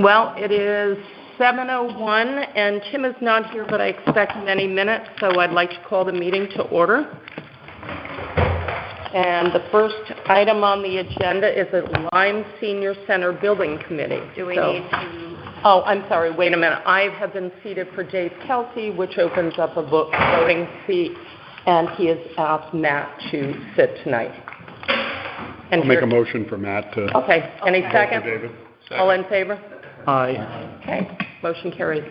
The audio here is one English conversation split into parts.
Well, it is 7:01, and Tim is not here, but I expect in any minute, so I'd like to call the meeting to order. And the first item on the agenda is the Lyme Senior Center Building Committee. Do we need to... Oh, I'm sorry, wait a minute. I have been seated for Dave Kelsey, which opens up a voting seat, and he has asked Matt to sit tonight. And I'll make a motion for Matt to... Okay, any second? David. All in favor? Aye. Okay, motion carries.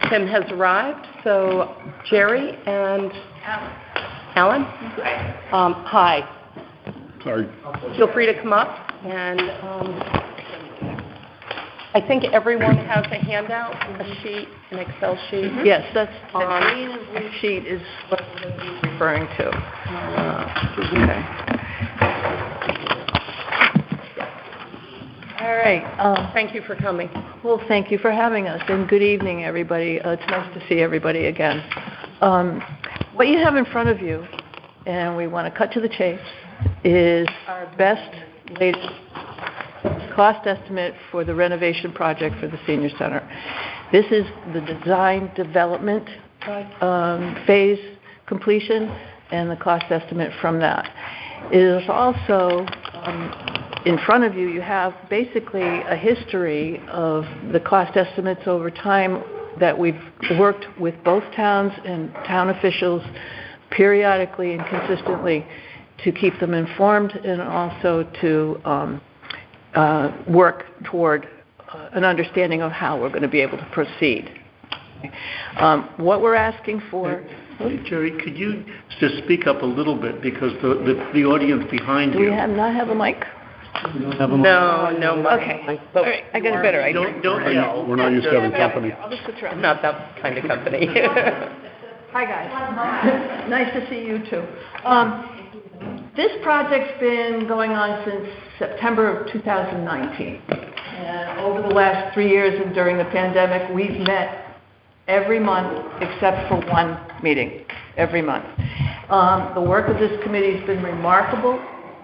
Tim has arrived, so Jerry and Alan? Hi. Sorry. Feel free to come up, and I think everyone has a handout, a sheet, an Excel sheet. Mm-hmm. Yes, that's the green and blue sheet is what I'm referring to. Okay. All right. Thank you for coming. Well, thank you for having us, and good evening, everybody. It's nice to see everybody again. What you have in front of you, and we want to cut to the chase, is our best latest cost estimate for the renovation project for the Senior Center. This is the design development phase completion and the cost estimate from that. It is also in front of you, you have basically a history of the cost estimates over time that we've worked with both towns and town officials periodically and consistently to keep them informed and also to work toward an understanding of how we're going to be able to proceed. What we're asking for... Hey, Jerry, could you just speak up a little bit because the audience behind you... Do we not have a mic? We don't have a mic? No mic. Okay. All right, I got a better idea. Don't yell. We're not used to having company. I'll just switch around. Not that kind of company. Hi, guys. Nice to see you, too. This project's been going on since September of 2019. And over the last 3 years and during the pandemic, we've met every month except for one meeting, every month. The work of this committee has been remarkable,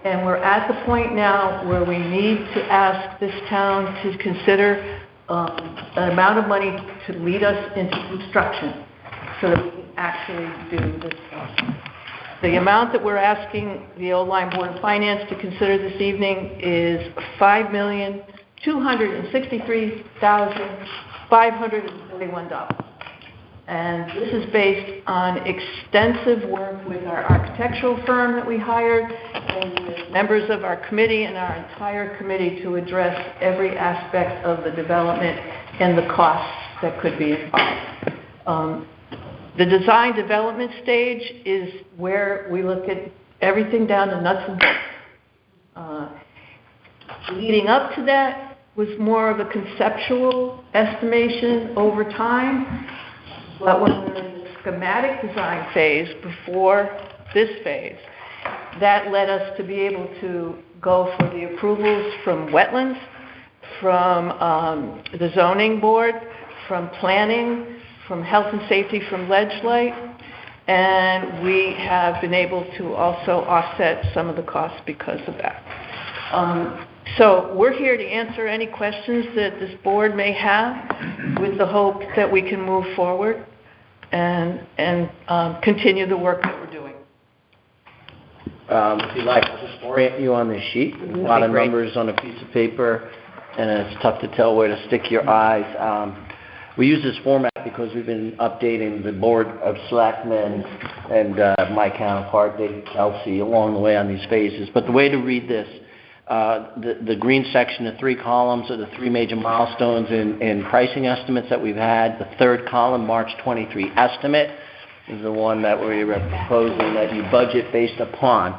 and we're at the point now where we need to ask this town to consider an amount of money to lead us into construction so that we can actually do this work. The amount that we're asking the Old Lyme Board of Finance to consider this evening is $5,263,541. And this is based on extensive work with our architectural firm that we hired and with members of our committee and our entire committee to address every aspect of the development and the costs that could be involved. The design development stage is where we look at everything down to nuts and bolts. Leading up to that was more of a conceptual estimation over time, but when we were in the schematic design phase before this phase, that led us to be able to go for the approvals from wetlands, from the zoning board, from planning, from health and safety, from Ledgelight, and we have been able to also offset some of the costs because of that. So we're here to answer any questions that this board may have with the hope that we can move forward and continue the work that we're doing. If you'd like, I'll just orient you on this sheet. A lot of numbers on a piece of paper, and it's tough to tell where to stick your eyes. We use this format because we've been updating the Board of Selectmen and my counterpart, Dave Kelsey, along the way on these phases. But the way to read this, the green section, the 3 columns are the 3 major milestones in pricing estimates that we've had. The third column, March 23 estimate, is the one that we are proposing that you budget based upon.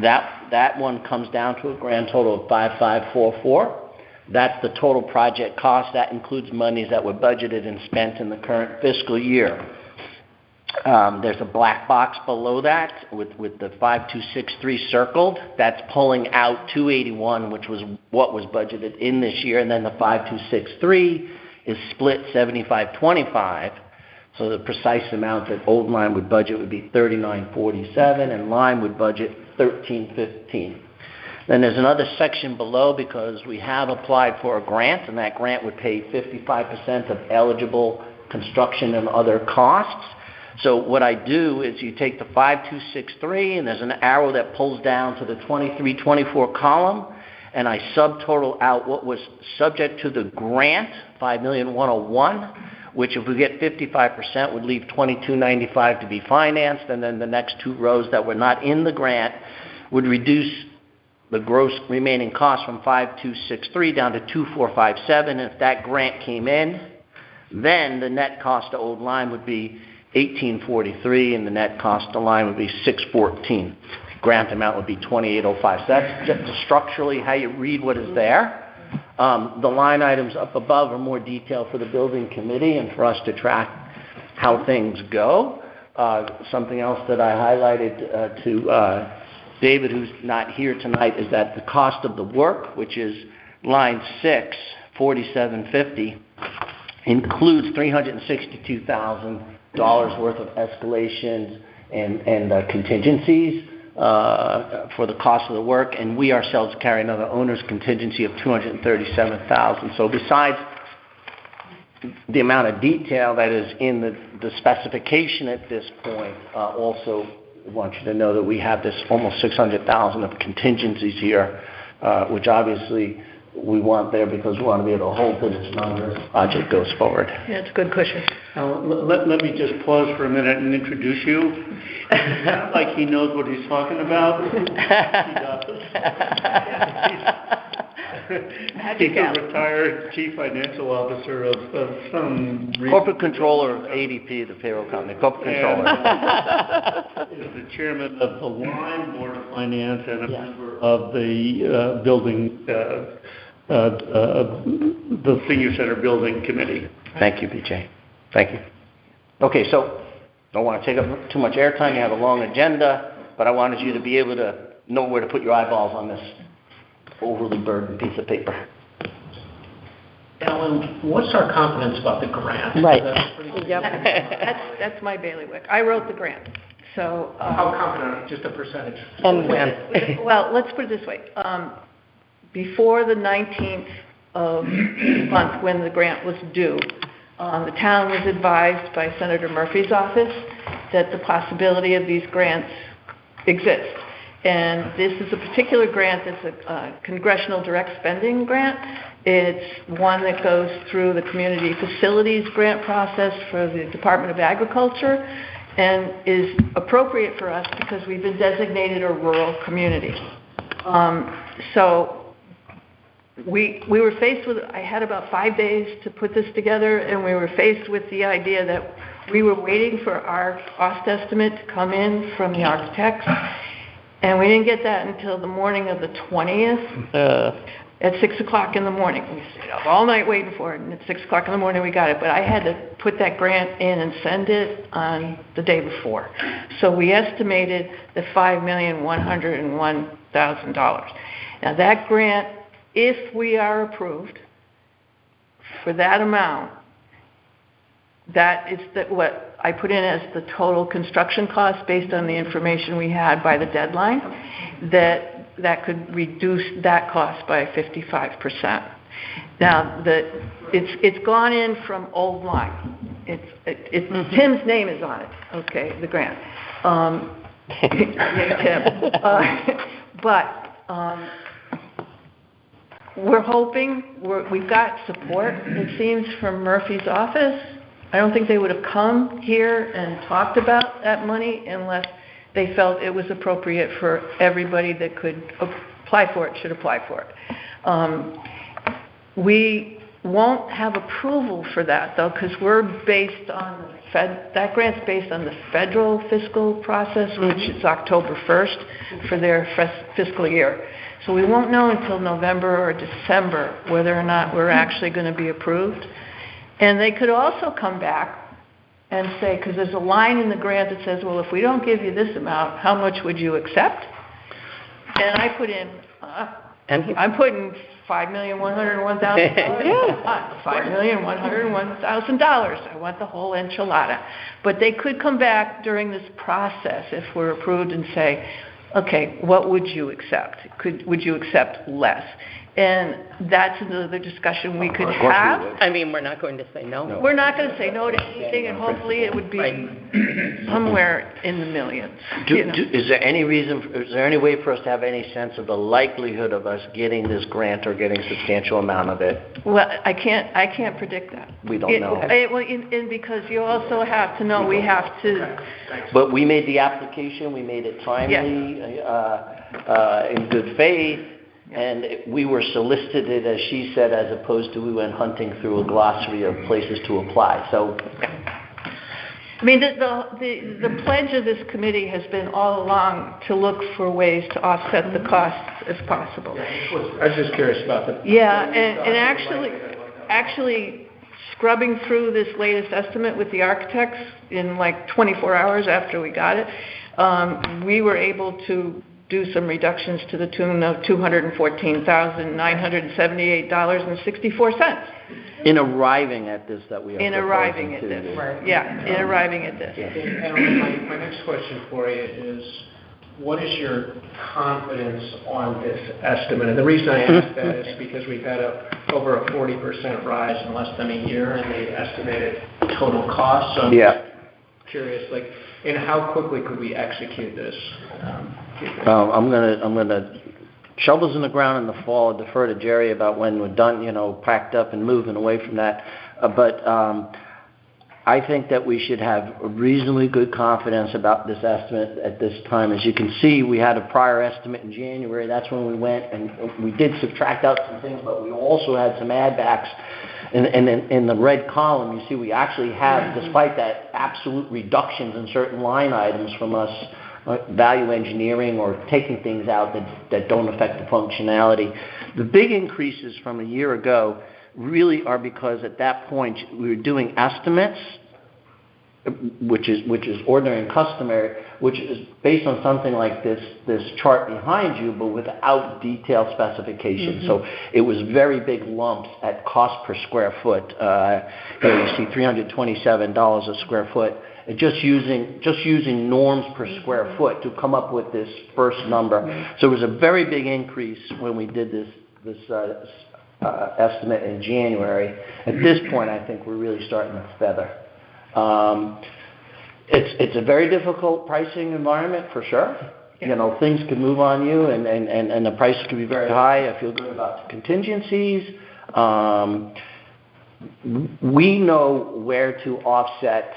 That one comes down to a grand total of 5,544. That's the total project cost. That includes monies that were budgeted and spent in the current fiscal year. There's a black box below that with the 5263 circled. That's pulling out 281, which was what was budgeted in this year, and then the 5263 is split 75-25. So the precise amount that Old Lyme would budget would be 3947, and Lyme would budget 1315. Then there's another section below because we have applied for a grant, and that grant would pay 55% of eligible construction and other costs. So what I do is you take the 5263, and there's an arrow that pulls down to the 2324 column, and I subtotal out what was subject to the grant, $5,101,000, which if we get 55% would leave $2295 to be financed, and then the next two rows that were not in the grant would reduce the gross remaining cost from 5263 down to 2457. And if that grant came in, then the net cost to Old Lyme would be 1843, and the net cost to Lyme would be 614. Grant amount would be 2805. So that's just structurally how you read what is there. The line items up above are more detailed for the building committee and for us to track how things go. Something else that I highlighted to David, who's not here tonight, is that the cost of the work, which is line 6, 4750, includes $362,000 worth of escalations and contingencies for the cost of the work, and we ourselves carry another owner's contingency of $237,000. So besides the amount of detail that is in the specification at this point, also want you to know that we have this almost $600,000 of contingencies here, which obviously we want there because we want to be able to hold to this number as the project goes forward. Yeah, it's a good cushion. Now, let me just pause for a minute and introduce you. It's not like he knows what he's talking about. He's a retired chief financial officer of some... Corporate controller of ADP, the payroll company, corporate controller. Is the chairman of the Lyme Board of Finance and a member of the the Senior Center Building Committee. Thank you, BJ. Thank you. Okay, so don't want to take up too much airtime. You have a long agenda, but I wanted you to be able to know where to put your eyeballs on this overly burdened piece of paper. Ellen, what's our confidence about the grant? Right. Yep. That's my bailiwick. I wrote the grant. So, How confident? Just a percentage. And when? well, let's put it this way. Before the 19th of the month when the grant was due, the town was advised by Senator Murphy's office that the possibility of these grants exists. And this is a particular grant that's a congressional direct spending grant. It's one that goes through the community facilities grant process for the Department of Agriculture and is appropriate for us because we've been designated a rural community. So we were faced with, I had about 5 days to put this together, and we were faced with the idea that we were waiting for our cost estimate to come in from the architects, and we didn't get that until the morning of the 20th at 6 o'clock in the morning. We stayed up all night waiting for it, and at 6 o'clock in the morning we got it, but I had to put that grant in and send it on the day before. So we estimated the $5,101,000. Now that grant, if we are approved for that amount, that is what I put in as the total construction cost based on the information we had by the deadline, that could reduce that cost by 55%. Now, it's gone in from Old Lyme. Tim's name is on it, okay, the grant. Tim. We're hoping, we've got support, it seems, from Murphy's office. I don't think they would have come here and talked about that money unless they felt it was appropriate for everybody that could apply for it, should apply for it. We won't have approval for that, though, because we're based on that grant's based on the federal fiscal process, which is October 1st for their fiscal year. So we won't know until November or December whether or not we're actually going to be approved. And they could also come back and say, because there's a line in the grant that says, well, if we don't give you this amount, how much would you accept? And I put in, I'm putting $5,101,000. Yeah, $5,101,000. I want the whole enchilada. But they could come back during this process if we're approved and say, okay, what would you accept? Would you accept less? And that's another discussion we could Of course we have. would. I mean, we're not going to say no. We're not going to say no to anything, and hopefully it would be somewhere in the millions. You know? Is there any way for us to have any sense of the likelihood of us getting this grant or getting a substantial amount of it? Well, I can't predict that. We don't know. And because you also have to know, we have to, But we made the application, we made it timely, in good faith, and we were solicited, as she said, as opposed to we went hunting through a glossary of places to apply. So, I mean, the pledge of this committee has been all along to look for ways to offset the costs as possible. I was just curious about the... Yeah, and actually scrubbing through this latest estimate with the architects in like 24 hours after we got it, we were able to do some reductions to the tune of $214,978.64. in arriving at this that we are In arriving at this. Yeah, in arriving at this. And my next question for you is, what is your confidence on this estimate? And the reason I ask that is because we've had over a 40% rise in less than a year in the estimated total cost. So I'm curious, like, and how quickly could we execute this? I'm gonna shovels in the ground in the fall. I'll defer to Jerry about when we're done, packed up and moving away from that. But I think that we should have a reasonably good confidence about this estimate at this time. As you can see, we had a prior estimate in January. That's when we went and we did subtract out some things, but we also had some add backs. And in the red column, you see we actually have, despite that, absolute reductions in certain line items from us, value engineering or taking things out that don't affect the functionality. The big increases from a year ago really are because at that point we were doing estimates, which is ordinary and customary, which is based on something like this chart behind you, but without detailed specifications. Mm-hmm. So it was very big lumps at cost per square foot. Here you see $327 a square foot. And just using norms per square foot to come up with this first number. Mm-hmm. So it was a very big increase when we did this estimate in January. At this point, I think we're really starting to feather. It's a very difficult pricing environment for sure. Yeah. Things can move on you, and the price can be very high. I feel good about the contingencies. We know where to offset,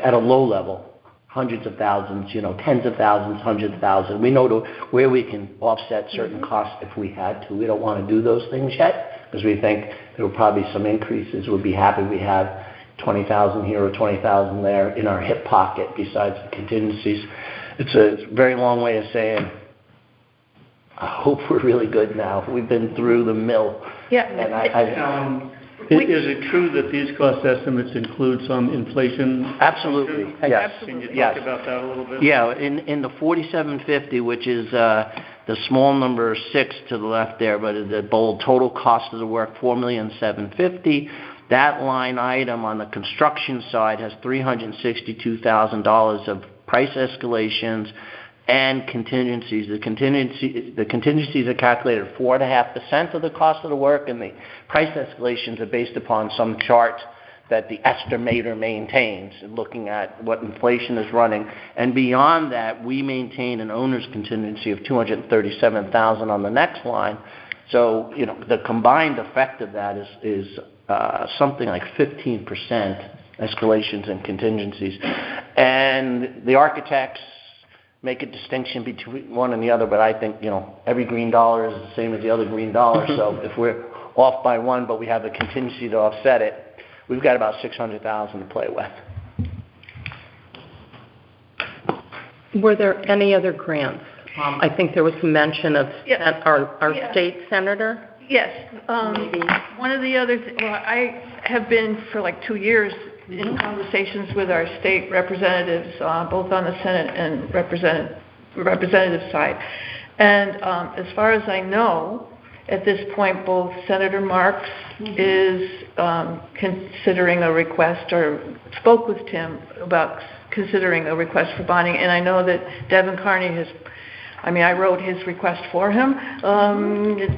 at a low level, hundreds of thousands, tens of thousands, hundreds of thousands. We know where we can offset certain costs if we had to. We don't want to do those things yet because we think there will probably be some increases. We'll be happy we have 20,000 here or 20,000 there in our hip pocket besides the contingencies. It's a very long way of saying, I hope we're really good now. We've been through the mill. Yeah. And is it true that these cost estimates include some inflation? Absolutely, yes. Can you talk about that a little bit? Yeah, in the 4750, which is the small number 6 to the left there, but the bold total cost of the work, $4,750,000. That line item on the construction side has $362,000 of price escalations and contingencies. The contingencies are calculated at 4.5% of the cost of the work, and the price escalations are based upon some chart that the estimator maintains, looking at what inflation is running. And beyond that, we maintain an owner's contingency of $237,000 on the next line. So, the combined effect of that is something like 15% escalations and contingencies. And the architects make a distinction between one and the other, but I think, every green dollar is the same as the other green dollar. So if we're off by one, but we have a contingency to offset it, we've got about $600,000 to play with. Were there any other grants? I think there was some mention of our state senator. Yes. One of the other I have been for like 2 years in conversations with our state representatives, both on the Senate and representative side. And as far as I know, At this point, both Senator Marks is considering a request, or spoke with Tim about considering a request for bonding, and I know that Devin Carney has, I wrote his request for him,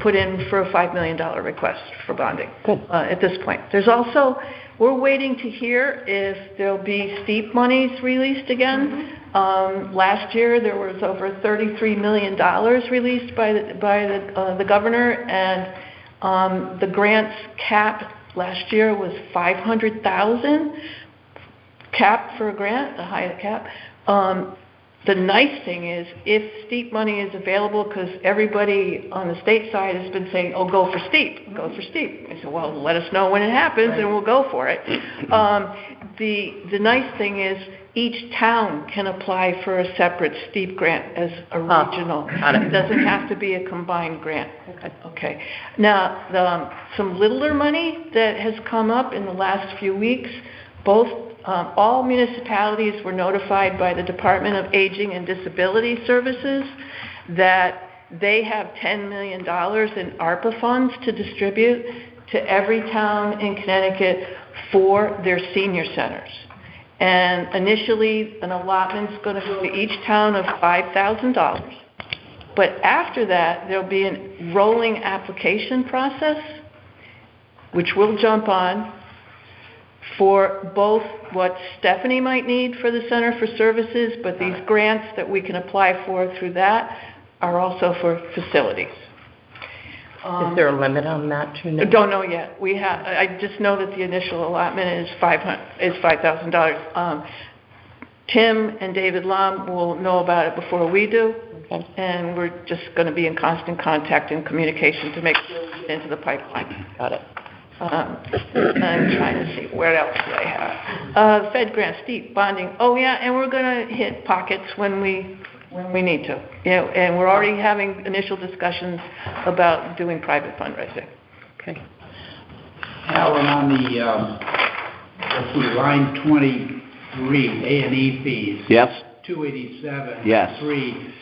put in for a $5 million request for bonding. Good. At this point. There's also, we're waiting to hear if there'll be steep monies released again. Last year, there was over $33 million released by the governor, and the grants cap last year was $500,000 cap for a grant, the highest cap. The nice thing is, if steep money is available, because everybody on the state side has been saying, oh, go for steep, go for steep. I said, well, let us know when it happens, and we'll go for it. The nice thing is, each town can apply for a separate steep grant as a regional. It doesn't have to be a combined grant. Okay. Now, some littler money that has come up in the last few weeks, all municipalities were notified by the Department of Aging and Disability Services that they have $10 million in ARPA funds to distribute to every town in Connecticut for their senior centers. And initially, an allotment is going to go to each town of $5,000. But after that, there'll be a rolling application process, which we'll jump on, for both what Stephanie might need for the Center for Services, but these grants that we can apply for through that are also for facilities. Is there a limit on that too? I don't know yet. I just know that the initial allotment is $5,000. Tim and David Lom will know about it before we do, and we're just going to be in constant contact and communication to make sure we get into the pipeline. Got it. I'm trying to see, where else do I have? Fed grant, steep bonding. Oh yeah, and we're going to hit pockets when we need to. And we're already having initial discussions about doing private fundraising. Okay. Alan, on the line 23, A&E fees. Yes? 287. Yes. 3.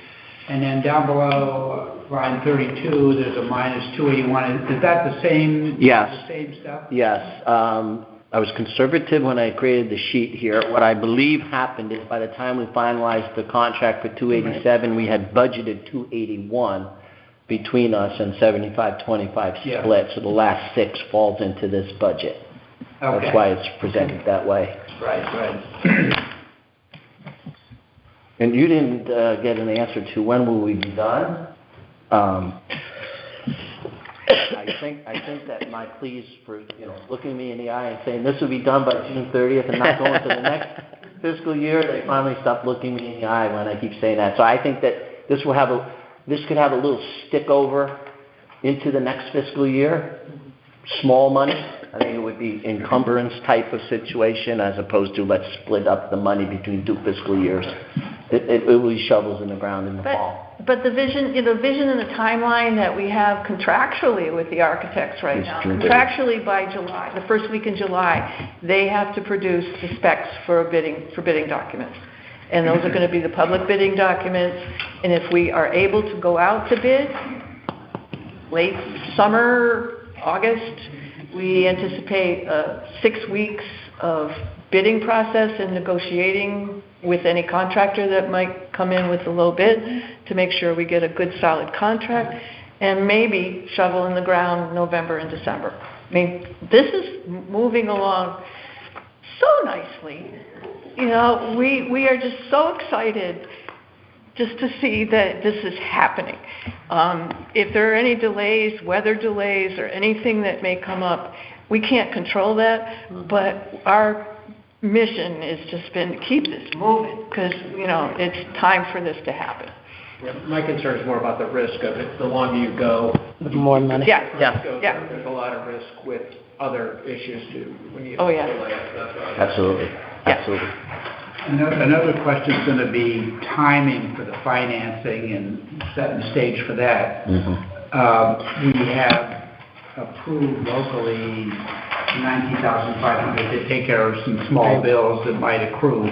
And then down below, line 32, there's a minus 281. Is that the same? Yes. The same stuff? Yes. I was conservative when I created the sheet here. What I believe happened is by the time we finalized the contract for 287, we had budgeted 281 between us and 75-25 split. So the last 6 falls into this budget. Okay. That's why it's presented that way. Right. And you didn't get an answer to when will we be done. I think that my pleas for, looking me in the eye and saying this will be done by June 30th and not going to the next fiscal year, they finally stopped looking me in the eye when I keep saying that. So I think that this could have a little stick over into the next fiscal year. Small money. I think it would be encumbrance type of situation as opposed to let's split up the money between 2 fiscal years. It will be shovels in the ground in the fall. But the vision and the timeline that we have contractually with the architects right now, contractually by July, the first week in July, they have to produce the specs for bidding documents. And those are going to be the public bidding documents. And if we are able to go out to bid late summer, August, we anticipate 6 weeks of bidding process and negotiating with any contractor that might come in with a low bid to make sure we get a good solid contract, and maybe shovel in the ground November and December. This is moving along so nicely. We are just so excited just to see that this is happening. If there are any delays, weather delays, or anything that may come up, we can't control that, but our mission has just been to keep this moving because, it's time for this to happen. Yeah, my concern is more about the risk of it. The longer you go, The more money. Yeah. There's a lot of risk with other issues too. When you Oh, yeah. Absolutely. Absolutely. Another question is going to be timing for the financing and setting the stage for that. We have approved locally $90,500 to take care of some small bills that might accrue.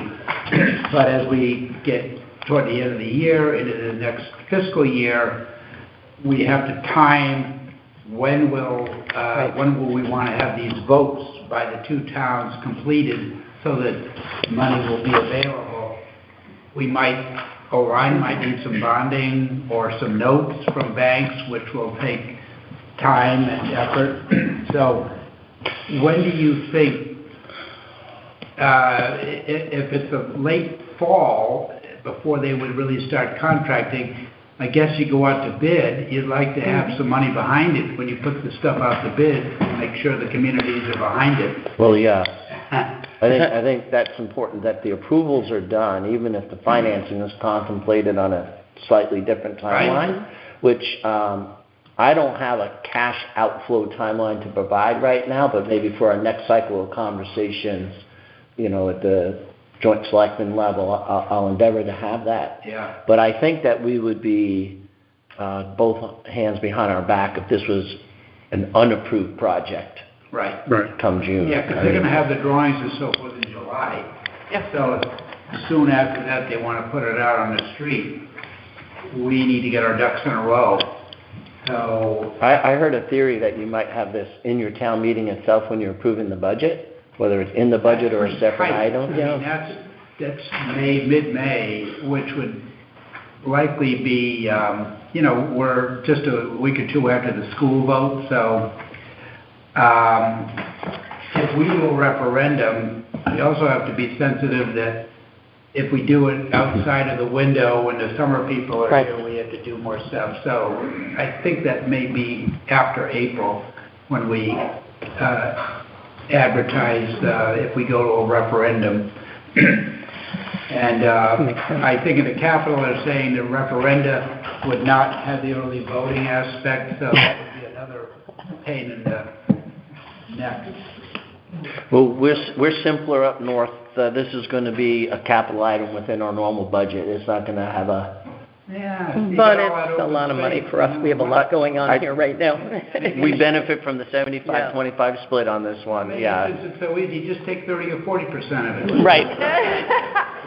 But as we get toward the end of the year, into the next fiscal year, we have to time when will we want to have these votes by the two towns completed so that money will be available? Orion might need some bonding or some notes from banks, which will take time and effort. So when do you think, if it's a late fall, before they would really start contracting, I guess you go out to bid, you'd like to have some money behind it when you put the stuff out to bid, make sure the communities are behind it. Well, yeah. I think that's important, that the approvals are done, even if the financing is contemplated on a slightly different timeline, which I don't have a cash outflow timeline to provide right now, but maybe for our next cycle of conversations, at the joint selectmen level, I'll endeavor to have that. Yeah. But I think that we would be both hands behind our back if this was an unapproved project. Right. Come June. Yeah, because they're going to have the drawings and so forth in July. Yeah. So soon after that, they want to put it out on the street. We need to get our ducks in a row. So I heard a theory that you might have this in your town meeting itself when you're approving the budget, whether it's in the budget or a separate item. I mean, that's mid-May, which would likely be, we're just a week or two after the school vote, so if we do a referendum, we also have to be sensitive that if we do it outside of the window when the summer people are here, we have to do more stuff. So I think that may be after April when we advertise if we go to a referendum. And I think in the Capitol they're saying the referenda would not have the early voting aspect, so that would be another pain in the neck. Well, we're simpler up north. This is going to be a capital item within our normal budget. It's not going to have a... Yeah. But it's a lot of money for us. We have a lot going on here right now. We benefit from the 75-25 split on this one, yeah. It's so easy, just take 30 or 40% of it. Right.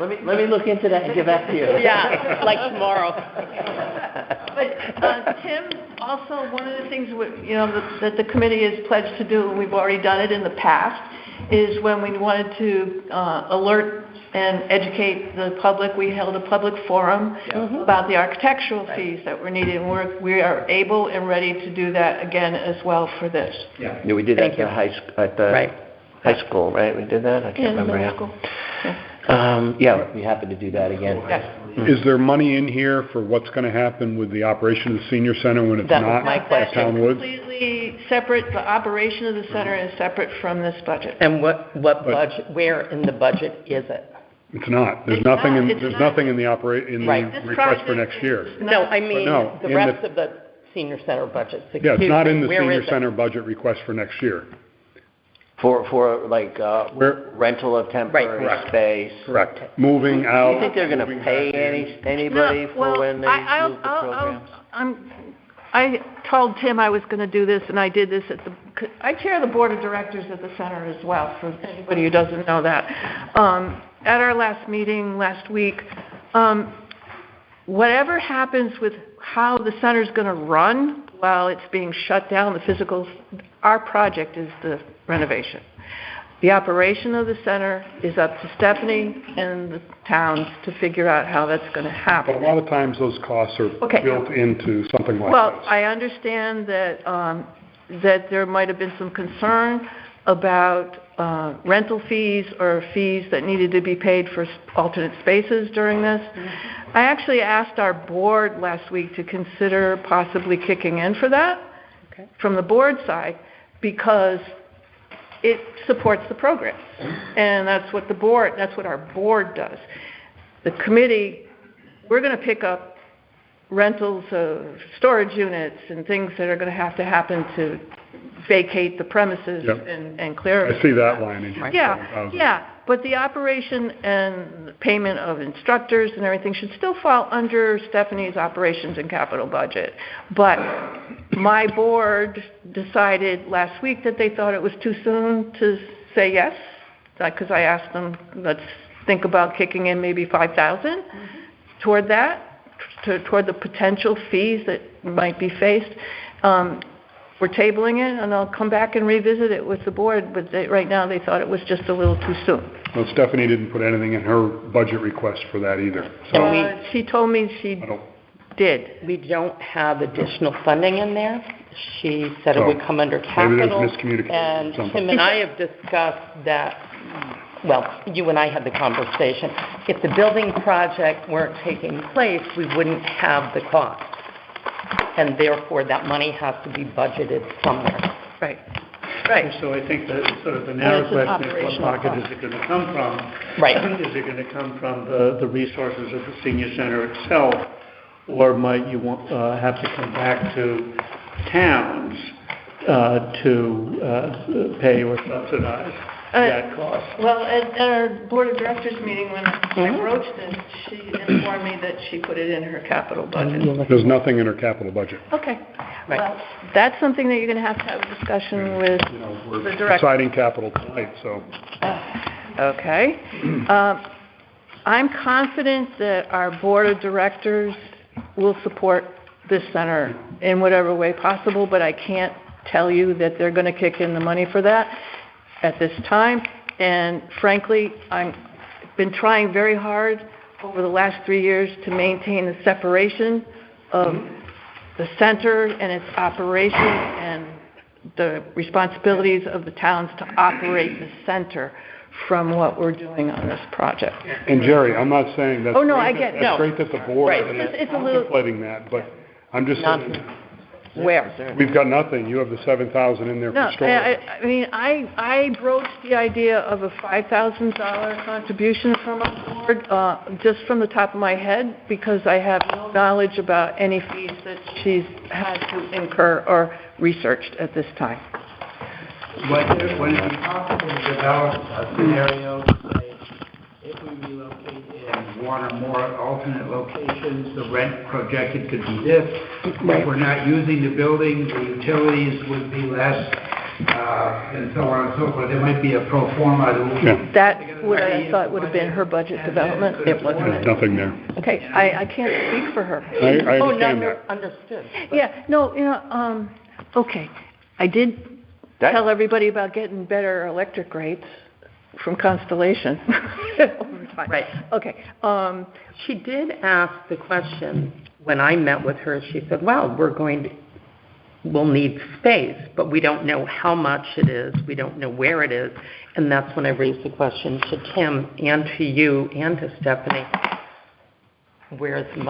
Let me look into that and get back to you. Yeah, like tomorrow. But Tim, also, one of the things that the committee has pledged to do, and we've already done it in the past, is when we wanted to alert and educate the public, we held a public forum about the architectural fees that were needed, and we are able and ready to do that again as well for this. Yeah. Yeah, we did that at the high school, right? We did that? I can't remember. Middle school. Yeah, we'd be happy to do that again. Is there money in here for what's going to happen with the operation of the senior center when it's That was not my question. Town Woods? Completely separate. The operation of the center is separate from this budget. And what budget, where in the budget is it? It's not. There's It's nothing not. in, It's there's not. nothing in the request for next year. No, I mean, No, the in rest the- of the senior center budget. Yeah, it's not in the Where senior is it? center budget request for next year. For like Where- rental of temporary Correct. space. Correct. Moving Do out. you think they're going to moving pay back in. anybody for when they I'll- move the programs? I told Tim I was going to do this, and I did this I chair the board of directors at the center as well, for anybody who doesn't know that. At our last meeting last week, whatever happens with how the center's going to run while it's being shut down, the physical, our project is the renovation. The operation of the center is up to Stephanie and the towns to figure out how that's going to happen. But a lot of times those costs are Okay. built into something like Well, this. I understand that that there might have been some concern about rental fees or fees that needed to be paid for alternate spaces during this. I actually asked our board last week to consider possibly kicking in for that from the board side, because it supports the program, and that's what our board does. The committee, we're going to pick up rentals of storage units and things that are going to happen to vacate the premises Yep. and clear. I see that line in here. Yeah, but the operation and the payment of instructors and everything should still fall under Stephanie's operations and capital budget. But my board decided last week that they thought it was too soon to say yes, because I asked them, let's think about kicking in maybe $5,000 toward that, toward the potential fees that might be faced. we're tabling it, and I'll come back and revisit it with the board, but right now, they thought it was just a little too soon. Well, Stephanie didn't put anything in her budget request for that either, so She told me she I don't, did. We don't have additional funding in there. She said it would come under maybe capital. there's miscommunication or And something. Tim and I have discussed that, well, you and I had the conversation. If the building project weren't taking place, we wouldn't have the cost. And therefore, that money has to be budgeted somewhere. Right, right. So I think that sort of the narrow it's an question is, what operational pocket cost. is it gonna come from? Right. Is it gonna come from the resources of the senior center itself? Or might you want, have to come back to towns, to pay or subsidize that cost? Well, at our board of directors meeting, when I broached this, she informed me that she put it in her capital budget. There's nothing in her capital budget. Okay. Right. Well, that's something that you're going to have a discussion with You know, the we're director. deciding capital tonight, so. Okay. I'm confident that our board of directors will support this center in whatever way possible, but I can't tell you that they're going to kick in the money for that at this time. And frankly, I've been trying very hard over the last 3 years to maintain the separation of the center and its operation and the responsibilities of the towns to operate the center from what we're doing on this project. And Jerry, I'm not saying that's. Oh, no, I great get that- it. That's No. great that the board Right. is It's a little- contemplating that, but I'm just saying, Where? we've got nothing. You have the 7,000 in there No, for storage. I mean, I broached the idea of a $5,000 contribution from our board, just from the top of my head, because I have no knowledge about any fees that she's had to incur or researched at this time. Would it be possible to develop a scenario, say, if we relocate in one or more alternate locations, the rent projected could be this? If we're not using the building, the utilities would be less, and so on and so forth. There might be a pro forma. Yeah. That would, I thought would have been her budget development. It wasn't. There's nothing there. Okay, I can't speak for her. I Oh, understand no, that. understood. Yeah, no, okay, I did tell everybody about getting better electric rates from Constellation. Right. Okay, She did ask the question, when I met with her, she said, well, we'll need space, but we don't know how much it is, we don't know where it is, and that's when I raised the question to Tim and to you and to Stephanie, where's the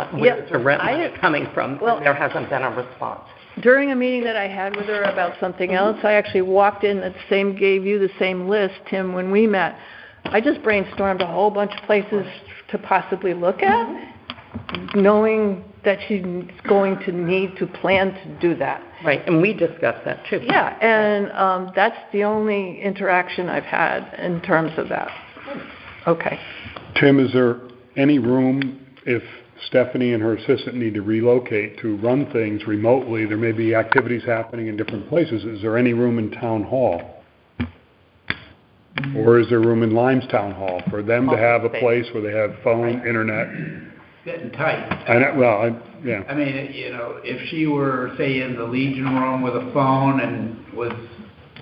rent money coming from? well- And there hasn't been a response. during a meeting that I had with her about something else, I actually walked in gave you the same list, Tim, when we met. I just brainstormed a whole bunch of places to possibly look at, knowing that she's going to need to plan to do that. Right, and we discussed that too. Yeah, and that's the only interaction I've had in terms of that. Okay. Tim, is there any room if Stephanie and her assistant need to relocate to run things remotely? There may be activities happening in different places. Is there any room in town hall? Or is there room in Lime's town hall for them to have a place where they have phone, internet? Getting tight. Yeah. I mean, if she were, say, in the Legion room with a phone and was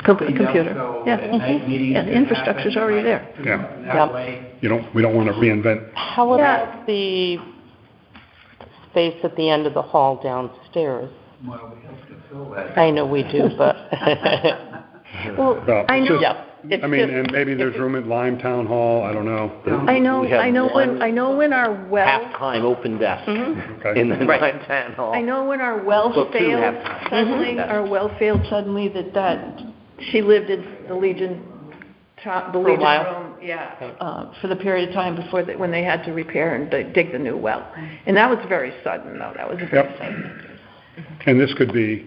cleaned up, Computer, so yeah. at night meetings Yeah, the could infrastructure's happen, already there. Yeah. That Yep. way, We don't want to reinvent. How about the space at the end of the hall downstairs? well, we have to fill that. I know we do, but... Well, Well, I it's know, just- Yeah. It's I mean, just- and maybe there's room at Lime Town Hall, I don't know. I know We have one when our well, half-time open desk Okay. in the Right. Lime Town Hall. I know when our well Well, two failed half-time. suddenly, that she lived in the Legion while? room, for the period of time before, when they had to repair and dig the new well. And that was very sudden, though, that was a very Yep. sudden, And this could be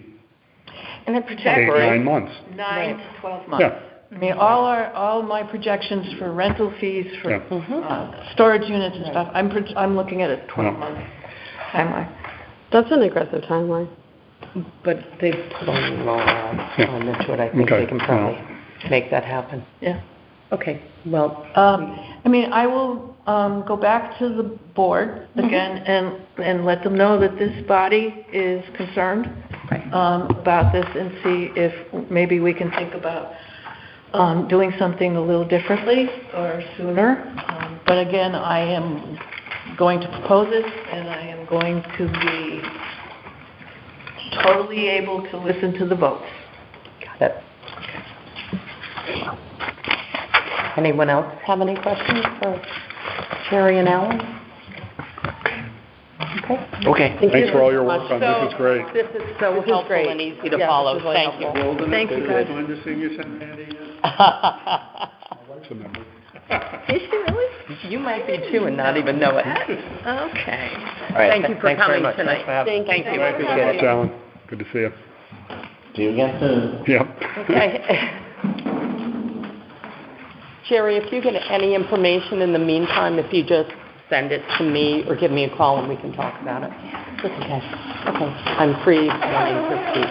And it's 8, 9 months. 9 to 12 months. Yeah. I mean, all my projections for rental fees, for Yeah. storage units and stuff, I'm looking at a 12-month timeline. That's an aggressive timeline. But they've put a lot on into it. I think Okay. they can probably make that happen. Yeah. Okay, well, I mean, I will go back to the board again and let them know that this body is concerned about this and see if maybe we can think about doing something a little differently or sooner. But again, I am going to propose it, and I am going to be totally able to listen to the votes. Got it. Anyone else have any questions for Sherry and Alan? Okay. Okay. Thanks for all your work on this, it's great. This is so This is helpful great. and easy to Yeah, follow. this is really Thank you. helpful. Golden, Thank you, guys. Join the senior center, Andy, yet? Wife's a member. Is she really? You might be too and not even know it. Okay. All right. Thank you for Thanks very coming much. tonight. Thanks for having me. Thank you. Thanks, Alan. Good to see you. See you again soon. Yep. Okay. Sherry, if you get any information in the meantime, if you just send it to me or give me a call and we can talk about it. That's okay. Okay. I'm free morning to speak.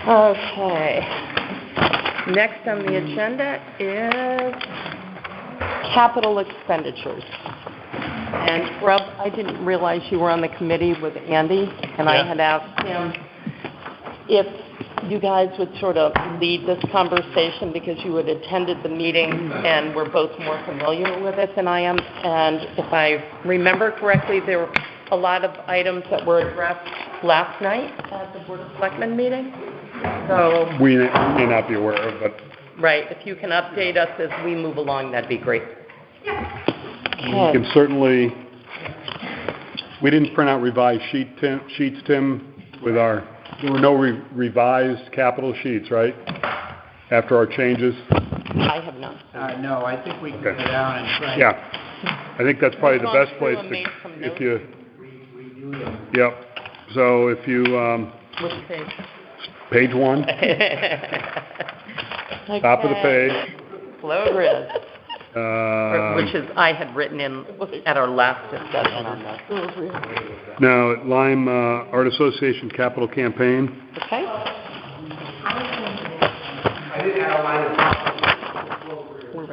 Okay. Next on the agenda is capital expenditures. And Rob, I didn't realize you were on the committee with Andy, and I had asked him if you guys would sort of lead this conversation because you had attended the meeting and were both more familiar with it than I am. And if I remember correctly, there were a lot of items that were addressed last night at the Board of Selectmen meeting. So, We may not be aware of, but right, if you can update us as we move along, that'd be great. we can certainly, we didn't print out revised sheets, Tim, with our, there were no revised capital sheets, right? After our changes? I have not. No, I think we can go Okay. down and try. Yeah. I think that's probably the Gone best through place and made some to, notes. if you, Redo them. yep. So if you, Which page? page 1, top of the page, Flow grid, which is, I had written in at our last discussion on that. now, Lime Art Association Capital Campaign. Okay?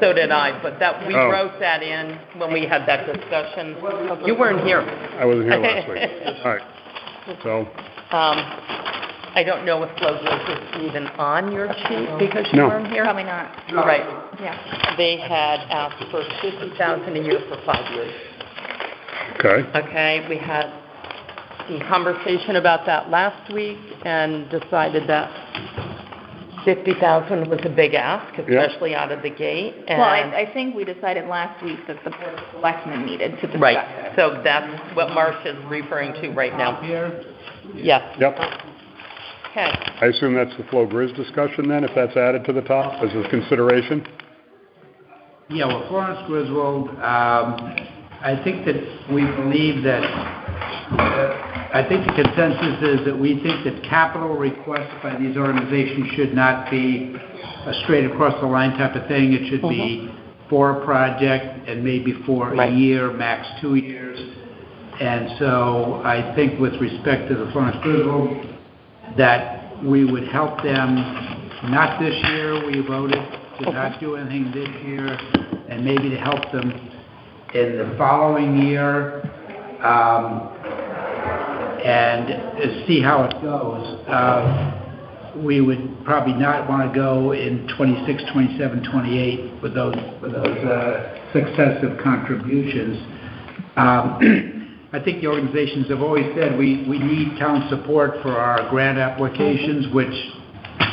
So did I, but that, we Oh. wrote that in when we had that discussion. You weren't here. I wasn't here last week. All right. So, I don't know if flow grid is even on your sheet because you No. weren't here. Probably not, Right. yeah. They had asked for $50,000 a year for 5 years. okay. Okay, we had some conversation about that last week and decided that 50,000 was a big ask, especially out of the gate. Well, I think we decided last week that the Board of Selectmen needed to discuss Right, it. so that's what Marcia's referring to right now. Here, Yes, Yep. okay. I assume that's the Flow Grizz discussion then, if that's added to the top as a consideration? yeah, well, Florence Griswold, I think that we believe that, I think the consensus is that we think that capital requests by these organizations should not be a straight across the line type of thing. It should be for a project and maybe for a Right. year, max 2 years. And so I think with respect to the Florence Griswold, that we would help them, not this year, we voted to not do anything this year, and maybe to help them in the following year, and see how it goes. We would probably not want to go in 26, 27, 28 with those successive contributions. I think the organizations have always said we need town support for our grant applications, which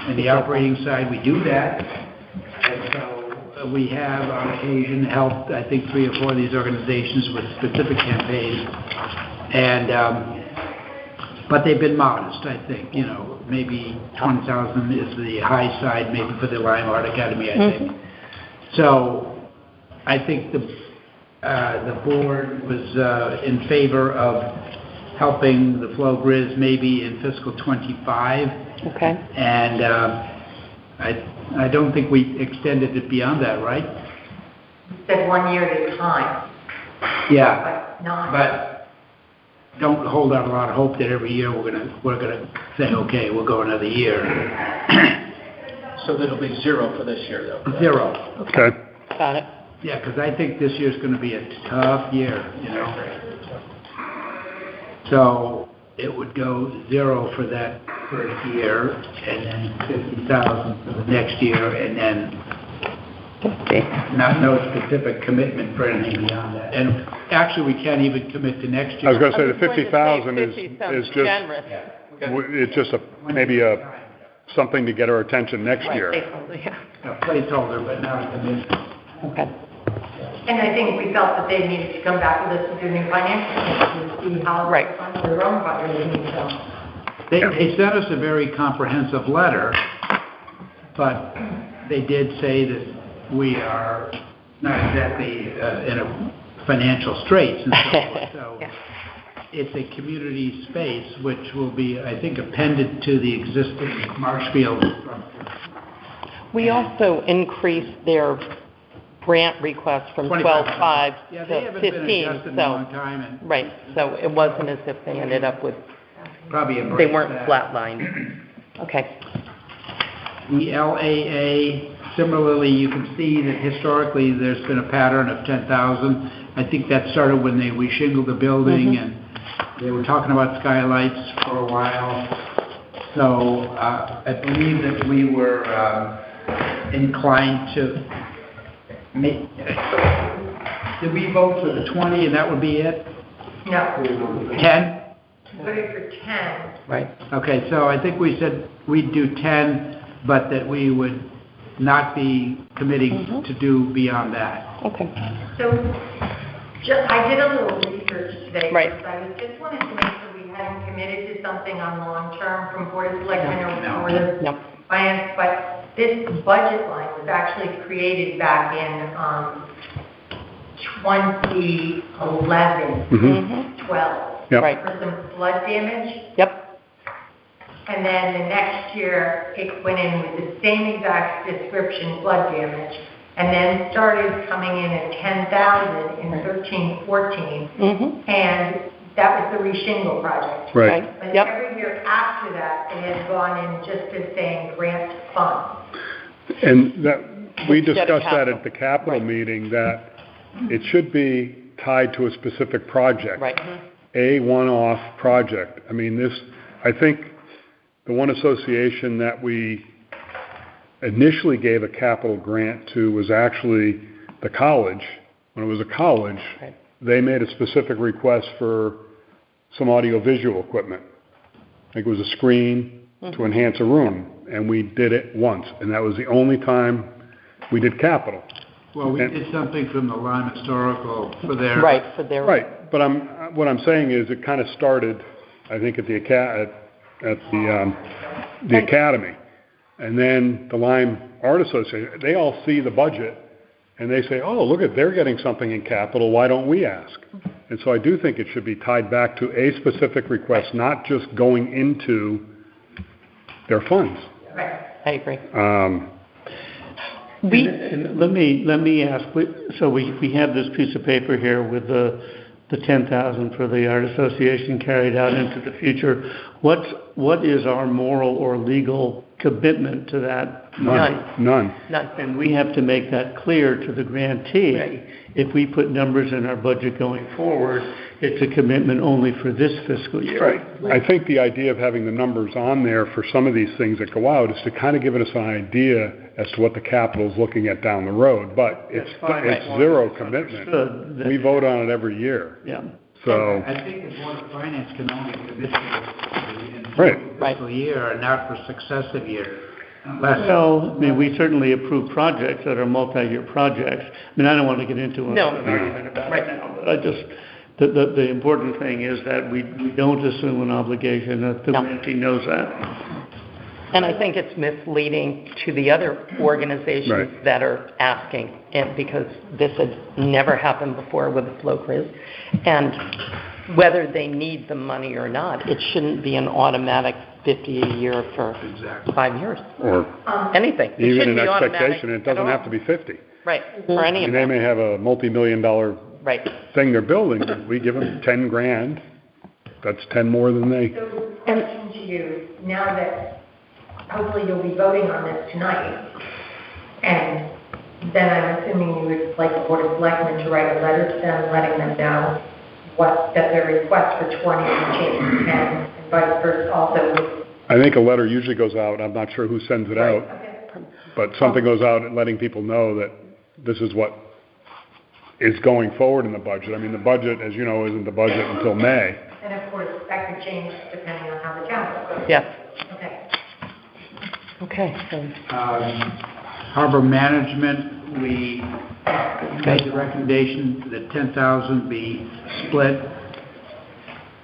in the operating side, we do that. And so we have on occasion helped, I think, 3 or 4 of these organizations with specific campaigns. And, but they've been modest, I think, you know, maybe 20,000 is the high side, maybe for the Lime Art Academy, I think. So I think the board was in favor of helping the Flow Grizz maybe in fiscal '25. Okay. And I don't think we extended it beyond that, right? Said 1 year at a time, Yeah, but not. but don't hold out a lot of hope that every year we're gonna say, okay, we'll go another year. So that'll be 0 for this year, though. 0. Okay. Got it. Yeah, because I think this year's gonna be a tough year, you know? So it would go 0 for that first year, and then 50,000 for the next year, and then no specific commitment for anything beyond that. And actually, we can't even commit to next year. I was gonna say, the I was going to say 50,000 50 sounds is just, generous. it's just maybe something to get our attention next Right, year. yeah. A placeholder, but not a commitment. Okay. And I think we felt that they needed to come back with us with their new financial plan to see how Right. they fund their own fundraising, so. They sent us a very comprehensive letter, but they did say that we are not exactly in a financial straits and so forth. So Yeah. it's a community space which will be, I think, appended to the existing Marshfield. We also increased their grant request from 12.5 Yeah, they to haven't been 15, adjusted in a long so, time, and right, so it wasn't as if they ended up with, probably embrace they weren't that. flatlined. Okay. The LAA, similarly, you can see that historically, there's been a pattern of 10,000. I think that started when they reshingled the building, and they were talking about skylights for a while. So, I believe that we were inclined to make... Did we vote for the 20, and that would be it? No, 10? voted for 10. Right. Okay, so I think we said we'd do 10, but that we would not be committing to do beyond that. Okay. So, I did a little research today. Right. because I just wanted to make sure we hadn't committed to something on long-term from Board of Selectmen or the Yep. finance, but this budget line was actually created back in 2011, Mm-hmm. 12, Yep. Right. for some flood damage. Yep. And then the next year, it went in with the same exact description, flood damage, and then started coming in at 10,000 in 13-14, and that was the reshingle project. Right. But Yep. every year after that, it has gone in just as saying grant funds. And that, we Instead of discussed that capital. at the capital meeting, that it should be tied to a specific project. Right. A one-off project. I mean, I think the one association that we initially gave a capital grant to was actually the college. When it was a college, Right. they made a specific request for some audiovisual equipment. I think it was a screen to enhance a room, and we did it once, and that was the only time we did capital. Well, we did something from the Lime Historical for their... Right, for their... Right, but what I'm saying is it kind of started, I think, at the academy, and then the Lime Art Association. They all see the budget, and they say, "Oh, look they're getting something in capital. Why don't we ask?" And so I do think it should be tied back to a specific request, not just going into their funds. Right. I agree. And let me ask, so we have this piece of paper here with the 10,000 for the Art Association carried out into the future. What is our moral or legal commitment to that money? None. And we have to make that clear to the grantee. Right. If we put numbers in our budget going forward, it's a commitment only for this fiscal year. Right. I think the idea of having the numbers on there for some of these things that go out is to kind of give us an idea as to what the capital's looking at down the road, but it's fine. it's Right. zero It's commitment. understood that- We vote on it every year, Yeah. so, I think the Board of Finance can only commit to this Right. in the fiscal year and not for successive years. Unless, Well, I mean, we certainly approve projects that are multi-year projects. I mean, I don't want to get into an No. argument about it now, but I just, the important thing is that we don't assume an obligation, that the No. grantee knows that. And I think it's misleading to the other organizations Right. that are asking, and because this had never happened before with the flow quiz. And whether they need the money or not, it shouldn't be an automatic 50 a year for 5 years. or Anything. It even shouldn't an be automatic expectation, it doesn't at all. have to be 50. Right, for any I of mean, they them. may have a multi-million-dollar Right. thing they're building, we give them 10 grand, that's 10 more than they, So, question to you, now that hopefully you'll be voting on this tonight, and then I'm assuming you would like the Board of Selectmen to write a letter to them letting them know that their request for 20 and change, and vice versa also. I think a letter usually goes out, I'm not sure who sends it out, but something goes out and letting people know that this is what is going forward in the budget. I mean, the budget, as you know, isn't the budget until May. And of course, that could change depending on how the council goes. Yes. Okay. Okay, so, Harbor management, we made the recommendation that 10,000 be split.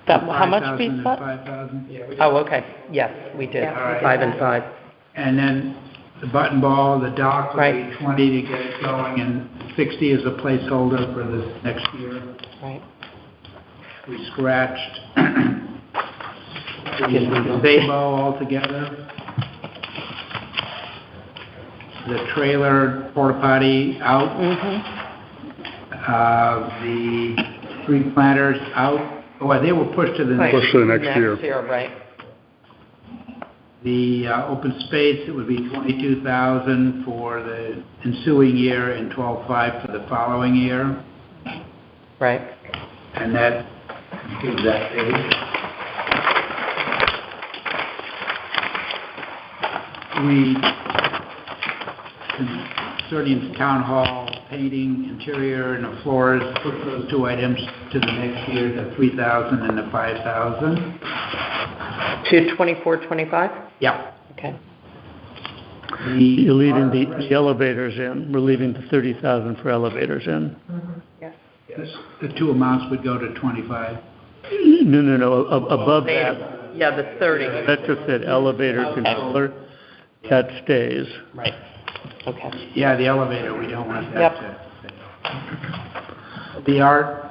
that, how much we 5,000 and split? 5,000. Oh, okay, yes, we did, Yeah. 5 and 5. And then the button ball, the dock would be Right. 20 to get it going, and 60 as a placeholder for this next year. Right. We scratched the gazebo altogether. The trailer porta potty out. The tree planters out. Oh, they were pushed to the next. Push to the next year. Next year, right. The open space, it would be 22,000 for the ensuing year and 12,500 for the following year. Right. And that gives that page. We, concerning town hall, painting, interior, and the floors, put those two items to the next year, the 3,000 and the 5,000. To 24, 25? Yep. Okay. You're leaving the elevators in, we're leaving the 30,000 for elevators in. Yes. The two amounts would go to 25. No, above that, Yeah, the 30. that just said elevator controller, that stays. Right. Okay. Yeah, the elevator, we don't want that Yep. to. The art,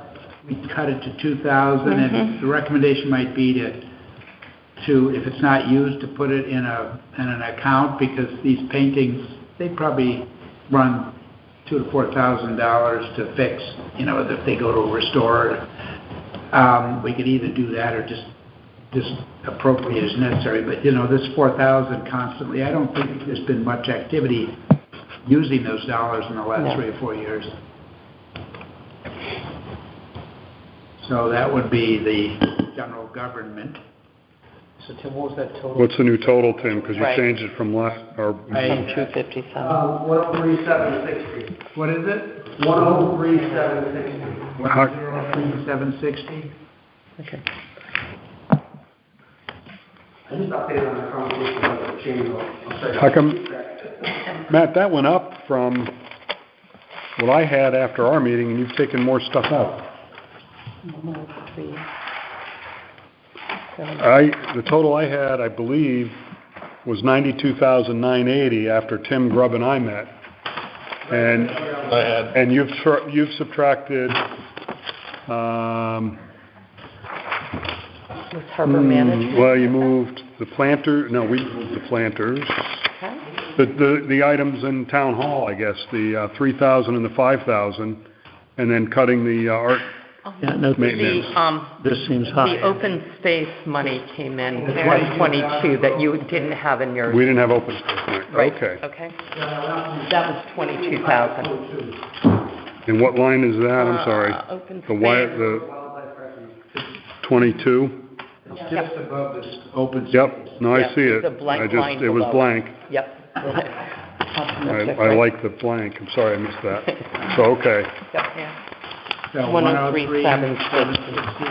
we cut it to 2,000, and the recommendation might be to, if it's not used, to put it in an account, because these paintings, they probably run $2,000 to $4,000 to fix, if they go to a restorer. We could either do that or just appropriate as necessary, but this 4,000 constantly, I don't think there's been much activity using those dollars in the last 3 or 4 years. So that would be the general government. So Tim, what was that total? What's the new total, Tim? Because you Right. changed it from last, or, From 257. 103,760. What is it? 103,760. 760? Okay. I just updated on the conversation about the change. how come, Matt, that went up from what I had after our meeting, and you've taken more stuff out. The total I had, I believe, was 92,980 after Tim Grubb and I met. And you've subtracted, Was Harbor Management? well, you moved the planter, no, we moved the planters. The items in town hall, I guess, the 3,000 and the 5,000, and then cutting the art Yeah, no, maintenance. this seems high. The open space money came in at 22 that you didn't have in yours. We didn't have open space, Right. okay. Okay. That was 22,000. And what line is that? I'm sorry. Open The wire, space. the 22? It's just above this open space. Yep, no, I Yeah, see it. the blank I just, line it was below. blank. Yep. I like the blank, I'm sorry I missed that. So, okay. Yep, yeah. So 103, 103,760.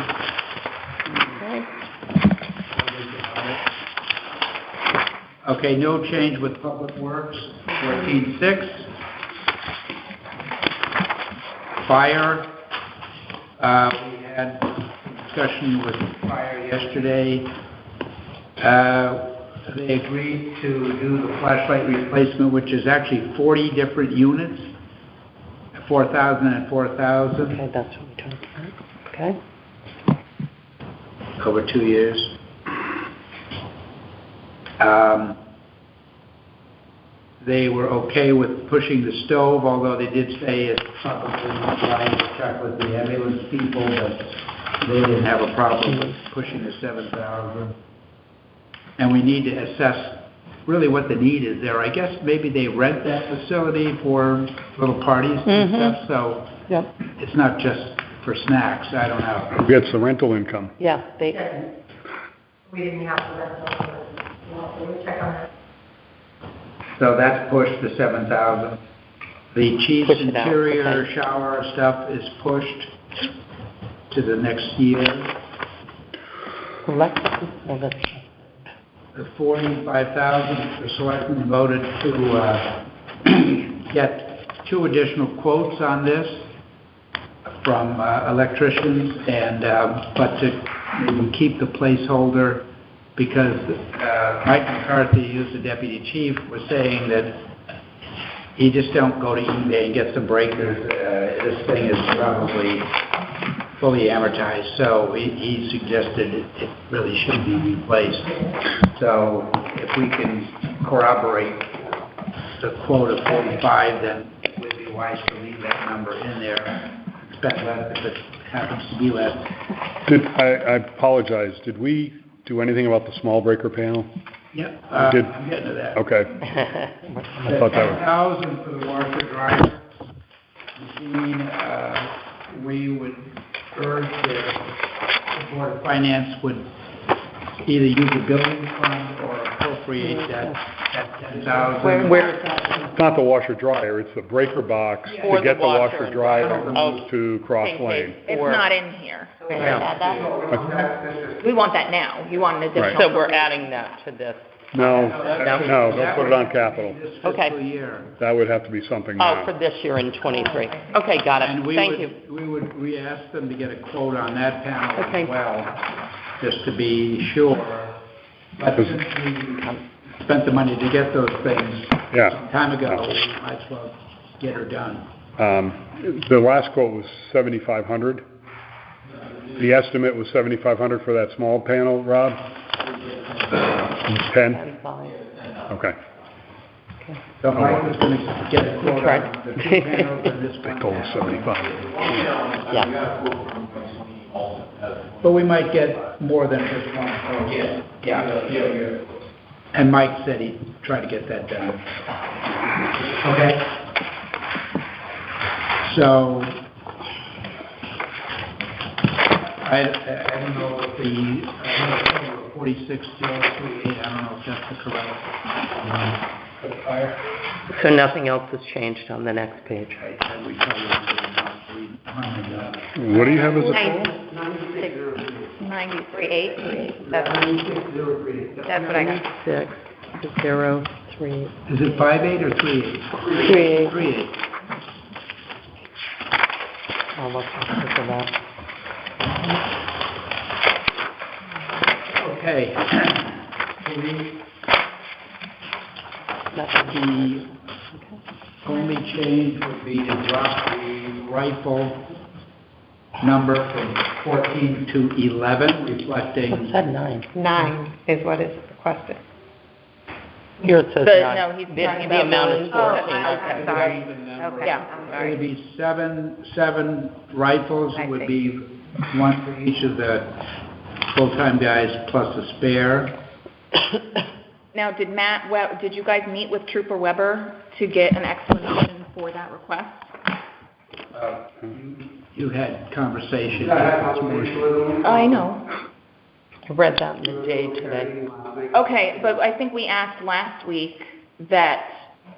Okay. Okay, no change with Public Works, 14.6. Fire, we had discussion with Fire yesterday. They agreed to do the flashlight replacement, which is actually 40 different units, 4,000 and 4,000 Okay, that's what we talked about. Okay. over 2 years. They were okay with pushing the stove, although they did say it's probably not right to check with the ambulance people, but they didn't have a problem with pushing the 7,000. And we need to assess really what the need is there. I guess maybe they rent that facility for little parties and stuff, so Yep. it's not just for snacks, I don't know. Who gets the rental income? Yeah, they, We didn't have the rest of it. We'll check on that. So that's pushed to 7,000. The chief's Push it out, interior okay. shower stuff is pushed to the next year. electric, well, that's, The 45,000, the selectmen voted to get 2 additional quotes on this from electricians, and but to maybe keep the placeholder, because Mike McCarthy, who's the deputy chief, was saying that you just don't go to eBay and get some breakers. This thing is probably fully amortized, so he suggested it really should be replaced. So if we can corroborate the quote of 45, then it would be wise to leave that number in there. Spend less if it happens to be less. I apologize, did we do anything about the small breaker panel? Yep, Did- I'm getting to that. Okay, The thought that was- 10,000 for the washer dryer machine, we would urge the Board of Finance would either use a building fund or appropriate that 10,000. where is that? it's not the washer dryer, it's the breaker box For to the get the washer washer and dryer dryer. moved to Cross Okay, Lane. It's Or- not in here. Yeah. We want that now. You want an additional. So we're adding that to this. No, don't put it on capital. This Okay. fiscal year. That would have to be something Oh, now. for this year in '23. Okay, got And it. we Thank would, you. we asked them to get a quote on that panel Okay. as well, just to be sure. But since we spent the money to get those things Yeah. some time ago, we might as well get her done. The last quote was 7,500. The estimate was 7,500 for that small panel, Rob? 10? 10.5. Okay. So Mike was gonna get a quote Right. on the 2 panels and this They one. told us 75. Yeah. But we might get more than just one quote. Yeah. And Mike said he'd try to get that done. Okay. So, I don't know if the, 46,038, I don't know if that's the correct. So nothing else has changed on the next page. What do you have as a total? 93.8. That's what I got. 603. Is it 5.8 or 3.8? 3.8. I'll look at that. Okay. The only change would be to drop the rifle number from 14 to 11, It reflecting, said 9. 9 is what is requested. Here it says But 9. no, he's The- talking The about amount is those- 14. I'm sorry. Okay, Yeah. I'm it sorry. would be seven rifles, I would see. be one for each of the full-time guys plus a spare. Now, did you guys meet with Trooper Weber to get an explanation for that request? You had conversations. I know. I read that in the J today. Okay, but I think we asked last week that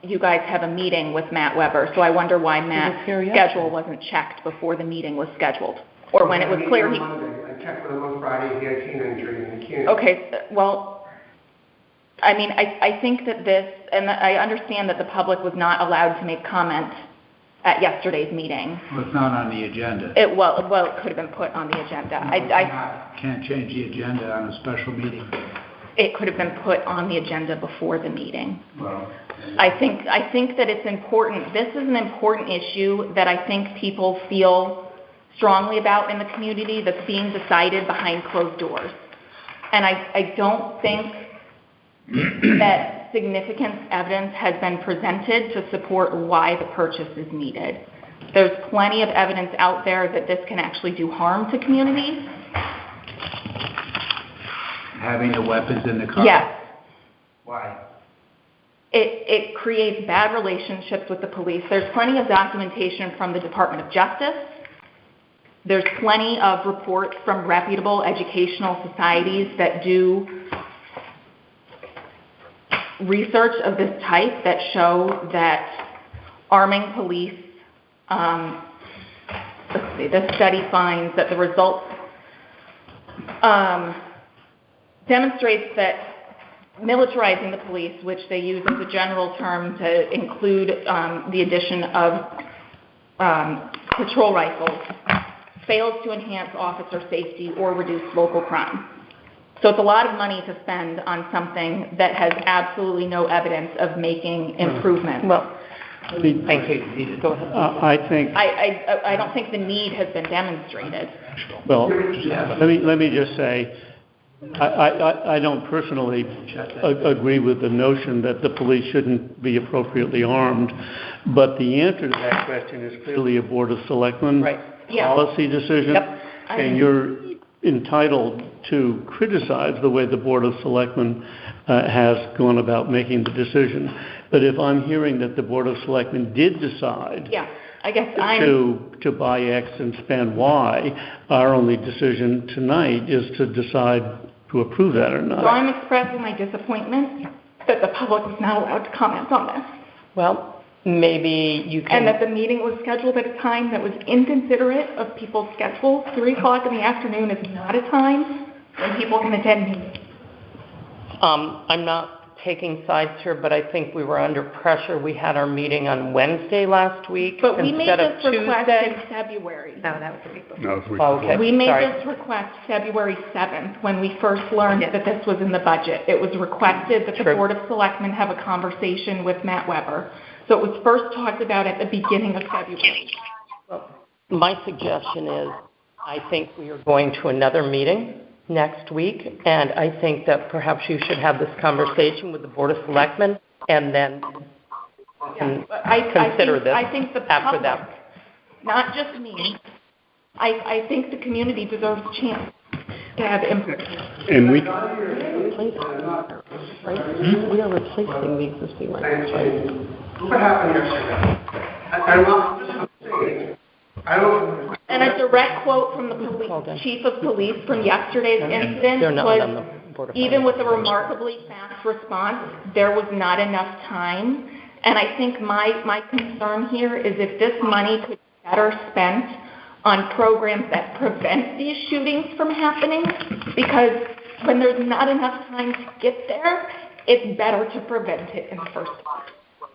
you guys have a meeting with Matt Weber, so I wonder why Matt's here yesterday. schedule wasn't checked before the meeting was scheduled. Or when it was clear he... I checked with him on Friday, he had canine training, he can't. Okay, well, I mean, I think that this, and I understand that the public was not allowed to make comment at yesterday's meeting. Well, it's not on the agenda. Well, it could have been put on the agenda. Can't change the agenda on a special meeting. It could have been put on the agenda before the meeting. Well, I think that it's important, this is an important issue that I think people feel strongly about in the community that's being decided behind closed doors. And I don't think that significant evidence has been presented to support why the purchase is needed. There's plenty of evidence out there that this can actually do harm to communities. having the weapons in the car? Yes. Why? It creates bad relationships with the police. There's plenty of documentation from the Department of Justice There's plenty of reports from reputable educational societies that do research of this type that show that arming police, let's see, this study finds that the results demonstrates that militarizing the police, which they use as a general term to include the addition of patrol rifles, fails to enhance officer safety or reduce local crime. So it's a lot of money to spend on something that has absolutely no evidence of making improvement. Well, thank you. Go ahead. I don't think the need has been demonstrated. Well, let me just say, I don't personally agree with the notion that the police shouldn't be appropriately armed, but the answer to that question is clearly a Board of Selectmen policy decision. Yep. And you're entitled to criticize the way the Board of Selectmen has gone about making the decision. But if I'm hearing that the Board of Selectmen did decide I guess to buy X and spend Y, our only decision tonight is to decide to approve that or not. So I'm expressing my disappointment that the public was not allowed to comment on this. Well, maybe you can... And that the meeting was scheduled at a time that was inconsiderate of people's schedules. 3 o'clock in the afternoon is not a time when people can attend meetings. I'm not taking sides here, but I think we were under pressure. We had our meeting on Wednesday last week But we made instead of this request Tuesday. in February. No, that was the week before. No, it's week Oh, before. okay. We made Sorry. this request February 7th when we first learned that this was in the budget. It was requested that the True. Board of Selectmen have a conversation with Matt Weber. So it was first talked about at the beginning of February. My suggestion is, I think we are going to another meeting next week, and I think that perhaps you should have this conversation with the Board of Selectmen, and then consider this I think the after public, that. not just me, I think the community deserves a chance to have input. And we, We are replacing the existing ones, right? What happened yesterday? And a direct quote from the Hold on. police, chief of police from yesterday's incident They're not on the was, Board of even Finance. with a remarkably fast response, there was not enough time. And I think my concern here is if this money could be better spent on programs that prevent these shootings from happening, because when there's not enough time to get there, it's better to prevent it in the first place.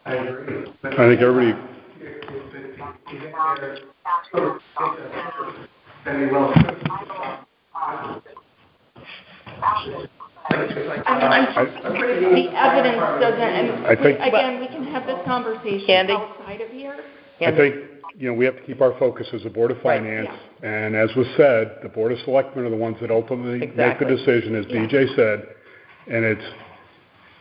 I agree. I think everybody, The evidence doesn't, and I think- again, we can have this conversation Andy? outside of here. I think, we have to keep our focus as a Board of Right. Finance. And as was said, the Board of Selectmen are the ones that ultimately make the Exactly. decision, as BJ said. And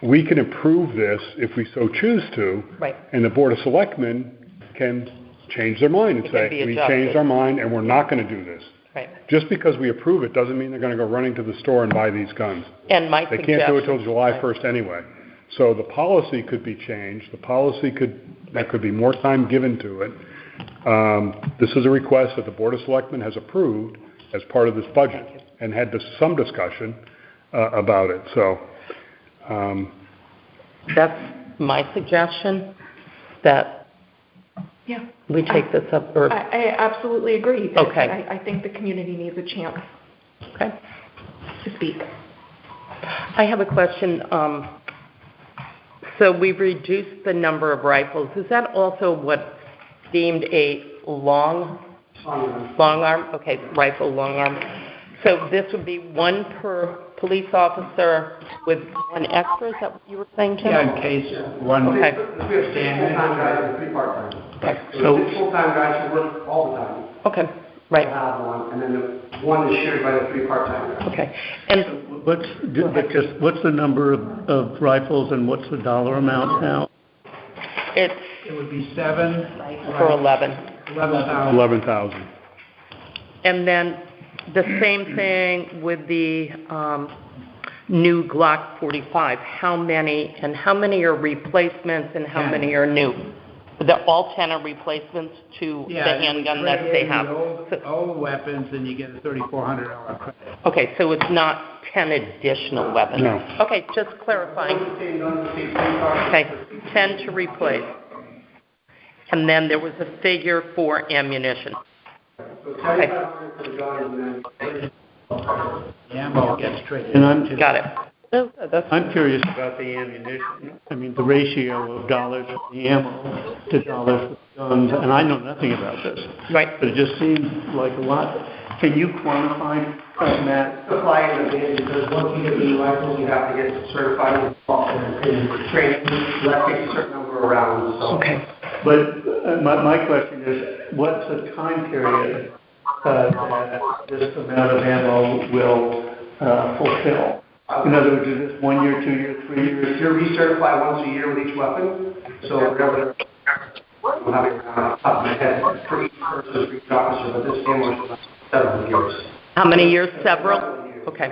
we can approve this if we so choose to. Right. And the Board of Selectmen can change their mind and It can be say, we adjusted. changed our mind and we're not going to do this. Right. Just because we approve it doesn't mean they're going to go running to the store and buy these guns. And my They suggestion... can't do it till July 1st anyway. So the policy could be changed. There could be more time given to it. This is a request that the Board of Selectmen has approved as part of this budget and had some discussion about it. So, That's my suggestion, that we take this up, or... I absolutely agree. that Okay. I think the community needs a chance Okay. to speak. I have a question. So we've reduced the number of rifles. Is that also what's deemed a long arm? Okay, rifle, long arm. So this would be one per police officer with one extra? Is that what you were saying, Tim? Yeah, in case one... Okay. We have full-time guys and 3 part-time. Okay. So 6 full-time guys who work all the time. Okay, right. We'll have one, and then the one is shared by the 3 part-time guys. Okay. And What's the number of rifles and what's the dollar amount now? it's It would be 7, for 11. 11,000. 11,000. And then the same thing with the new Glock 45. How many are replacements and how many are new? all 10 are replacements to the Yeah, handgun that they have. The old weapons, and you get a $3,400 credit. Okay, so it's not 10 additional weapons? No. Okay, just clarifying. Okay, 10 to replace. And then there was a figure for ammunition. Okay, Ammo gets traded. And I'm, got it. I'm curious about the ammunition. I mean, the ratio of dollars for the ammo to dollars for guns, and I know nothing about this. Right. But it just seems like a lot. Can you quantify, Matt? Supply in the bid, because once you get the new rifles, you have to get certified in training. That takes a certain number of rounds, so. Okay. But my question is, what's the time period that this amount of ammo will fulfill? In other words, is this 1 year, 2 years, 3 years? You're recertified once a year with each weapon, so whatever, I'm having top of my head, for each person, for each officer, but this ammo is several years. How many years? Several? Okay,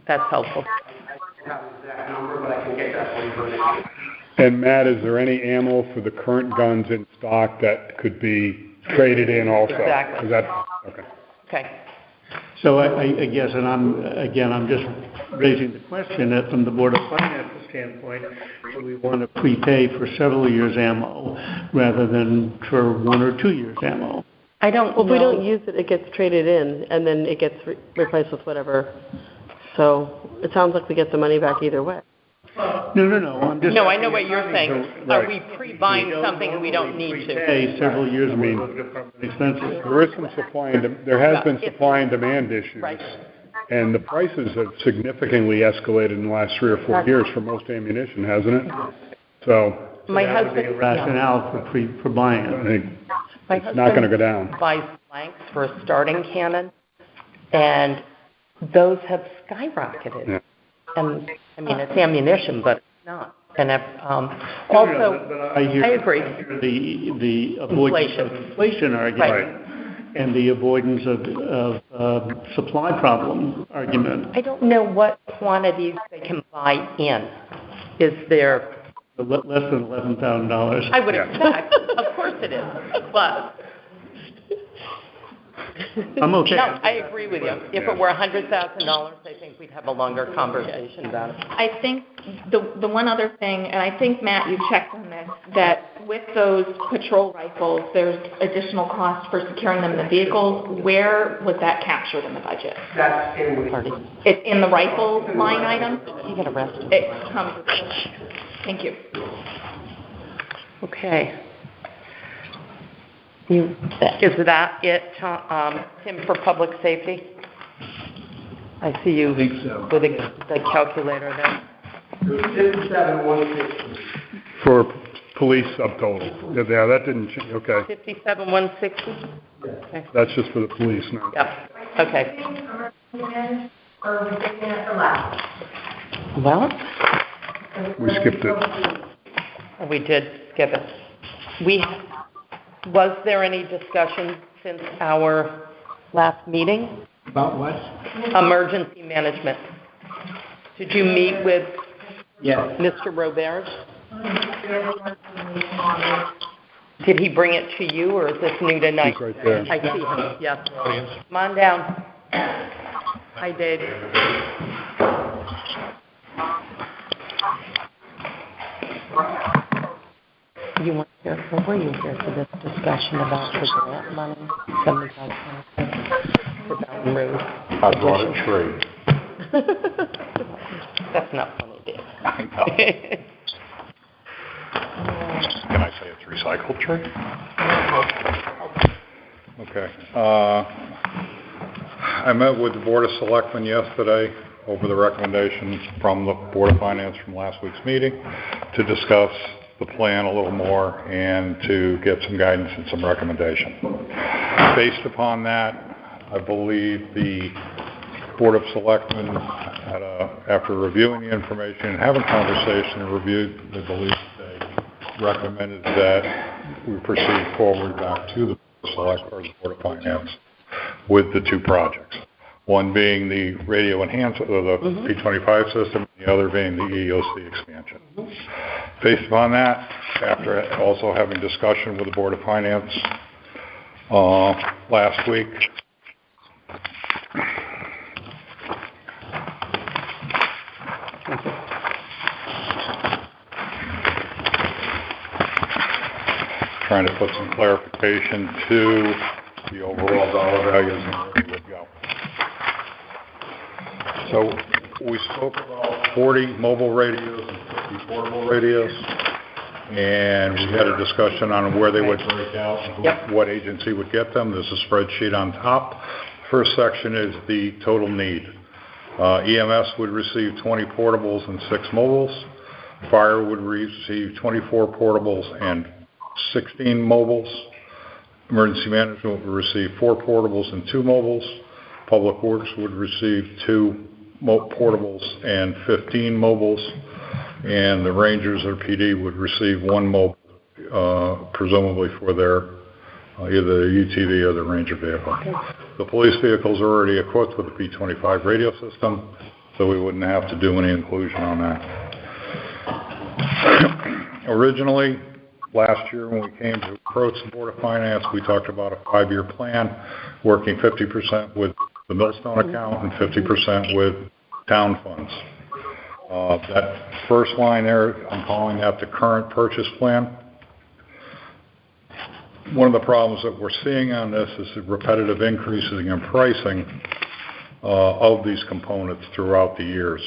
that's helpful. I don't have an exact number, but I can get that for you for next year. And Matt, is there any ammo for the current guns in stock that could be traded in also? Exactly. Is that, okay. Okay. So I guess, and I'm just raising the question that from the Board of Finance standpoint, do we want to prepay for several years ammo rather than for 1 or 2 years ammo? I don't Well, if we know. don't use it, it gets traded in, and then it gets replaced with whatever. So it sounds like we get the money back either way. No, I'm just. No, I know what you're saying. Are Right. we pre-buying something we don't need to? Prepay several years of department expenses. There is some there has been supply and demand issues. Right. And the prices have significantly escalated in the last 3 or 4 years for most ammunition, hasn't it? So, My That would be a husband, rationale for buying I it. think my it's not gonna go husband down. buys blanks for a starting cannon, and those have skyrocketed. Yeah. And, I mean, it's ammunition, but it's not. And also, But I hear. I agree. The avoidance of inflation argument. And the avoidance of supply problem argument. I don't know what quantities they can buy in. Is there, Less than $11,000. I would Yeah. expect, of course it is, but, I'm okay. no, I agree with you. If it were $100,000, I think we'd have a longer conversation about it. I think the one other thing, and I think, Matt, you checked on this, that with those patrol rifles, there's additional cost for securing them in the vehicles. Where was that captured in the budget? That's in Party. It's in the rifle line item? You get arrested. It comes with it. Thank you. Okay. Is that it, Tim, for public safety? I see you think so. with the calculator there. 57,160. For police subtotal. Yeah, that didn't change, okay. 57,160? Okay. That's just for the police now. Yep, okay. Or we taking it for last? Well, We skipped it. we did skip it. Was there any discussion since our last meeting? About what? Emergency management. Did you meet with Yes. Mr. Robert? Did he bring it to you, or is this new tonight? He's right there. I see him, yes. Come on down. Hi, Dave. You weren't here, or were you here for this discussion about the grant money, $75,000 for Mountain Road? I brought a tree. That's not funny, Dave. I know. Can I say it's recycled tree? Okay. I met with the Board of Selectmen yesterday over the recommendations from the Board of Finance from last week's meeting to discuss the plan a little more and to get some guidance and some recommendation. Based upon that, I believe the Board of Selectmen, after reviewing the information and having conversation and reviewed, they believe they recommended that we proceed forward back to the Board of Finance with the two projects. one being the radio enhancement, or the P25 system, and the other being the EOC expansion. Based upon that, after also having discussion with the Board of Finance last week, trying to put some clarification to the overall dollar values and where we would go. So we spoke about 40 mobile radios and 50 portable radios, and we had a discussion on where they would break out and what agency would get them. There's a spreadsheet on top. First section is the total need. EMS would receive 20 portables and 6 mobiles. Fire would receive 24 portables and 16 mobiles. Emergency management would receive 4 portables and 2 mobiles. Public Works would receive 2 portables and 15 mobiles. And the Rangers or PD would receive 1 mobile, presumably for their either the UTV or the Ranger vehicle. The police vehicles are already equipped with the P25 radio system, so we wouldn't have to do any inclusion on that. Originally, last year when we came to approach the Board of Finance, we talked about a 5-year plan, working 50% with the Millstone account and 50% with town funds. That first line there, I'm calling that the current purchase plan. One of the problems that we're seeing on this is the repetitive increases in pricing of these components throughout the years.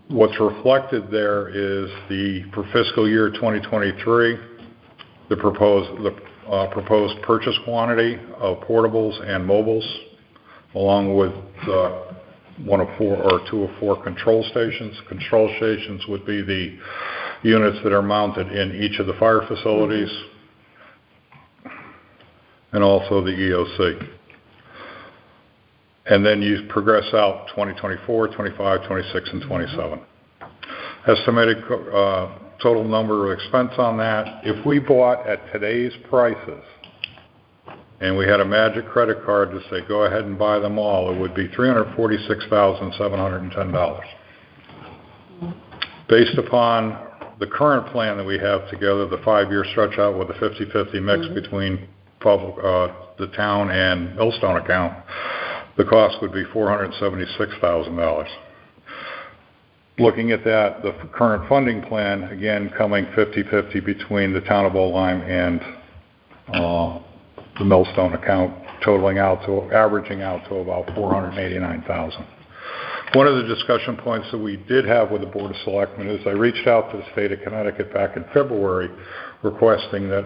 What's reflected there is for fiscal year 2023, the proposed purchase quantity of portables and mobiles, along with 1 of 4 or 2 of 4 control stations. Control stations would be the units that are mounted in each of the fire facilities, and also the EOC. And then you progress out 2024, 25, 26, and 27. Estimated total number of expense on that, if we bought at today's prices, and we had a magic credit card to say, go ahead and buy them all, it would be $346,710. Based upon the current plan that we have together, the 5-year stretch out with a 50-50 mix between the town and Millstone account, the cost would be $476,000. Looking at that, the current funding plan, again, coming 50-50 between the town of Oldham and the Millstone account, averaging out to about $489,000. One of the discussion points that we did have with the Board of Selectmen is I reached out to the state of Connecticut back in February requesting that,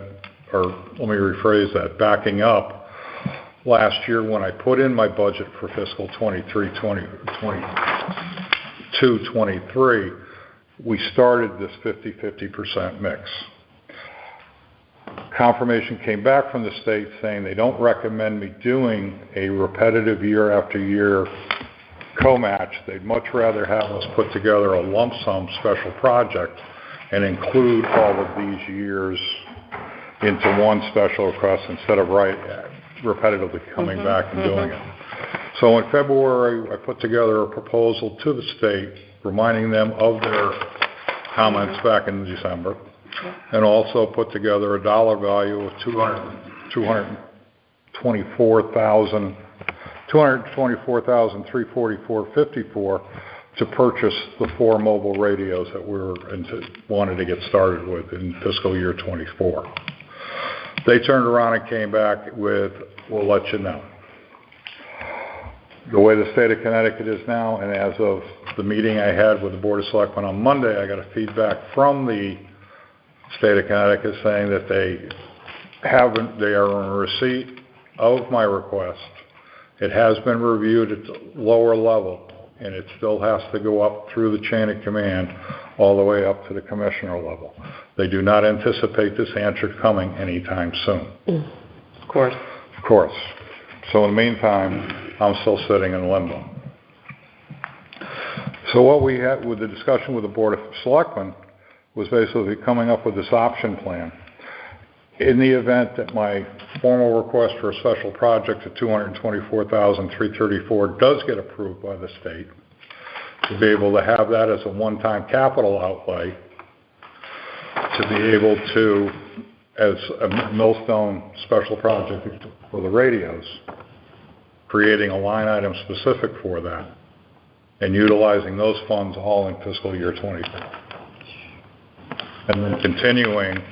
or let me rephrase that, backing up last year when I put in my budget for fiscal 22-23, we started this 50-50% mix. Confirmation came back from the state saying they don't recommend me doing a repetitive year after year co-match. They'd much rather have us put together a lump sum special project and include all of these years into one special request instead of repetitively coming back and doing it. So in February, I put together a proposal to the state reminding them of their comments back in December, and also put together a dollar value of $224,344.54 to purchase the 4 mobile radios that we wanted to get started with in fiscal year 24. They turned around and came back with, we'll let you know. The way the state of Connecticut is now, and as of the meeting I had with the Board of Selectmen on Monday, I got a feedback from the state of Connecticut saying that they are in receipt of my request. It has been reviewed at the lower level, and it still has to go up through the chain of command all the way up to the commissioner level. They do not anticipate this answer coming anytime soon. Of course. Of course. So in the meantime, I'm still sitting in limbo. So what we had with the discussion with the Board of Selectmen was basically coming up with this option plan. in the event that my formal request for a special project of $224,334 does get approved by the state, to be able to have that as a one-time capital outlay, to be able to, as a Millstone special project for the radios, creating a line item specific for that, and utilizing those funds all in fiscal year 24. And then continuing,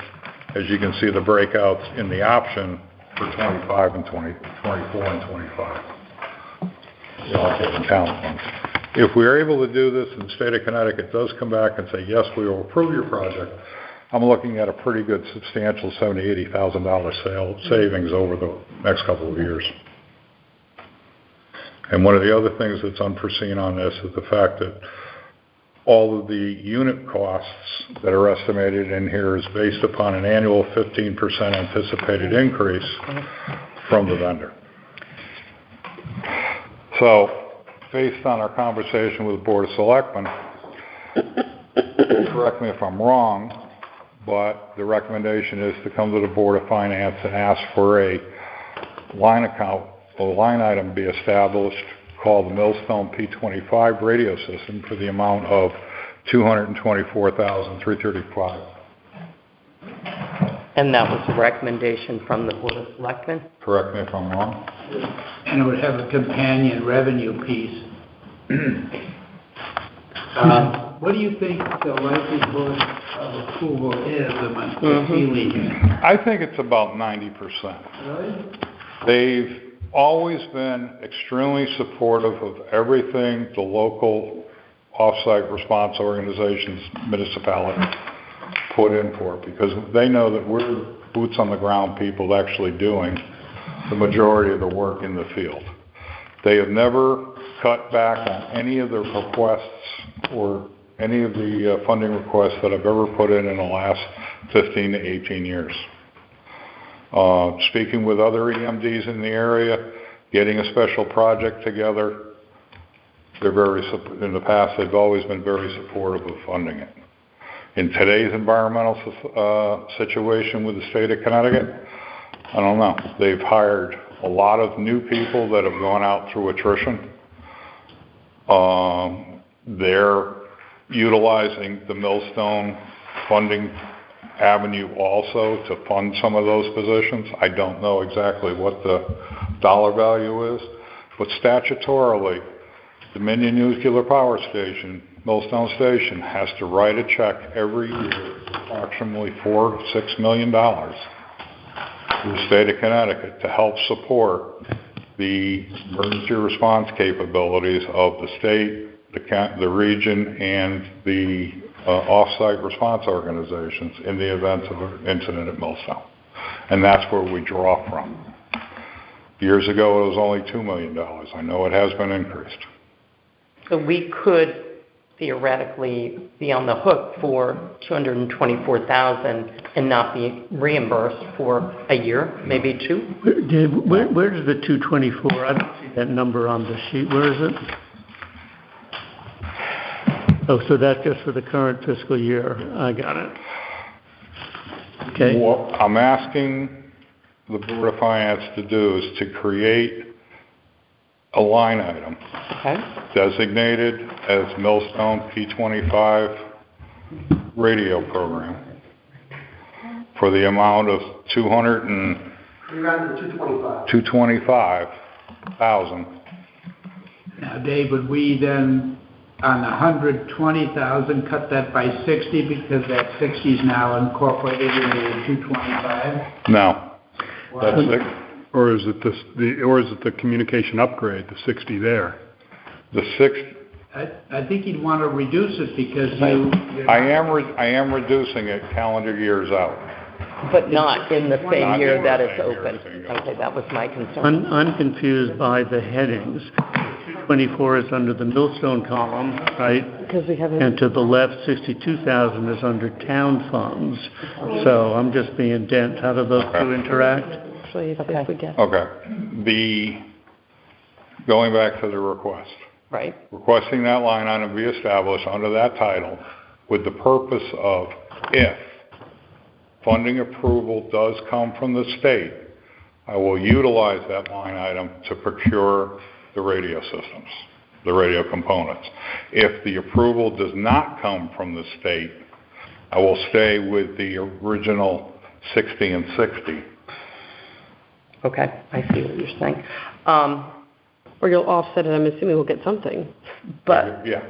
as you can see the breakouts in the option for 25 and 24 and 25. The offsetting town funds. If we are able to do this and the state of Connecticut does come back and say, yes, we will approve your project, I'm looking at a pretty good substantial $70,000, $80,000 savings over the next couple of years. And one of the other things that's unforeseen on this is the fact that all of the unit costs that are estimated in here is based upon an annual 15% anticipated increase from the vendor. So, based on our conversation with the Board of Selectmen, correct me if I'm wrong, but the recommendation is to come to the Board of Finance and ask for a line item be established called the Millstone P25 radio system for the amount of $224,335. And that was a recommendation from the Board of Selectmen? Correct me if I'm wrong. And it would have a companion revenue piece. What do you think the likelihood of approval is among the Sealy? I think it's about 90%. Really? They've always been extremely supportive of everything the local off-site response organizations, municipalities put in for it, because they know that we're boots on the ground people actually doing the majority of the work in the field. They have never cut back on any of the requests or any of the funding requests that I've ever put in the last 15 to 18 years. Speaking with other EMDs in the area, getting a special project together, in the past, they've always been very supportive of funding it. In today's environmental situation with the state of Connecticut, I don't know. They've hired a lot of new people that have gone out through attrition. They're utilizing the Millstone funding avenue also to fund some of those positions. I don't know exactly what the dollar value is, but statutorily, Dominion Nuclear Power Station, Millstone Station, has to write a check every year, approximately $4 to $6 million, to the state of Connecticut to help support the emergency response capabilities of the state, the region, and the off-site response organizations in the event of an incident at Millstone. And that's where we draw from. Years ago, it was only $2 million. I know it has been increased. So we could theoretically be on the hook for $224,000 and not be reimbursed for a year, maybe two? Where does the 224, I don't see that number on the sheet. Where is it? Oh, so that's just for the current fiscal year. I got it. Okay. What I'm asking the Board of Finance to do is to create a line item designated as Millstone P25 radio program for the amount of $225,000. Now, Dave, would we then, on the 120,000, cut that by 60 because that 60 is now incorporated into the 225? No. That's it. Or is it the communication upgrade, the 60 there? The 60. I think you'd want to reduce it because I am reducing it calendar years out. But not in the same year that it's open. Okay, that was my concern. I'm confused by the headings. 224 is under the Millstone column, right? Because we haven't. And to the left, 62,000 is under town funds. So I'm just being dense. How do those two interact? If we get. Okay. Going back to the request. Right. Requesting that line item be established under that title with the purpose of if funding approval does come from the state, I will utilize that line item to procure the radio systems, the radio components. If the approval does not come from the state, I will stay with the original 60 and 60. Okay, I see what you're saying. Or you'll offset it, I'm assuming we'll get something. But, Yeah.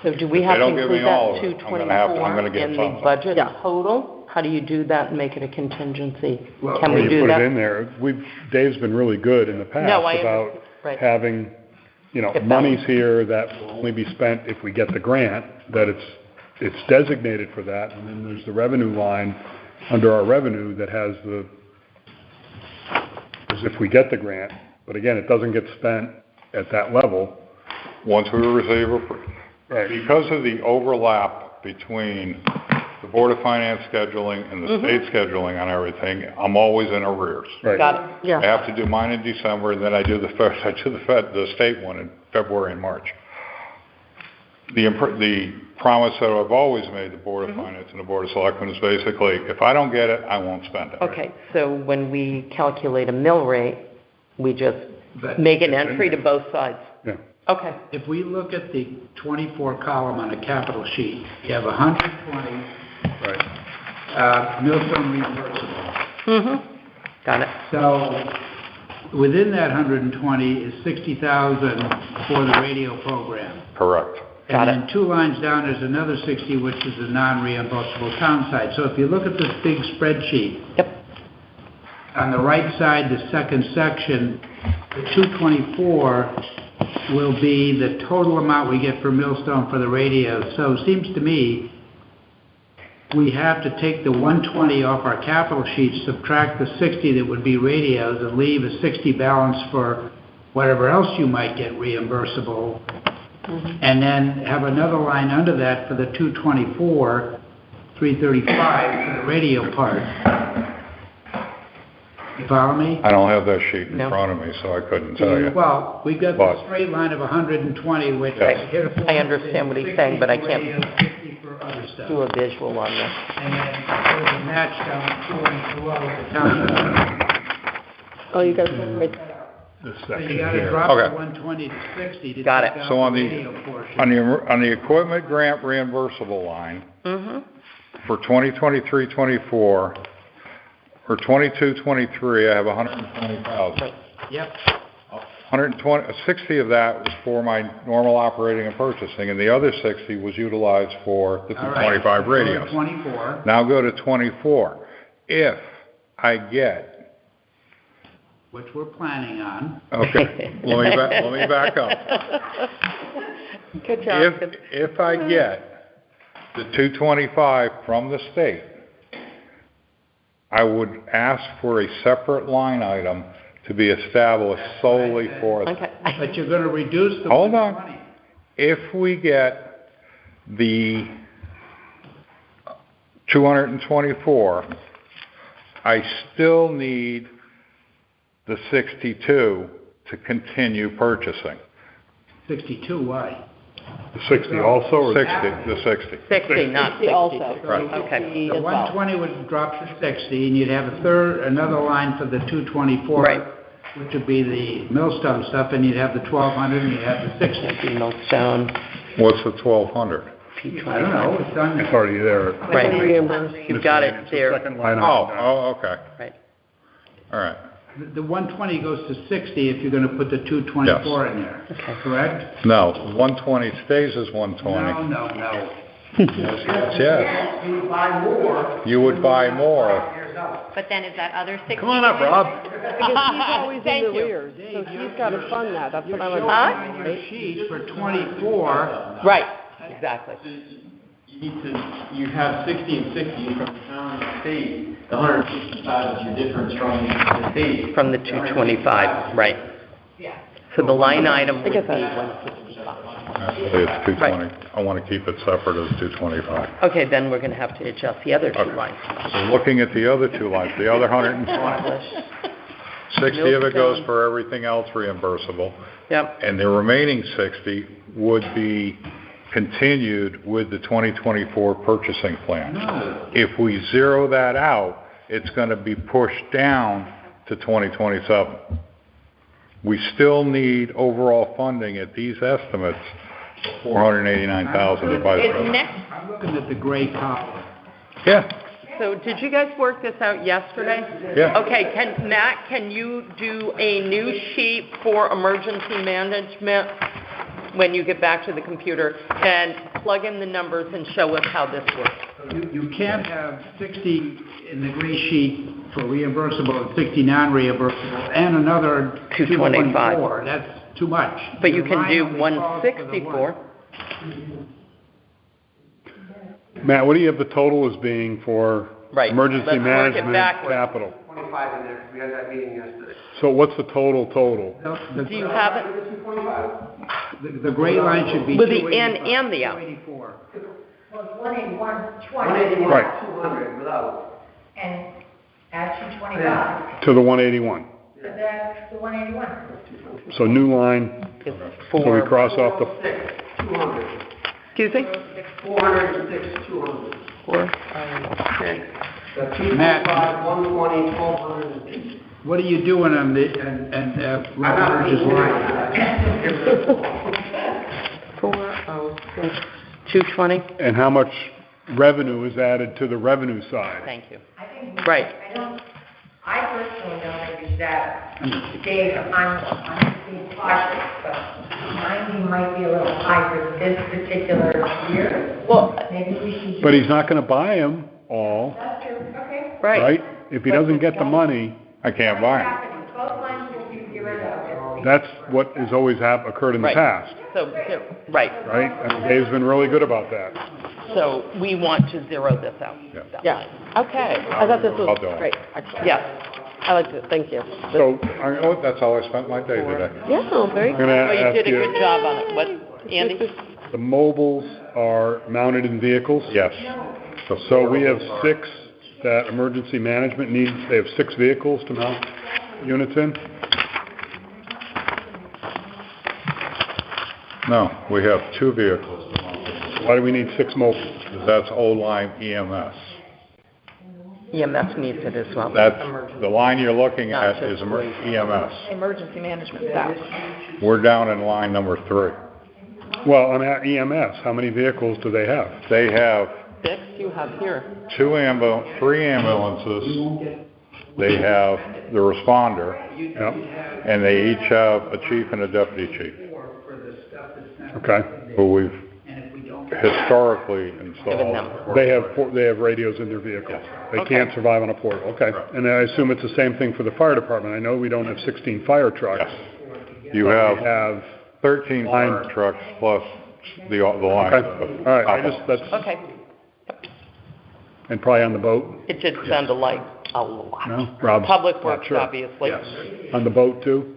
so do we have to don't give me include all that of it, I'm gonna get in the something. budget Yeah. total? How do you do that and make it a contingency? Well, Can we you do put that? it in there. Dave's been really good in the past No, I about right. having, If monies here that will only be spent if we get the grant, that it's designated for that, and then there's the revenue line under our revenue that has as if we get the grant, but again, it doesn't get spent at that level. Once we receive Right. because of the overlap between the Board of Finance scheduling and the state scheduling on everything, I'm always in arrears. Right. Got it, I Yeah, have to do mine in December, and then I do the state one in February and March. The promise that I've always made the Board of Finance and the Board of Selectmen is basically, if I don't get it, I won't spend it. Okay, so when we calculate a mill rate, we just But make an entry to both sides? Yeah. Okay, if we look at the 24 column on a capital sheet, you have 120 Right. Millstone reimbursable. got it. So within that 120 is 60,000 for the radio program. Correct. Got And then 2 lines down, there's another 60, which is the non-reimbursable town side. So if you look at this big spreadsheet, Yep. on the right side, the second section, the 224 will be the total amount we get for Millstone for the radio. So it seems to me we have to take the 120 off our capital sheet, subtract the 60 that would be radios, and leave a 60 balance for whatever else you might get reimbursable. And then have another line under that for the 224, 335 for the radio part. You follow me? I don't have that sheet in No. front of me, so I couldn't tell you. Well, we've got But- the straight line of 120, which Yes. hit a I understand what he's saying, but I 60 for can't radio, 60 for other stuff. do a visual on this. And then there's a match down 2 and below the town. oh, you guys, right, This So section you gotta here. drop Okay. the 120 to 60 to take Got it. out So on the the- radio portion. On the equipment grant reimbursable line, Mm-hmm. for 2023-24, or 22-23, I have 120,000. Yep, 60 of that was for my normal operating and purchasing, and the other 60 was utilized for the all right. 25 So go to radios. 24, Now go to 24. If I get, which we're planning on. okay, let me back up. Good job. If I get the 225 from the state, I would ask for a separate line item to be established solely for that. Okay. But you're gonna reduce the Hold on. 120. If we get the 224, I still need the 62 to continue purchasing. 62, why? The 60 also, or? 60. 60, not 62. also. Right. Okay, The 120 would drop to 60, and you'd have another line for the 224. Right. Which would be the Millstone stuff, and you'd have the 1,200, and you'd have the 60. Millstone, What's the 1,200? P25. I don't know, it's on It's there. already there. Right, reimbursed. you've got it It's the there. second line Oh, item. okay. Right. All right. The 120 goes to 60 if you're gonna put the 224 in there, correct? No, 120 stays as 120. No. Yes. You buy more. You would buy more. Years out. But then is that other 60? Come on up, Rob. because he's always in Thank the you. rears, so he's gotta fund that, that's what I'm Showing like. on your sheet for 24, Right, exactly. You have 60 and 60 from the town and the state. The 165 is your difference from the state. From the 225, right. Yeah. So the line item would be get that. 165. Actually, it's 220. I want to keep it separate as 225. Okay, then we're gonna have to adjust the other two Okay. lines. So looking at the other two lines, the other 120, 60 of it goes for everything else reimbursable, Yep, and the remaining 60 would be continued with the 2024 purchasing plan. If we zero that out, it's gonna be pushed down to 2027. We still need overall funding at these estimates, $489,000 to buy the road. I'm looking at the gray column. Yeah, So did you guys work this out yesterday? yeah. Okay, Matt, can you do a new sheet for emergency management when you get back to the computer and plug in the numbers and show us how this works? You can't have 60 in the gray sheet for reimbursable and 60 non-reimbursable and another 225. 224. That's too much. But you Your can line do only calls for the 164. Matt, what do you have the total as being for Right. emergency Let's work it management backwards. capital? 25 in there, 'cause we had that meeting yesterday. So what's the total? The- Do you have it? The gray line should be With the 285, in and the out. 284. Well, it's 181, 20, 181, Right. 200 without. and add 225, To the 181. so that's the 181. So new line, It's so we for, cross off the, 200. excuse me? 406, 200. 406. That's Matt. 225, 120, 1200. What are you doing on the, Robert Burgess line? 406, 220? and how much revenue is added to the revenue side? Thank you. I think, Right. I personally don't think we should have, Dave, I'm being cautious, but 90 might be a little high for this particular year. Well, Maybe we should. But he's not gonna buy them all, That's true, okay. right. right? If he doesn't get the money, I can't buy them. Happening, both lines will be rid of. that's what has always occurred in the Right. past, So, right. right? And Dave's been really good about that. So we want to zero this out. Yeah. That Yeah. line. Okay. I thought this I'll was do it. great, actually. Yes. I liked it, thank you. So That's how I spent my day today. Yeah, very I'm good. gonna Well, you ask did a you, good job on it. What, Andy? the mobiles are mounted in vehicles? Yes. So we have 6 that emergency management needs, they have 6 vehicles to mount units in? No, we have 2 vehicles. Why do we need 6 mobiles? That's O-line EMS. EMS needs it as well. That's, Emergency. the line you're looking Not at just is EMS. Emergency management staff. We're down in line number 3. Well, I'm at EMS, how many vehicles do they have? They have 6 you have here. 3 ambulances. They have the responder, Yep, and they each have a chief and a deputy chief, okay. who we've historically Given installed. them. They have radios in their vehicles. They Okay. can't survive on a portal, okay. And I assume it's the same thing for the fire department. I know we don't have 16 fire trucks. Yes. You but we have have, 13 fire trucks plus the line. okay, all right, that's, Okay. and probably on the boat? It did sound like a lot. No? Rob's Public not Works, sure. obviously. On the boat too?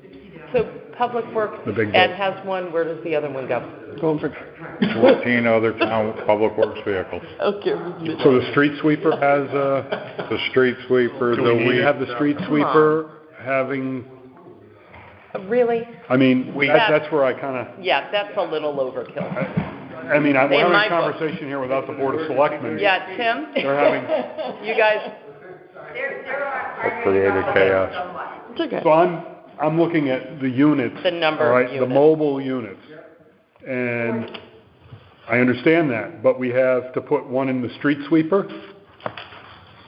So Public Works, The big Ed boat. has one, where does the other one go? Going for, 14 other town public works vehicles. okay. So the street sweeper has The street sweeper, do the we need weed, to have the street sweeper having, Really? I mean, That's- that's where I kinda, Yeah, that's a little overkill. I mean, we're In having my a book. conversation here without the Board of Selectmen. Yeah, Tim? They're having, You guys, There are. created chaos. It's okay. so I'm looking at the units. The number all of right, units. The mobile units. And I understand that, but we have to put one in the street sweeper?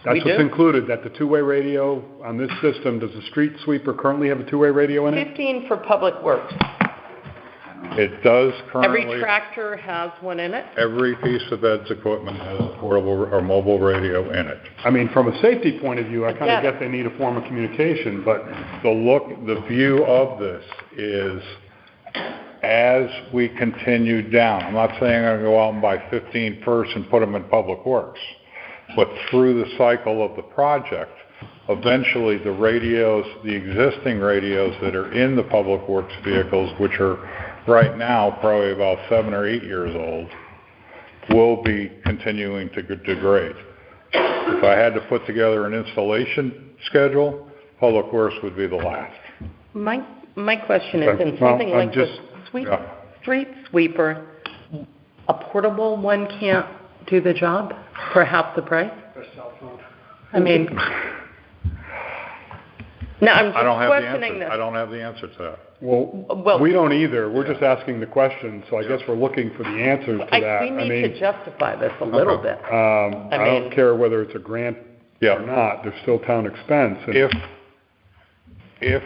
We That's what's do. included, that the two-way radio on this system, does the street sweeper currently have a two-way radio in it? 15 for Public Works. It does Every currently, tractor has one in it? every piece of Ed's equipment has a portable or mobile radio in it. I mean, from a safety point of view, I kinda get it. get they need a form of communication, but The view of this is, as we continue down, I'm not saying I'm gonna go out and buy 15 first and put them in Public Works, but through the cycle of the project, eventually the radios, the existing radios that are in the Public Works vehicles, which are right now probably about 7 or 8 years old, will be continuing to degrade. If I had to put together an installation schedule, Public Works would be the last. My question is, Okay. in something Well, I'm like this just- sweep, yeah. street sweeper, a portable one can't do the job for half the price? I mean, no, I'm I don't just have the questioning answer. this. I don't have the answer to that. Well, we don't either. We're just asking the question, so I guess we're looking for the answers to that. We need to justify this a little bit. I don't mean- care whether it's a grant or not, there's still town expense. And If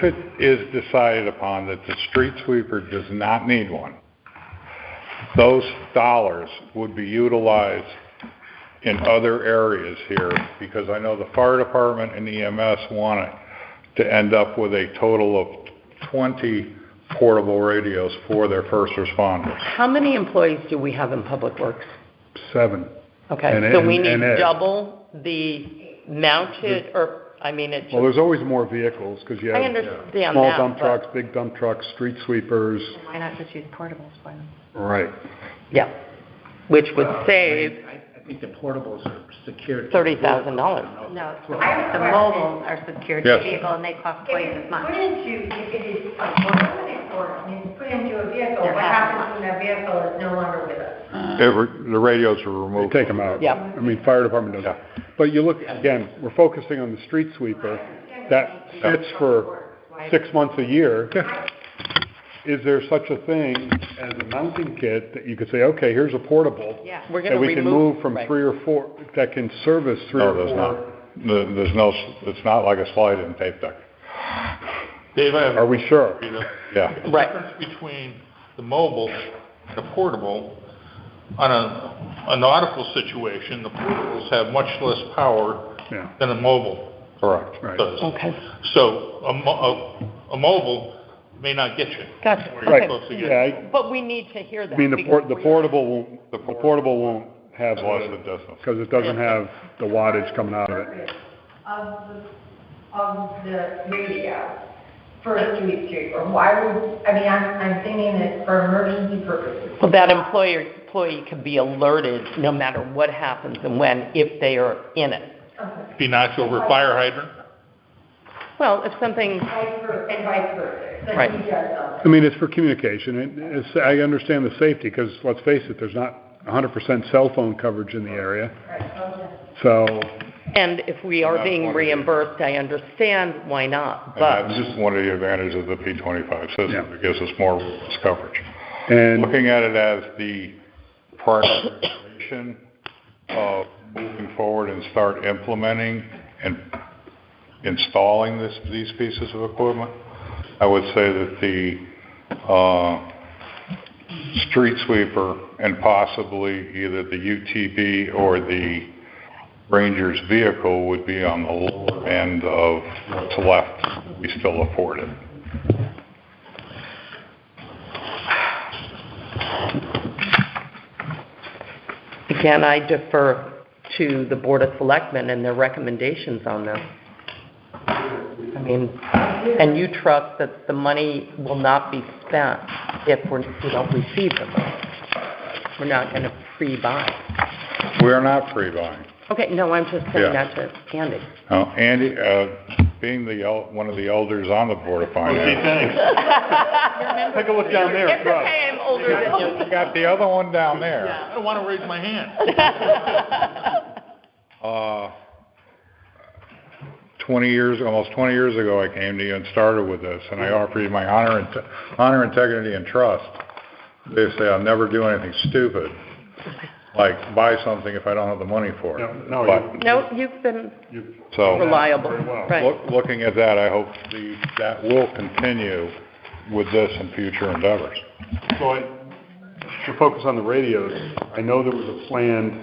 it is decided upon that the street sweeper does not need one, those dollars would be utilized in other areas here, because I know the fire department and EMS want it to end up with a total of 20 portable radios for their first responders. How many employees do we have in Public Works? 7. Okay, And so we need and Ed. double the mounted, or, I mean, it Well, just, there's always more vehicles, because you I have understand small that, dump but- trucks, big dump trucks, street sweepers. Why not just use portables for them? Right. yeah, which would save I think the portables are secured. $30,000. No, I have a the question. mobiles are secured to Yes. the vehicle and they cost twice as much. Put into, if it is a permanent order, I mean, put into a vehicle, They're what half happens when that vehicle is no longer with us? The radios are We removed. take them out. Yeah. I mean, fire department does that. But you look, again, we're focusing on the street sweeper. That sits for 6 months a year. Is there such a thing as a mounting kit that you could say, okay, here's a portable Yeah. We're that gonna we can remove move from right. 3 or 4, that can service 3 No, or 4? there's not. There's no, it's not like a slide-in tape deck. Dave, I have, Are we sure? Yeah. the Right. difference between the mobile and the portable, on a nautical situation, the portables have much less power Yeah. than a mobile Correct. Right. does. Okay, So a mobile may not get you gotcha, where you're Right. supposed to get. Yeah, but we need to hear I that. mean, the because the we- portable won't have Loss of distance. because it doesn't have the wattage coming out of it. Of the radio for a street sweeper, why would, I mean, I'm thinking that for emergency purposes. Well, that employee can be alerted no matter what happens and when, if they are in it. If he knocks over a fire hydrant, Well, if something, And vice versa. That Right. he does something. I mean, it's for communication. It's, I understand the safety, because let's face it, there's not 100% cell phone coverage in the area. Right, okay. So, and if we are being reimbursed, I understand why not, And but, that's just one of the advantages of the P25 system. Yeah. It gives us more robust coverage. and Looking at it as the prioritization of moving forward and start implementing and installing these pieces of equipment, I would say that the street sweeper and possibly either the UTV or the Ranger's vehicle would be on the lower end of what's left. We still afford it. again, I defer to the Board of Selectmen and their recommendations on this. I mean, and you trust that the money will not be spent if we don't receive the money. We're not gonna pre-buy. We are not pre-buying. Okay, no, I'm just saying Yeah. that to Andy. Andy, being one of the elders on the Board of Finance, take a look down there. It's okay, I'm older than you. you got the other one down there. I don't want to raise my hand. 20 years, almost 20 years ago, I came to you and started with this, and I offered you my honor, integrity, and trust. They say I'll never do anything stupid, like buy something if I don't have the money for it. No, But- No, you've been So, reliable, right. looking at that, I hope that will continue with this and future endeavors. So to focus on the radios, I know there was a planned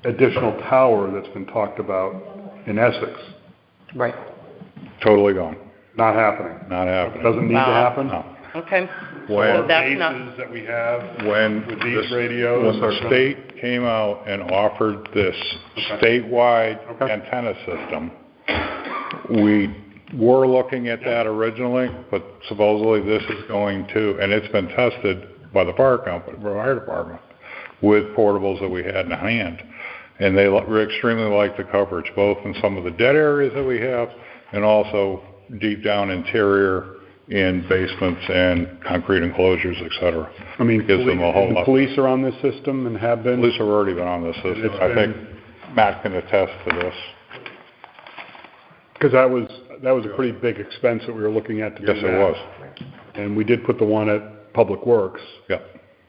additional tower that's been talked about in Essex. Right, Totally gone. Not happening. Not happening. Doesn't need to Wow. happen. No. okay. When- So that's not, Bases that we have When with these the- radios. When the state came out and offered this statewide Okay. antenna system, we were looking at that originally, but supposedly this is going to, and it's been tested by the fire department, with portables that we had in hand. And they extremely like the coverage, both in some of the dead areas that we have and also deep down interior in basements and concrete enclosures, et cetera. I mean, Gives them a whole the lot. police are on this system and have been? Police have already been on this system. It's I think been- Matt can attest to this. Because that was a pretty big expense that we were looking at to do that. Yes, it was. And we did put the one at Public Works. Yeah.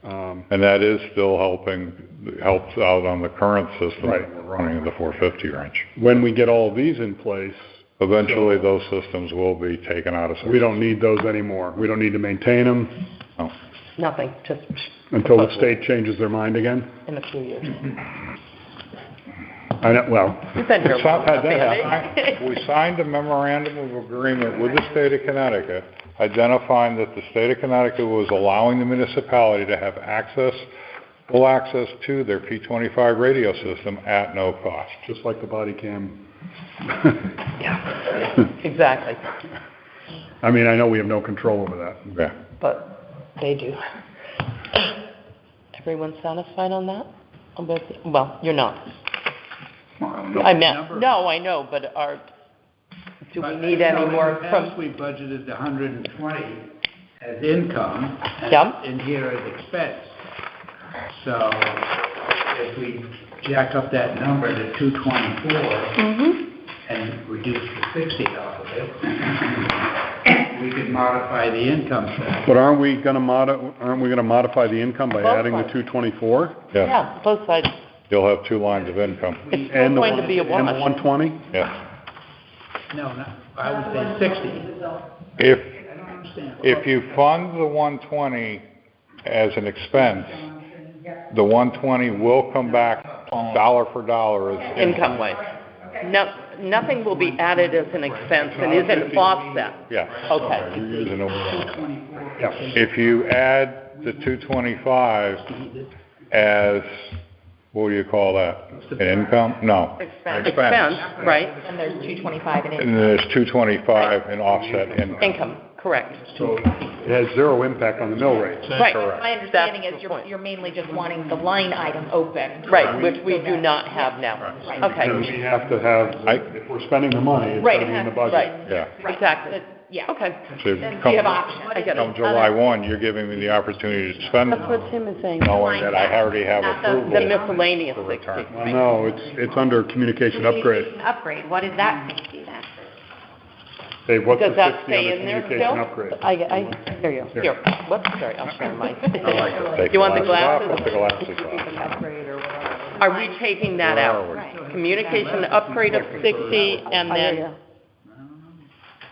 And that is still helps out on the current system Right. that we're running in the 450 range. When we get all of these in place, Eventually, those systems will be taken out of service. we don't need those anymore. We don't need to maintain them No. Nothing, just until the state changes their mind again. in a few years. I know, well, You've been here It's not long had enough, that. Andy. We signed a memorandum of agreement with the state of Connecticut identifying that the state of Connecticut was allowing the municipality to have full access to their P25 radio system at no cost. just like the body cam. Yeah, exactly, I mean, I know we have no control over that. Yeah. but they do. Everyone satisfied on that? Well, you're not. I meant, no, I know, but do we need any more In the from, past, we budgeted 120 as income, Yep. and in here as expense. So if we jack up that number to 224 and reduce the 60 off of it, we could modify the income side. But aren't we gonna modify the income by Both adding the sides. 224? Yes. yeah, both sides, You'll have two lines of income. it's still And the going to be a and the wash. 120? Yes. No, I would say 60. If, I don't understand. if you fund the 120 as an expense, the 120 will come back dollar for dollar as Income wise. No, nothing will be added as an expense and isn't offset. Yeah. Okay. You're using overall. 224. Yeah. If you add the 225 as, what do you call that? An income? No. Expense, right, And there's 225 in it. And there's 225 in offset income. income, correct. So it has zero impact on the mill rate. Right. Correct. My understanding That's is the point. you're mainly just wanting the line item open. Right, which we do not have now. And Okay, we have to have, if we're spending the money, it's Right, gotta be in the it budget. right, Yeah. Right. exactly. Yeah. Okay, So Then come, you have options. I get come it. July 1, you're giving me the opportunity to spend That's what Tim is saying. knowing that I already have Not the- approval. The miscellaneous for return. 60. Well, no, it's under communication upgrade. Communication upgrade, what is that 60 then? Dave, what's the Does that 60 stay on the in there communication still? upgrade? I hear you. Here, whoops, sorry, I'll share mine. I like to take You want the off, glasses? put the glasses off. Are we taking that Where out? are we? Communication upgrade of 60, and I hear then, you.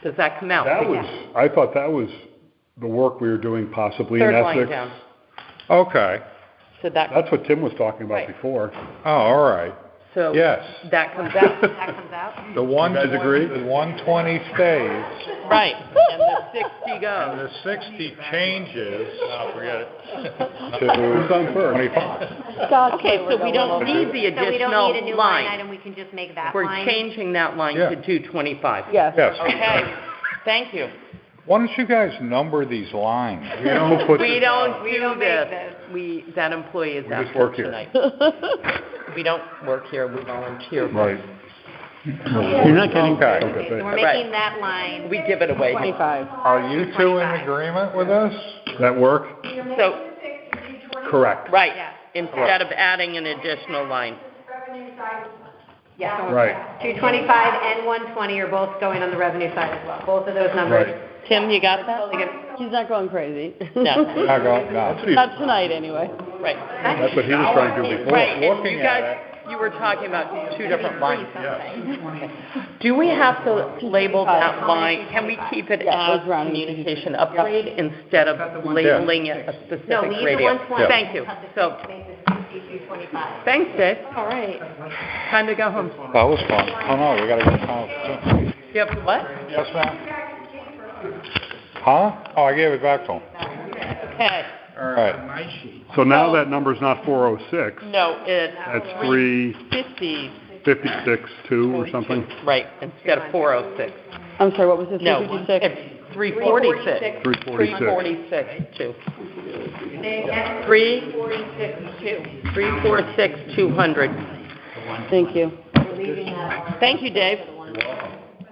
does that come out? That was, I thought that was the work we were doing possibly in Third line Essex. down. Okay. So that, That's what Tim was talking about Right. before. Oh, all right. so Yes. that comes out. That comes out? The one, guys agree? the 120 stays, Right, and the 60 and goes. the 60 changes Forget it. Who's on to first? 25. Okay, so we don't need the So we don't additional need a new line line. item, we can just make that We're line? changing that line Yeah. to 225. Yes. Yes. Okay, thank you. Why don't you guys number these lines? We don't put, We don't We do don't make this. That employee is We just absent work here. tonight. We don't work here, we volunteer. right. You're not getting, Okay. Okay, so we're Right. making that line, We give it away. 25. Are you two in agreement with us? That work? So, Correct. right, Yeah. instead of adding an additional line. yeah. Right. 225 and 120 are both going on the revenue side as well, both of those numbers. Right. Tim, you got that? He's not going crazy. No. Not going, no. Not tonight, anyway. Right. That's what he was trying to do before. Right, and Looking you at guys, you were talking about two different lines. Do we have to label that line, can we keep it Yeah, as those rounding. communication upgrade instead of labeling it a No, specific leave the radio? 120. Thank you. So, Make this 225. thanks, Dave. All right. Time to go home. That was fun. Oh, no, we gotta go home. You have what? Yes, ma'am? Huh? Oh, I gave it back to him. Okay, All right. On my sheet. So now that number's not 406, no, it's that's 350, 356.2 or something? right, instead of 406. I'm sorry, what was this? No, 356? it's 346. 346. 346.2. 346.200. Thank you. Thank you, Dave.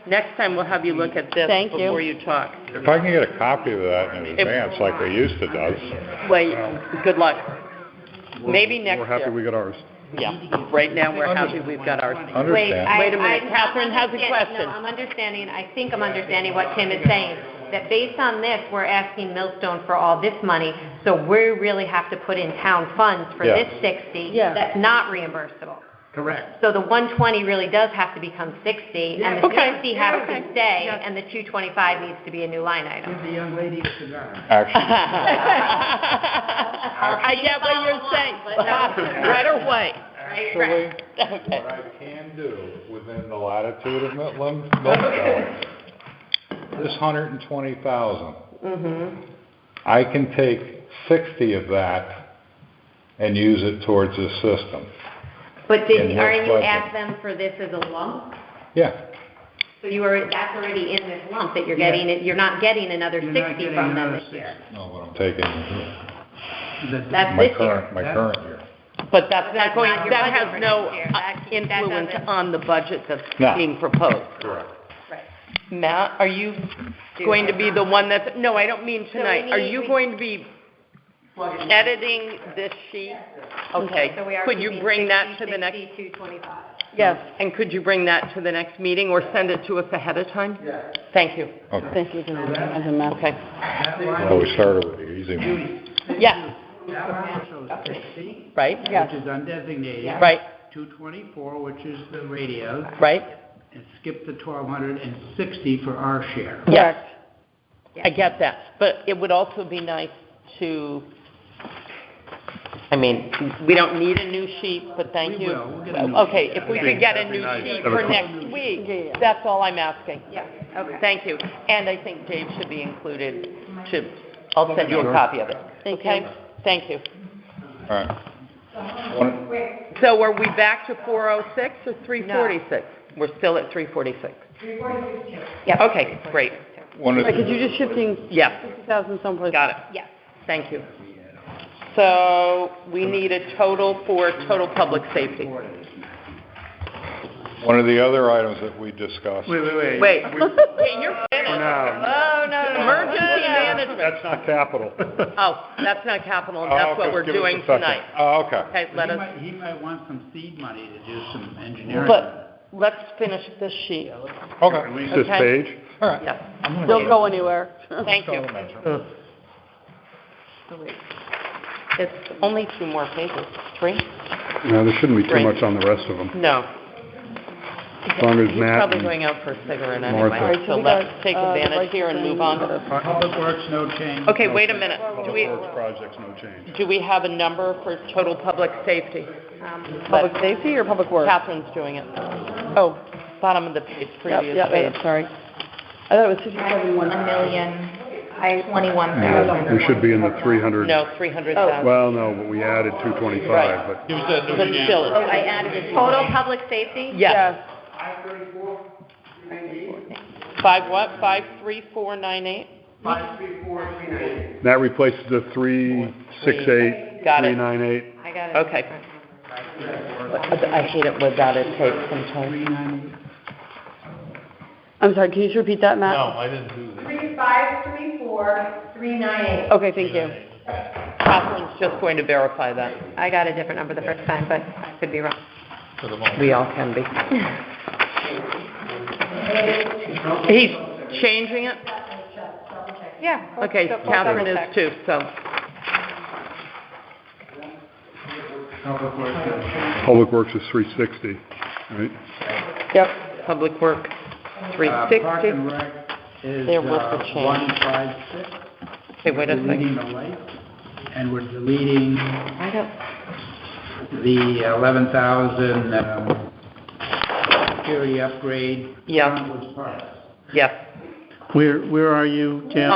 Next time, we'll have you look at this Thank you. before you talk. If I can get a copy of that in advance, like they used to does. Wait, good luck. Maybe next We're happy year. we got ours. Yeah, right now, we're happy we've got ours. Understand. Wait a minute, Catherine has a No, question. I'm understanding, I think I'm understanding what Tim is saying, that based on this, we're asking Millstone for all this money, so we really have to put in town funds for Yeah. this 60, Yeah. that's not reimbursable. Correct. So the 120 really does have to become 60, and the Okay. 60 has Okay. to stay, and the 225 needs to be a new line item. Give the young lady a cigar. Actually, I get what you're saying, red or white. actually, Okay. what I can do within the latitude of Millstone, this 120,000, I can take 60 of that and use it towards this system. But In did, this aren't you budget. asked them for this as a lump? Yeah, So you are, that's already in this lump that you're getting, it. You're not getting another You're not 60 getting from them another this year. no, but I'm taking That's my this year. current year. But that's not going, not your that budget has for no next year. That influence doesn't- on the budget that's No. being proposed. Correct. Matt, are you going to be the one that's, no, I don't mean tonight. Are you going to be editing this sheet? Okay. So we are Could you keeping bring that 60, to the next, 60, 225. Yes, and could you bring that to the next meeting or send it to us ahead of time? Yeah. Thank you. Okay. thank you, as a map. Okay. Well, we started with the easy one. Yeah, That line shows 60, right? which is undesignated. Right, 224, which is the radios, right? and skip the 1,260 for our share. Yes. I get that, but it would also be nice to, I mean, we don't need a new sheet, but thank We you. will. We'll get a new Okay, sheet. if we could get a new sheet Have a for couple- next week, that's all I'm asking. Yeah, okay. Thank you. And I think Dave should be included to, I'll send you a copy of it. Thank you. Okay? Thank you. All right. One- So are we back to 406 or 346? We're still at 346. 346 too. Yep. Okay, great. One of Like, could the, you just shifting Yes, 60,000 someplace? got it. Yes. Thank you. So we need a total for total public safety. one of the other items that we discussed. Wait. Wait, hey, you're finished. For now. Oh, no, emergency management. That's not capital. Oh, that's not capital, Oh, that's what okay, we're give us a doing second. tonight. Oh, okay. Okay, let us, He might want some seed money to do some engineering. but let's finish this sheet. Okay. At least this Okay. page. All right. Yes, Don't go anywhere. thank you. It's only 2 more pages. 3? No, there shouldn't be too Right. much on the rest of them. No. As long as He's Matt probably and going out for a cigarette Martha. anyway, Alright, so so we let's got, take advantage here and move on. Public Works, no change. Okay, wait a minute. Do we, Public Works projects, no change. do we have a number for total public safety? Public safety or public works? Catherine's doing it. Oh, bottom of the page, Yep, previous yep, page. sorry. I thought it was 57,100. 1,021,000. We should be in the 300. No, 300,000. Well, no, but we added 225, but Give us that new But sheet. still, Oh, I added a total public safety? yes. 534, 398, 5 what? 53498? 534, 398. that replaces the 368, Got it. 398. I got it. Okay. I hate it without a tape sometimes. 398. I'm sorry, can you just repeat that, Matt? No, I didn't do that. 3534, 398. Okay, thank you. Catherine's just going to verify that. I got a different number the first time, but I could be wrong. For the moment. We all can be. He's changing it? Yeah. Okay, Catherine is too, so. Public Works, no change. Public Works is 360, right? Yep. Public Work, Park 360. and Rec is There was the change. 156. Okay, wait a Deleting second. the light, and we're deleting I don't, the 11,000 security upgrade. Yeah. Conwoods Park. yes. Where are you, Tim?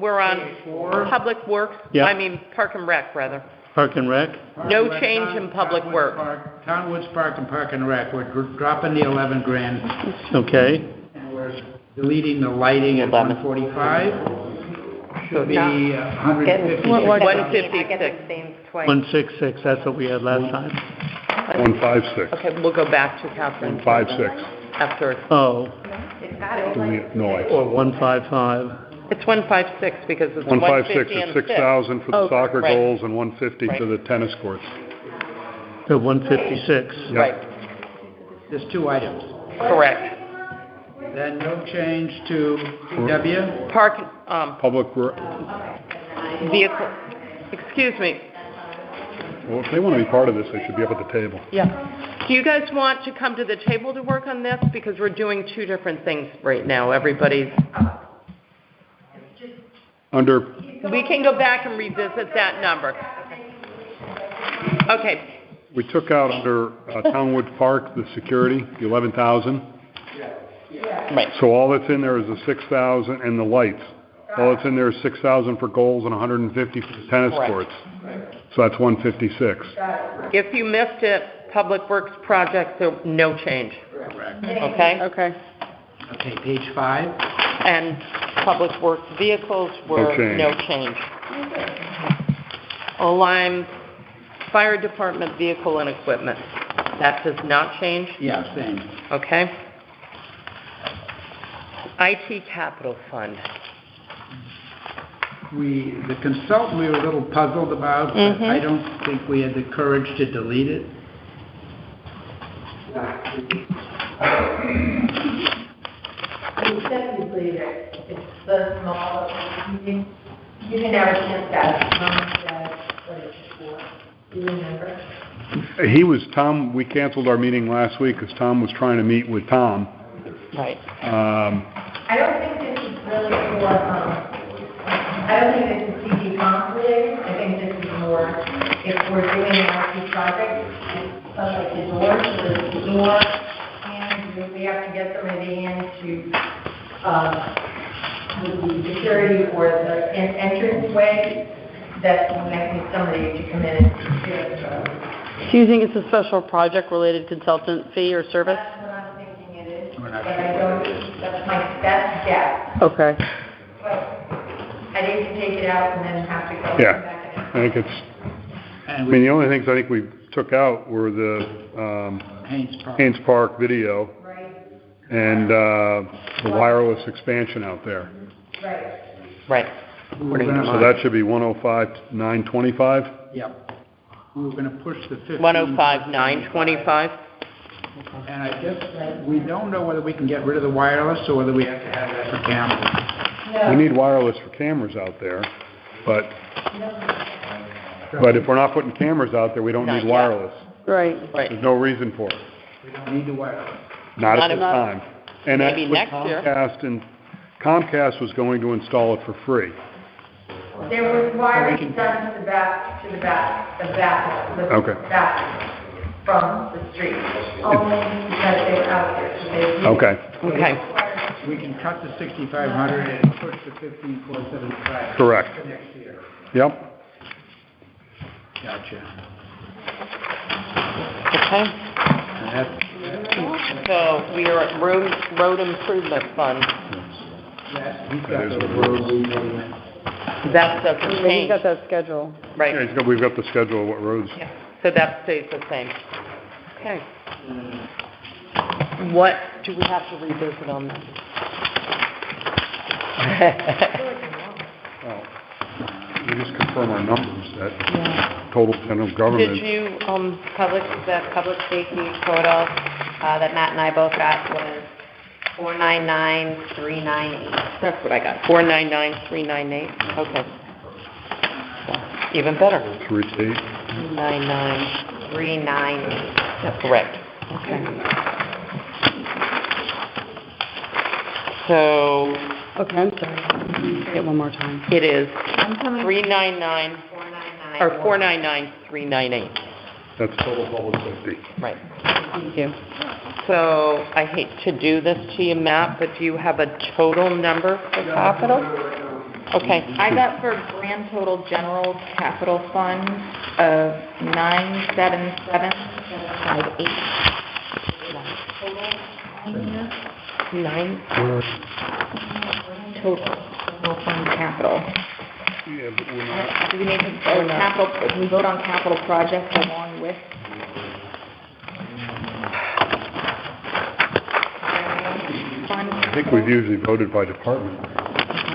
We're on Public Works, Yeah. I mean, Park and Rec, rather. Park and Rec? No Park and Rec, change in Public Townwoods Works. Park- Townwoods Park and Park and Rec, we're dropping the 11 grand, Okay. and we're deleting the lighting at 11. 145. Should be Getting 156. What- I get 156. the same twice. 166, that's what we had last time. 156, Okay, we'll go back to Catherine 156. after. Oh, It's got it. No, Or 155? It's 156 because it's 156 150 is and 6,000 for the Oh, soccer right. goals and 150 for the tennis courts. The 156? Right, There's two items. correct. Then no change to DW? Park, Vehicle, excuse me, well, if they want to be part of this, they should be up at the table. yeah. Do you guys want to come to the table to work on this? Because we're doing two different things right now. Everybody's, Under, we can go back and revisit that number. Okay, we took out under Townwood Park, the security, the 11,000. right, So all that's in there is the 6,000 and the lights. All that's in there is 6,000 for goals and 150 for the tennis Correct. courts. So that's 156. if you missed it, Public Works projects, there, no change, Correct. okay? Okay. Okay, page 5. And Public Works vehicles were No no change. Lime Fire Department vehicle and equipment, that does not change, Yeah, same. okay? IT Capital Fund, The consultant, we were a little puzzled about, but I don't think we had the courage to delete it. Technically, it's the small, you can never get that, what it's for, do you remember? Tom, we canceled our meeting last week because Tom was trying to meet with Tom. right, I don't think this is really for, I don't think this is CD comp related, I think this is more, if we're doing an IT project, it's like the door, so there's the door, and we have to get somebody in to, with the security or the entrance way, that we might need somebody to come in and do it, so. Do you think it's a special project-related consultant fee or service? That's what I'm thinking it is, We're but not I don't, that's my best guess. Okay. But I'd hate to take it out and then have to go Yeah. back in. I think it's, I And mean, the only things I think we took out were the Haynes Park. Haynes Park video Right, and the wireless expansion out there. right. right. We were gonna- So that should be 105,925. Yep. We were gonna push the 15. 105,925, And I guess we don't know whether we can get rid of the wireless or whether we have to have that for cameras. We need wireless for cameras out there, but if we're not putting cameras out there, we don't Not need yet. wireless. Right. right. There's no reason for it. We don't need the wireless. Not Not at this enough. time. And that's Maybe what next year. Comcast was going to install it for free. There was wires can- done to the back, the Okay. back from the street, only because they were out there, so they. Okay. Okay, We can cut the 6,500 and push the 15,475. Correct. For next year. Yep. Gotcha. okay. And that's, So we are at road improvement fund, he's That got is the what road repavement. that doesn't Yeah, you change, got that schedule. right? Yeah, we've got the schedule of what roads. Yeah, so that stays the same. Okay. What do we have to revisit on that? Well, we just confirm our numbers, that total general government. Did you, the public safety total, that Matt and I both got was 499,398. That's what I got, 499,398, okay. Even better, 3-8. 499,398. that's correct. Okay. So, Okay, I'm sorry. Say it one more time. it is I'm coming. 399, 499. or 499,398, That's total public safety. right. Thank you. So, I hate to do this to you, Matt, but do you have a total number for capital? Okay, I got for grand total general capital fund of 977,758. nine, Total fund capital. Yeah, but we're not, Do we need to vote capital, can we vote on capital projects along with? Fund I think we've usually voted by department.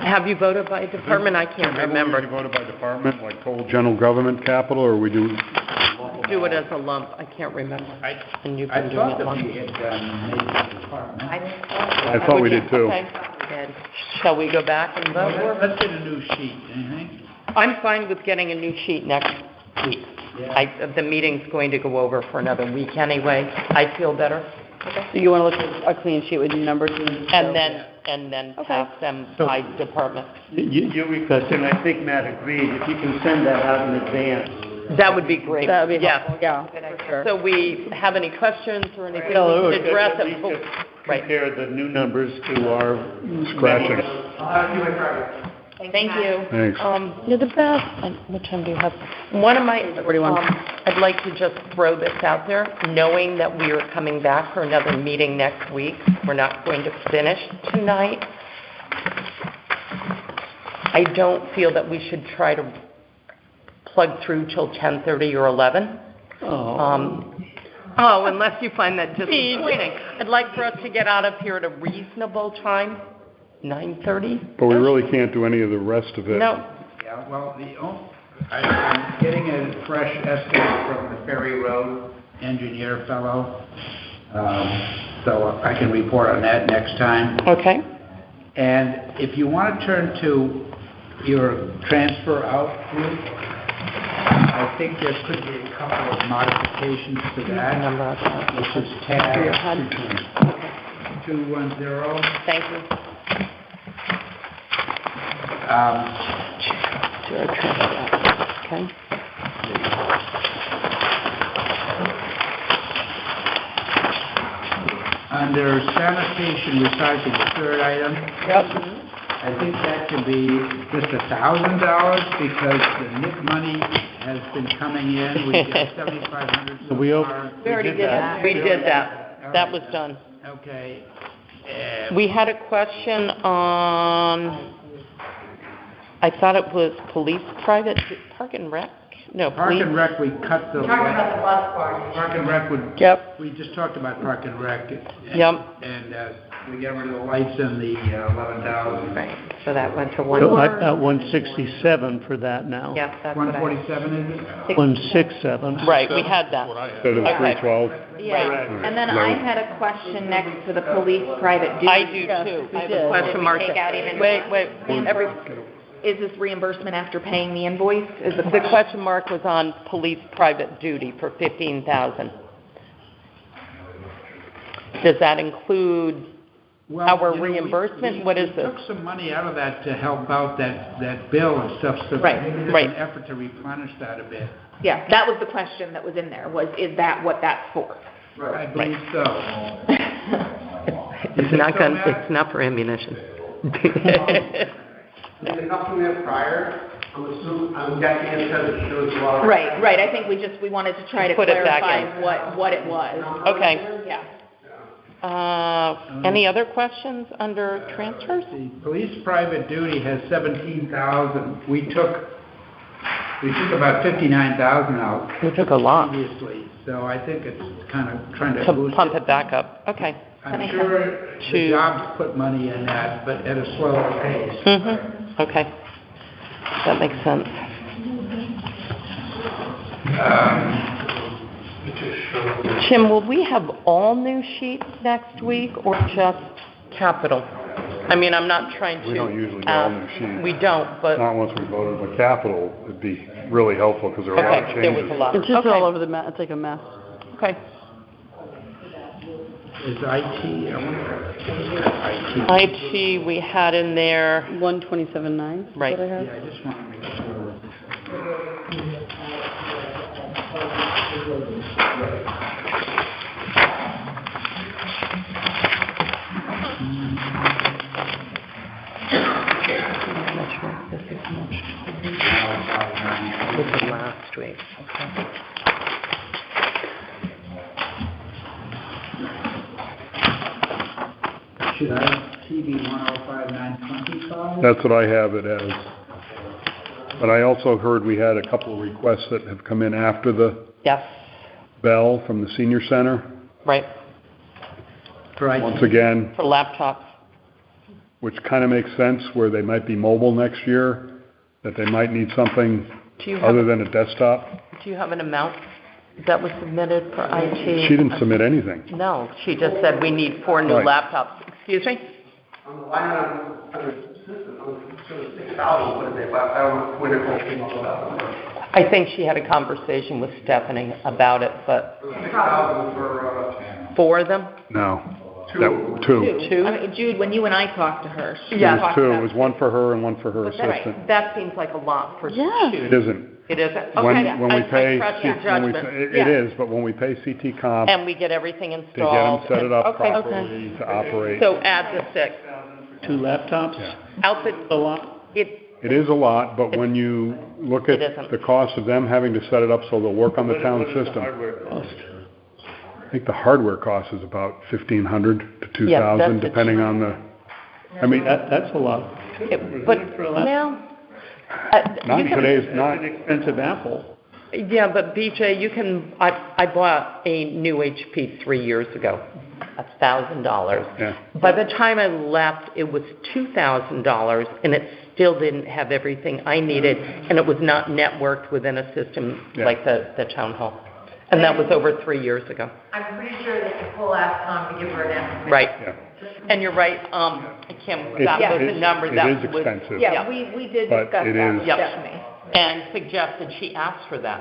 Have you voted by department? I can't remember. We voted by department, like total general government capital, or we do? Do it as a lump, I can't remember. And you've I been doing thought it that long. we had done maybe the department. I thought we did too. Okay. Good. Shall we go back and vote? Let's get a new sheet, anything? I'm fine with getting a new sheet next week. The meeting's going to go over for another week anyway. I feel better. So you want to look at a clean sheet with new numbers And then pass them by department. You requested, and I think Matt agreed, if you can send that out in advance. That would be great. That would be Yes. helpful, yeah, for sure. So we have any questions or anything No, we it should address? at least Oh, right. compare the new numbers to our Scratching. Thank you. Thanks. You're the best. What time do you have? One of my, 41. I'd like to just throw this out there, knowing that we are coming back for another meeting next week. We're not going to finish tonight. I don't feel that we should try to plug through till 10:30 or 11. Unless you find that disappointing. I'd like for us to get out of here at a reasonable time, 9:30. But we really can't do any of the rest of it. No. Yeah, well, I'm getting a fresh estimate from the Ferry Road engineer fellow, so I can report on that next time. Okay. And if you want to turn to your transfer out group, I think there could be a couple of modifications to that, which is tab 210. Thank you. Okay. Under sanitation recycling, the third item. Yep. I think that could be just $1,000 because the NIP money has been coming in. We got 7,500 so We far. already did that. We did that. That was done. Okay. We had a question on, I thought it was police private, Park and Rec? No, Park police. and Rec, we cut the. Talking about the bus barge. Park and Rec would. Yep. We just talked about Park and Rec. Yep. And we got rid of the lights and the 11,000. Right, so that went to So one. I've got 167 for that now. Yep, that's what I. 147 is it? 167. Right, we had that. Instead of Okay. 312. Yeah, and then I had a question next to the police private duty. I do too. I have a question mark. Take out even- Wait, Is this reimbursement after paying the invoice? Is the the question mark was on police private duty for 15,000. Does that include Well, our you know, reimbursement? What is We this? took some money out of that to help out that bill and stuff, so Right, maybe there's right. an effort to replenish that a bit. Yeah, that was the question that was in there, is that what that's for? I believe so. It's not going, it's not for ammunition. Did it come from there prior? I'm guessing it's because there was a lot of. Right, I think we wanted to try to Put it back clarify what it was. Okay. Yeah. Any other questions under transfers? The police private duty has 17,000. We took about 59,000 out We took a lot previously, so I think it's kind of trying to to boost pump it. it back up. Okay. I'm sure To- the jobs put money in that, but at a slower pace. Mm-hmm. Okay. That makes sense. Jim, will we have all new sheets next week or just capital? I mean, I'm not trying to. We don't usually get all new sheets. We don't, but, Not once we voted, but capital would be really helpful because there are a lot of okay, there was a changes. lot. It's just Okay. all over the it's like a mess. Okay. Is IT, I wonder, IT. IT, we had in there, 127.9. is Right. what I have. Yeah, I just want to make sure. I'm not sure if this is much. This is last week. Okay. Should I have TV 105-925? That's what I have it as. But I also heard we had a couple of requests that have come in after the Yes, bell from the senior center. right, For IT. Once again, for laptops. which kind of makes sense, where they might be mobile next year, that they might need something Do you have, other than a desktop. do you have an amount that was submitted for IT? She didn't submit anything. No, she just said we need 4 new Right. laptops. Excuse me? On the line item, under assistant, so the 6,000, what did they left? I don't know when it came up about them. I think she had a conversation with Stephanie about it, but 6,000 for, 4 of them? No. That, two. Two? I mean, Jude, when you and I talked to her, she It Yeah. was talked two. about. It was one for her and one for her assistant. That seems like a lot for Yeah. two. It isn't. It isn't? When, Okay. when we I pay, trust C- your when we, judgment. it Yeah. is, but when we pay CT Comp, And we get everything to get installed. them set it up Okay. properly, to operate. So add the 6. 2 laptops? Yeah. Out the, A lot? it, It is a lot, but when you look at It isn't. the cost of them having to set it up so they'll work on the town What is the system, hardware cost? I think the hardware cost is about 1,500 to 2,000, Yeah, that's the depending on the, I mean, That's a lot. but For a laptop? now, not you in can, today's, That's not, an expensive Apple. yeah, but BJ, you can, I bought a new HP 3 years ago, $1,000. yeah. By the time I left, it was $2,000, and it still didn't have everything I needed, and it was not networked within a system Yeah. like the town hall. And that was over 3 years ago. I'm pretty sure that Nicole asked Tom to give her an estimate. Right. Yeah. And you're right, I can't, It- that was it- the number it that is was. expensive. Yeah, we did But discuss it that is- with Yep. Stephanie. And suggested she asked for that,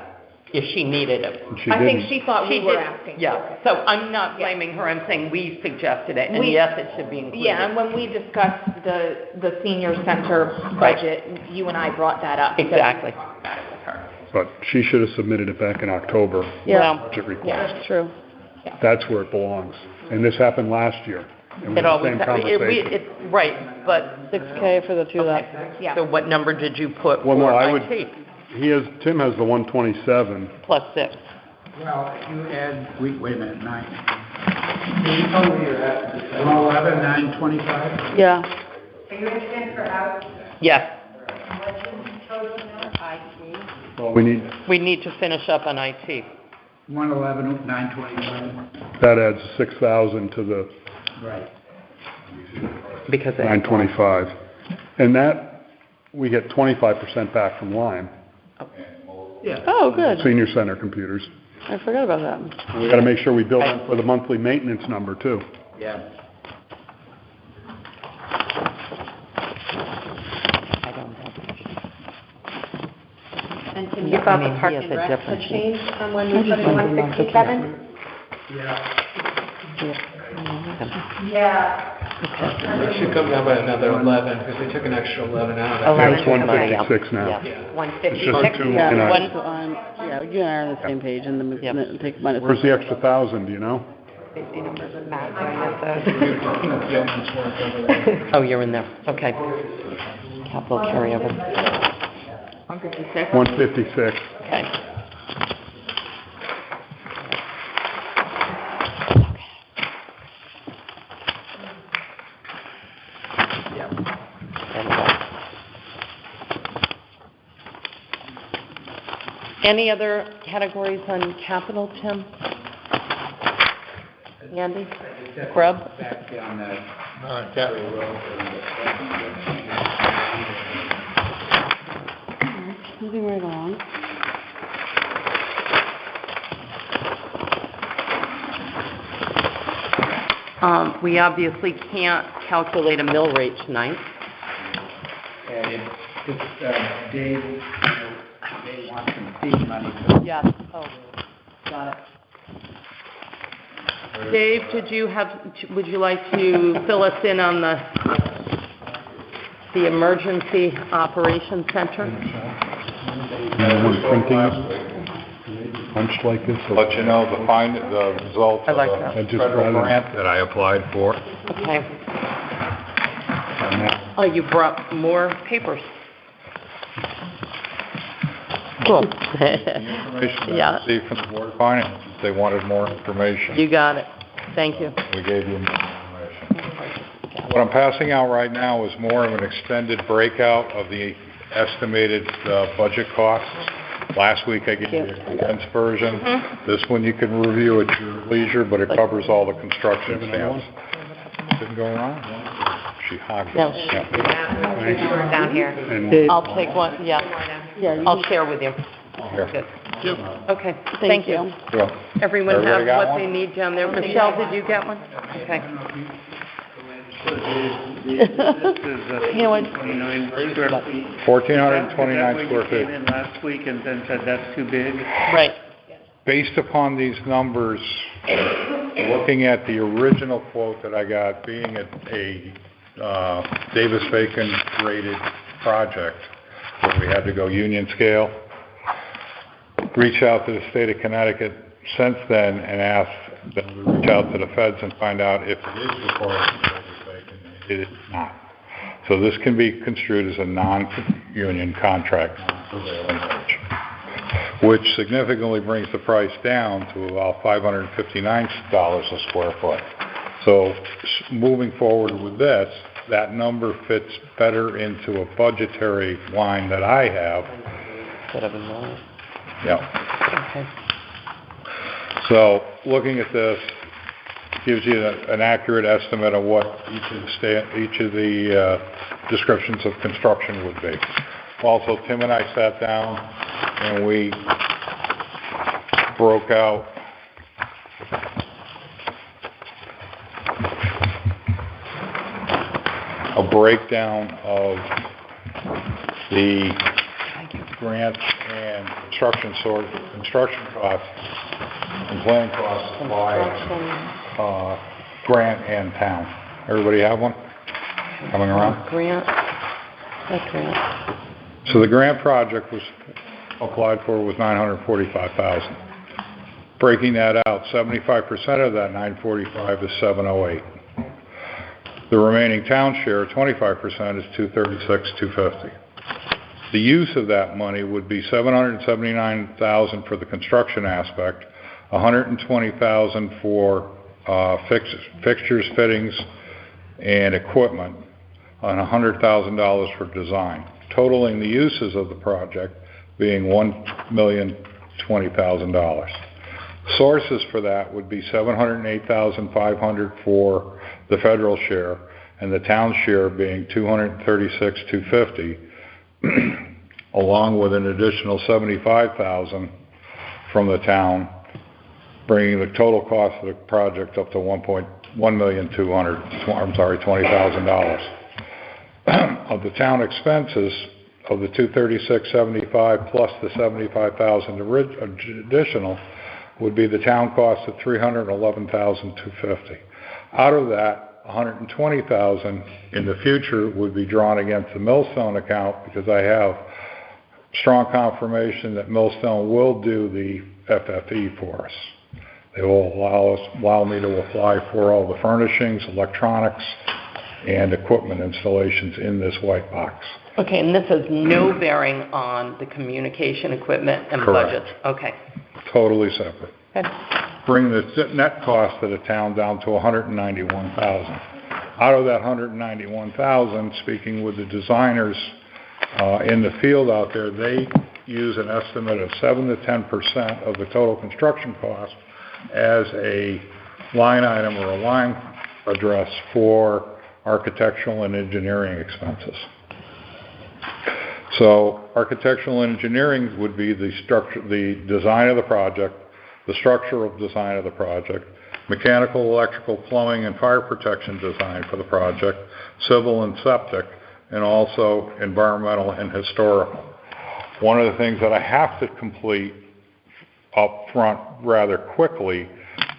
if she needed it. And she I think didn't. she thought we She were did- asking. Yeah, so I'm not blaming her, I'm saying we suggested it, and We- yes, it should be included. Yeah, and when we discussed the senior center budget, you and I brought that up. because Exactly. we talked about it with her. But she should have submitted it back in October, Yeah, budget request. that's true. That's where it belongs. And this happened last year. It was It the always, same it, conversation. it's, right, but, 6K for the 2 laptops. Yeah. so what number did you put Well, no, for I would- IT? Tim has the 127. Plus 6. Well, you add, wait a minute, 9. You told me you're at 11, 925? Yeah. Are you interested for out, Yes, what's your total now? IT? Well, we need, we need to finish up on IT. 111, 925? that adds 6,000 to the Right. Because it- 925. And that, we get 25% back from Lime, Yeah. Oh, good. senior center computers. I forgot about that. We gotta make sure we bill them for the monthly maintenance number too. Yeah. I don't know. And Tim, Yeah, you thought I mean, the park he has and a rec different had sheet. changed from when I we just put in wondered about 167? Yeah. It should come down by another 11, because they took an extra 11 out. Yeah, 11 it's 156 now. Yeah, It's just 156. two, Yeah, and I- One- so yeah, you and I are on the same page, and then Yep. we take minus. Where's the extra 1,000, do you know? Matt, so- Oh, you're in there, okay. Capital carryover, 156. 156. okay. Any other categories on capital, Tim? Andy? Grub? Back down the Moving right along. We obviously can't calculate a mill rate tonight. and it's, Dave wants some seed money for Yes, oh, got it. Dave, would you like to fill us in on the Emergency Operations Center? When printing it, punched like this. Let you know the results I of like the that. I just federal rather- grant that I applied for. Okay. Oh, you brought more papers. Cool. Information Yeah. I received from the Board of Finance. They wanted more information. You got it. Thank you. We gave you more information. What I'm passing out right now is more of an extended breakout of the estimated budget costs. Last week I gave you a condensed version. This one you can review at your leisure, but it covers all the construction stamps. Didn't go wrong? she hogged it. No. Yeah. Down here. And I'll take one, yeah. Yeah, I'll share with you. Here. Good. Okay, thank you. Well, Everyone Everybody has got what one? they need down there. Michelle, did you get one? Okay. You know what? 29 square feet. 1,429 square Is that what you came feet. in last week and then said that's too big? Right. Based upon these numbers, looking at the original quote that I got, being a Davis-Bacon rated project, where we had to go union scale, reach out to the state of Connecticut since then and asked them to reach out to the feds and find out if it is required for Davis-Bacon. It is not. So this can be construed as a non-union contract, non-prevailing wage, which significantly brings the price down to about $559 a square foot. So moving forward with this, that number fits better into a budgetary line that I have. Yeah. Okay. So looking at this gives you an accurate estimate of what each of the descriptions of construction would be. Also, Tim and I sat down and we broke out a breakdown of the grant and construction costs and plan costs by grant and town. Everybody have one coming around? Grant, that grant. So the grant project was applied for was $945,000. Breaking that out, 75% of that $945 is $708. The remaining town share, 25%, is $236,250. The use of that money would be $779,000 for the construction aspect, $120,000 for fixtures, fittings, and equipment, and $100,000 for design, totaling the uses of the project being $1,020,000. Sources for that would be $708,500 for the federal share, and the town share being $236,250, along with an additional $75,000 from the town, bringing the total cost of the project up to $1,220,000. Of the town expenses, of the $236,750 plus the $75,000 additional, would be the town cost of $311,250. Out of that, $120,000 in the future would be drawn against the Millstone account, because I have strong confirmation that Millstone will do the FFE for us. They will allow me to apply for all the furnishings, electronics, and equipment installations in this white box. Okay, and this has no bearing on the communication equipment and budgets? Okay. Totally separate. Okay. Bring the net cost of the town down to $191,000. Out of that $191,000, speaking with the designers in the field out there, they use an estimate of 7 to 10% of the total construction cost as a line item or a line address for architectural and engineering expenses. So architectural and engineering would be the design of the project, the structural design of the project, mechanical, electrical, plumbing, and fire protection design for the project, civil and septic, and also environmental and historical. One of the things that I have to complete up front rather quickly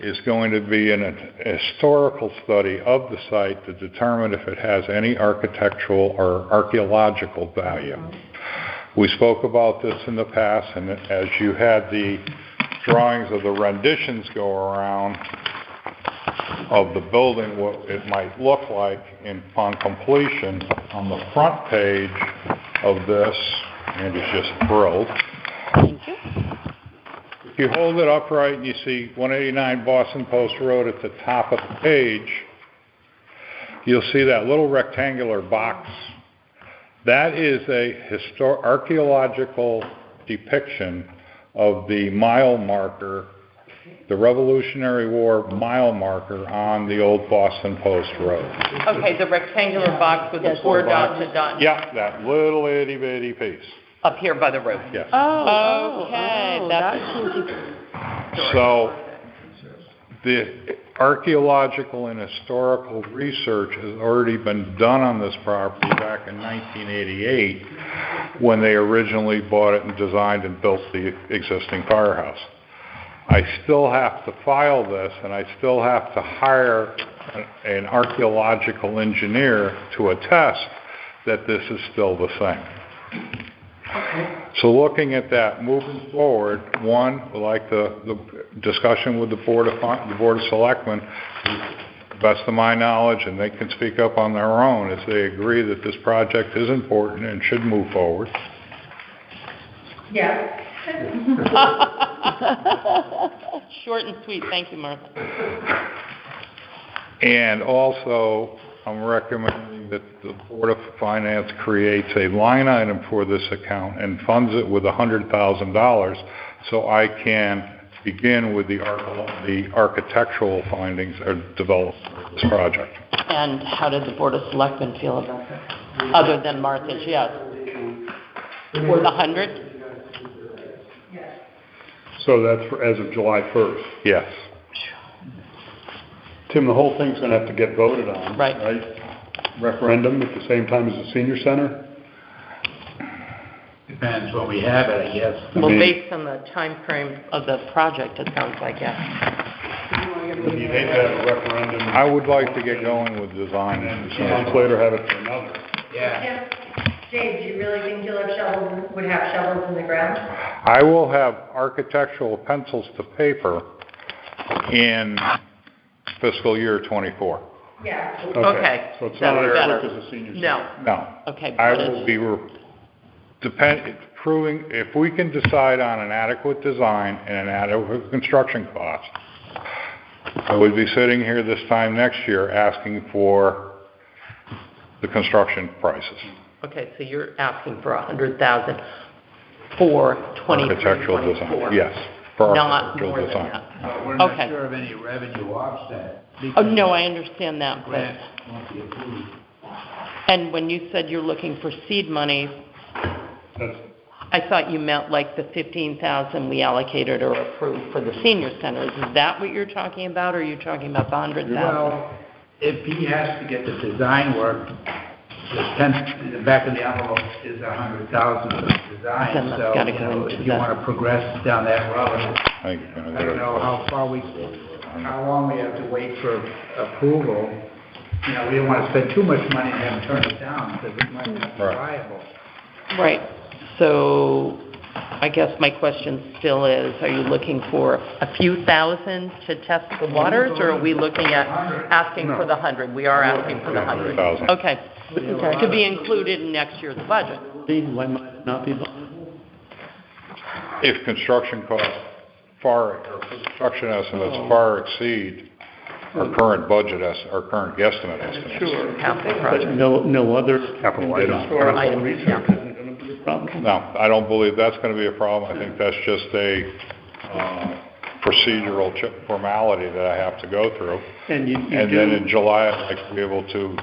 is going to be a historical study of the site to determine if it has any architectural or archaeological value. We spoke about this in the past, and as you had the drawings of the renditions go around of the building, what it might look like upon completion, on the front page of this, Andy's just thrilled. Thank you. If you hold it upright and you see 189 Boston Post Road at the top of the page, you'll see that little rectangular box. That is a archaeological depiction of the mile marker the Revolutionary War mile marker on the old Boston Post Road. Okay, the rectangular box with the 4 dots done. Yeah, that little itty bitty piece, Up here by the road. yes. Okay, that's. So, the archaeological and historical research has already been done on this property back in 1988, when they originally bought it and designed and built the existing firehouse. I still have to file this, and I still have to hire an archaeological engineer to attest that this is still the same. So looking at that, moving forward, one, like the discussion with the Board of Selectmen, to the best of my knowledge, and they can speak up on their own, is they agree that this project is important and should move forward. Yeah. Short and sweet, thank you, Martha. And also, I'm recommending that the Board of Finance creates a line item for this account and funds it with $100,000 so I can begin with the architectural findings or development of this project. And how did the Board of Selectmen feel about that? Other than Martha's yes? For the 100? So that's as of July 1st. Yes. Tim, the whole thing's gonna have to get voted on, Right. right? Referendum at the same time as the senior center? Depends when we have it, I guess. Well, based on the time frame of the project, it sounds like, yes. You'd hate to have a referendum. I would like to get going with design. And 2 months later have it for another. Yeah. Dave, do you really think you'll have would have shovels in the ground? I will have architectural pencils to paper in fiscal year '24. Yeah. Okay. So it's not as Better. quick as the senior center. No. No. Okay. I but will be proving, if we can decide on an adequate design and an adequate construction cost, I would be sitting here this time next year asking for the construction prices. Okay, so you're asking for 100,000 for 23, Architectural 24. design, yes, for Not architectural more than design. that. But we're not Okay. sure of any revenue offset. Oh, no, I understand that, but, Grant won't be approved. and when you said you're looking for seed money, That's, I thought you meant like the 15,000 we allocated or approved for the senior centers. Is that what you're talking about, or are you talking about the 100,000? Well, if he has to get the design work, the back of the envelope is 100,000 for the design, Then that's so, gotta you go know, into if you the- wanna progress down that road, I think you're gonna I don't know how long we have to wait for approval. You know, we don't wanna spend too much money and then turn it down, because it might not be Right. viable. Right. So I guess my question still is, are you looking for a few thousand to test the waters, or are we looking at asking for the 100? We are asking for the 100. 100,000. Okay. To be included in next year's budget. Why might it not be viable? If construction costs or construction estimates far exceed our current budget, our current guesstimate estimates. Sure, capital But project. no other Capital items. Or items, research yeah. isn't gonna be a problem? No, I don't believe that's gonna be a problem. I think that's just a procedural formality that I have to go through. And you And then in July, I'd like to be able to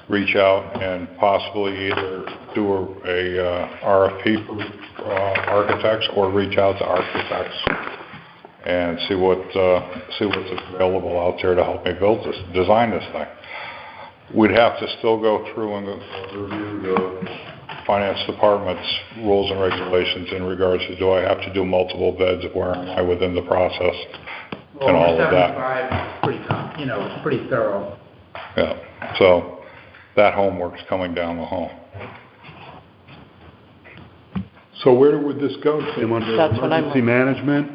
reach out and possibly either do a RFP for architects or reach out to architects and see what's available out there to help me design this thing. We'd have to still go through and review the finance department's rules and regulations in regards to, do I have to do multiple bids, where am I within the process, and all of that. 75 is pretty thorough. Yeah, so that homework's coming down the hall. so where would this go, Tim, under That's what I'm- emergency management?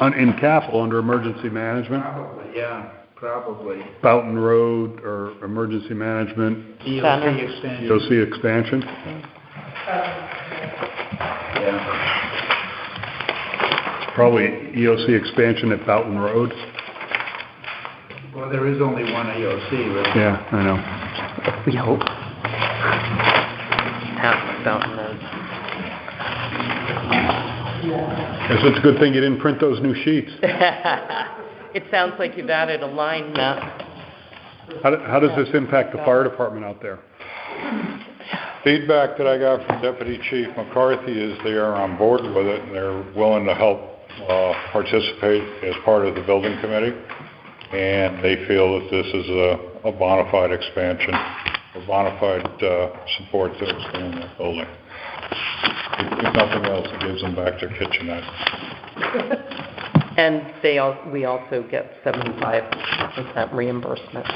In capital, under emergency management? Probably, yeah, probably. Boughton Road or emergency management, EOC extension. EOC expansion? Yeah. Probably EOC expansion at Boughton Road? Well, there is only one EOC, right? Yeah, I know. We hope. Half Mountain Road. Guess it's a good thing you didn't print those new sheets. It sounds like you've added a line, Matt. How does this impact the fire department out there? Feedback that I got from Deputy Chief McCarthy is they are on board with it, and they're willing to help participate as part of the building committee, and they feel that this is a bona fide expansion, a bona fide support to expand that building. If nothing else, it gives them back their kitchenette. And we also get 75% reimbursement.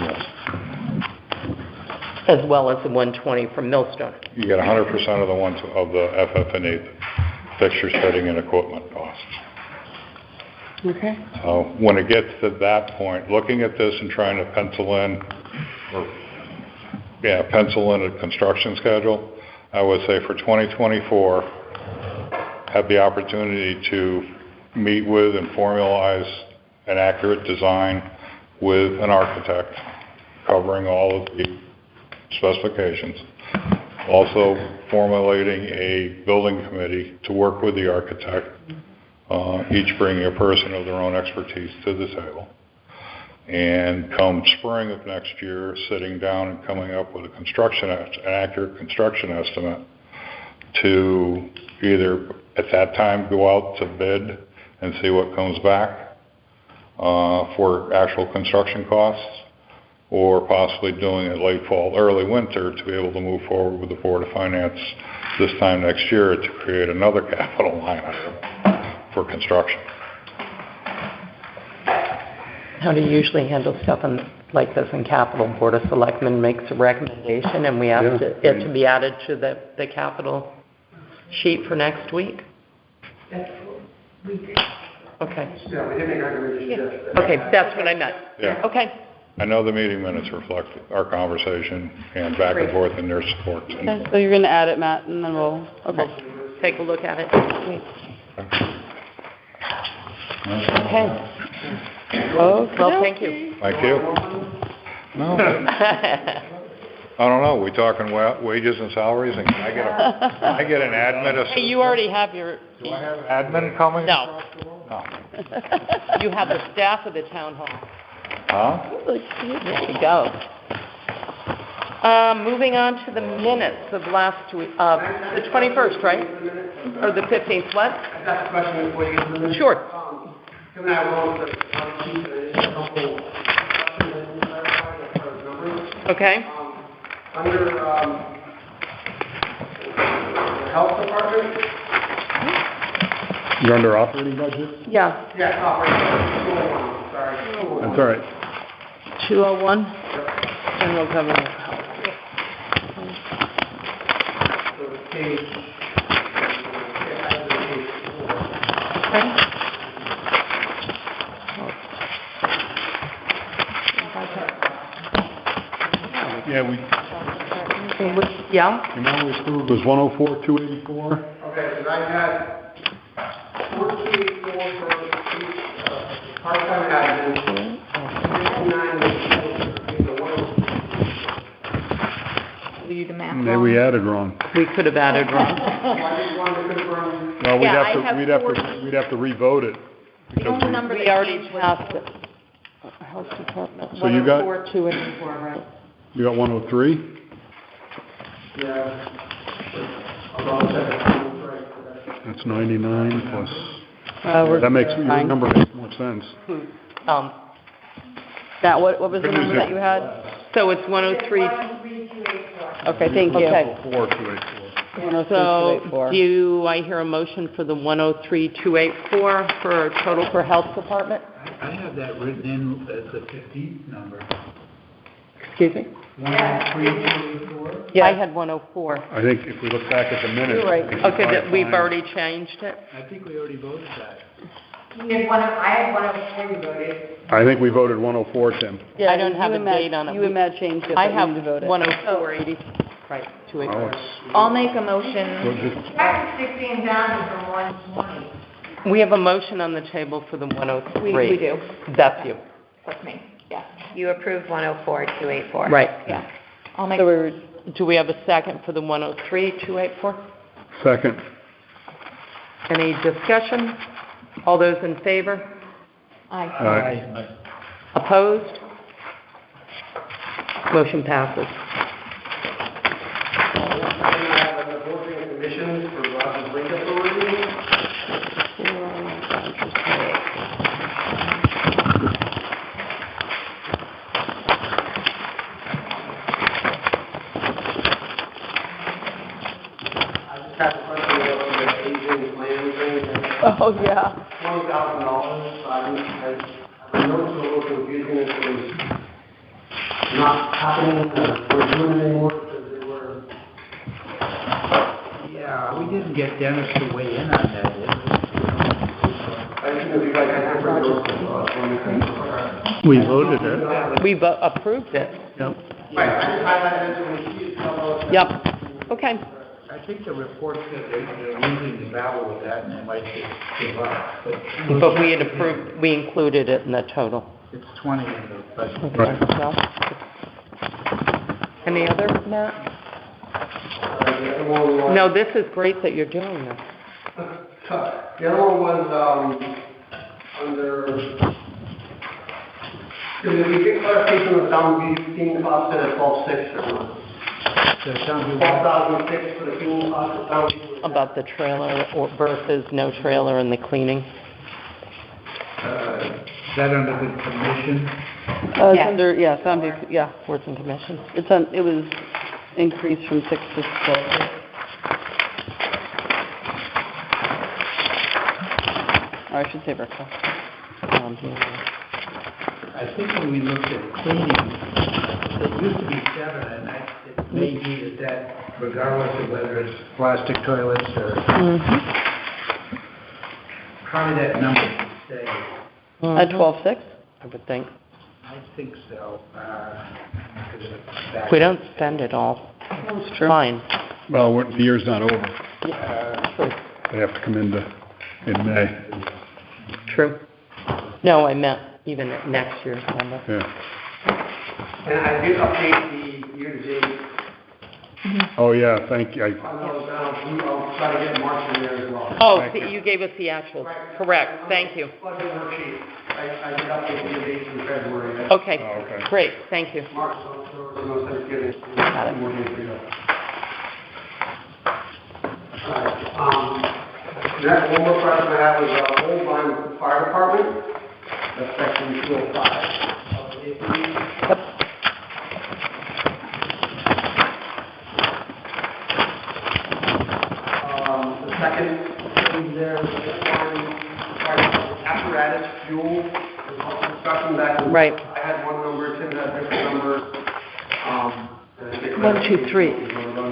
As well as the 120 from Millstone. You get 100% of the FF&E, fixtures, fitting, and equipment costs. Okay. So when it gets to that point, looking at this and trying to pencil in a construction schedule, I would say for 2024, have the opportunity to meet with and formalize an accurate design with an architect, covering all of the specifications. Also formulating a building committee to work with the architect, each bringing a person of their own expertise to the table. And come spring of next year, sitting down and coming up with an accurate construction estimate to either at that time go out to bid and see what comes back for actual construction costs, or possibly doing it late fall, early winter to be able to move forward with the Board of Finance this time next year to create another capital line item for construction. How do you usually handle stuff like this in capital? Board of Selectmen makes a recommendation and we ask it to be added to the capital sheet for next week? That's what we did. Okay. Yeah, we did make a recommendation. Okay, that's what I meant. Yeah. Okay. I know the meeting minutes reflect our conversation and back and forth in their support. Okay, so you're going to add it, Matt, and then we'll, okay. Take a look at it. Okay. Well, thank you. Thank you. No. I don't know, we talking wages and salaries, and can I get an admin assistant? Hey, you already have your... Do I have an admin coming? No. No. You have the staff of the town hall. Huh? There you go. Moving on to the minutes of last week, the 21st, right? Or the 15th, what? I've got a question before you get to the minutes. Sure. Kevin and I were on the sheet, and there's a couple questions that we clarified as far as numbers. Okay. Under the health department, You're under operating budget? Yeah. yeah, operating, 201, sorry. That's all right. 201, general government. So the page, Okay. Yeah, Yeah? the amount we approved was 104,284. okay, because I had 484 for part-time admin, 59 Do you do math Maybe wrong? we added wrong. We could have added wrong. I just wanted to confirm. Well, Yeah, I have we'd have to revote it. The only number We that already changed was... passed it. Health Department. So you got- 104,284, right? You got 103? Yeah. I'll check it. That's 99 plus, We're that makes, your fine. number makes more sense. Matt, what was the number that you had? So it's 103. Okay, thank you. Okay. 104,284. So 103,284. do I hear a motion for the 103,284 for total for Health Department? I have that written in as the 15th number. Excuse me? 103,284? Yeah. I had 104. I think if we look back at the minutes. You're right. we can Okay, that probably we've find- already changed it. I think we already voted that. I had 104 you voted. I think we voted 104, Tim. I don't have you a and Matt- date on it. You and Matt changed it, I but we have need to vote it. 104.80. Right, 284. Oh, it's, I'll make a motion. we'll just, Back to 16,000 from 120. We have a motion on the table for the 103. We do. That's you. That's me, yes. You approved 104,284. Right. Yeah. I'll make, So do we have a second for the 103,284? second. Any discussion? All those in favor? Aye. Opposed? Motion passes. Commissions for Rogers Lake Authority. Oh, yeah. $20,000. I know it's a little confusing if it was not happening, or doing it anymore, because they were. Yeah, we didn't get Dennis to weigh in on that, did we? I think if you guys had temporary notice, We voted it. We approved it. Yep. right, I just highlighted it when she is. Yep. Okay. I think the report said they're losing the battle with that and they might just give up. But we had approved, we included it in the total. It's 20 in the budget. Well, any other, Matt? No, this is great that you're doing this. The other one was, under, did we get clarification of down being costed at 12.6 or not? 12,006 for the fuel cost of down. About the trailer versus no trailer and the cleaning. Is that under the commission? It's Yes. under, yeah, sound, yeah. Boards and commissions. It was increased from 6 to 12. Or I should say request. I think when we looked at cleaning, it used to be 7, and it may be that regardless of whether it's plastic toilets or, probably that number should stay. At 12.6? I would think. I think so. Because of the fact We don't spend it all. That's true. Fine. Well, the year's not over. True. They have to come in May. True. No, I meant even next year's number. Yeah. And I did update the year-to-date. Oh, yeah, thank you. I'll try to get March in there as well. Oh, Thank you. you gave us the actuals. Correct. Thank you. Budget worksheet. I did update the year-to-date in February. Okay. Oh, okay. Great. Thank you. March, so there was no Thanksgiving. Got it. More days to go. Alright, next, one more question I have is, Old Line Fire Department. That's section 205 of the APD. The second thing there is apparatus fuel. There's also discussion back and Right. I had one number, Tim had a different number. 1, 2, 3.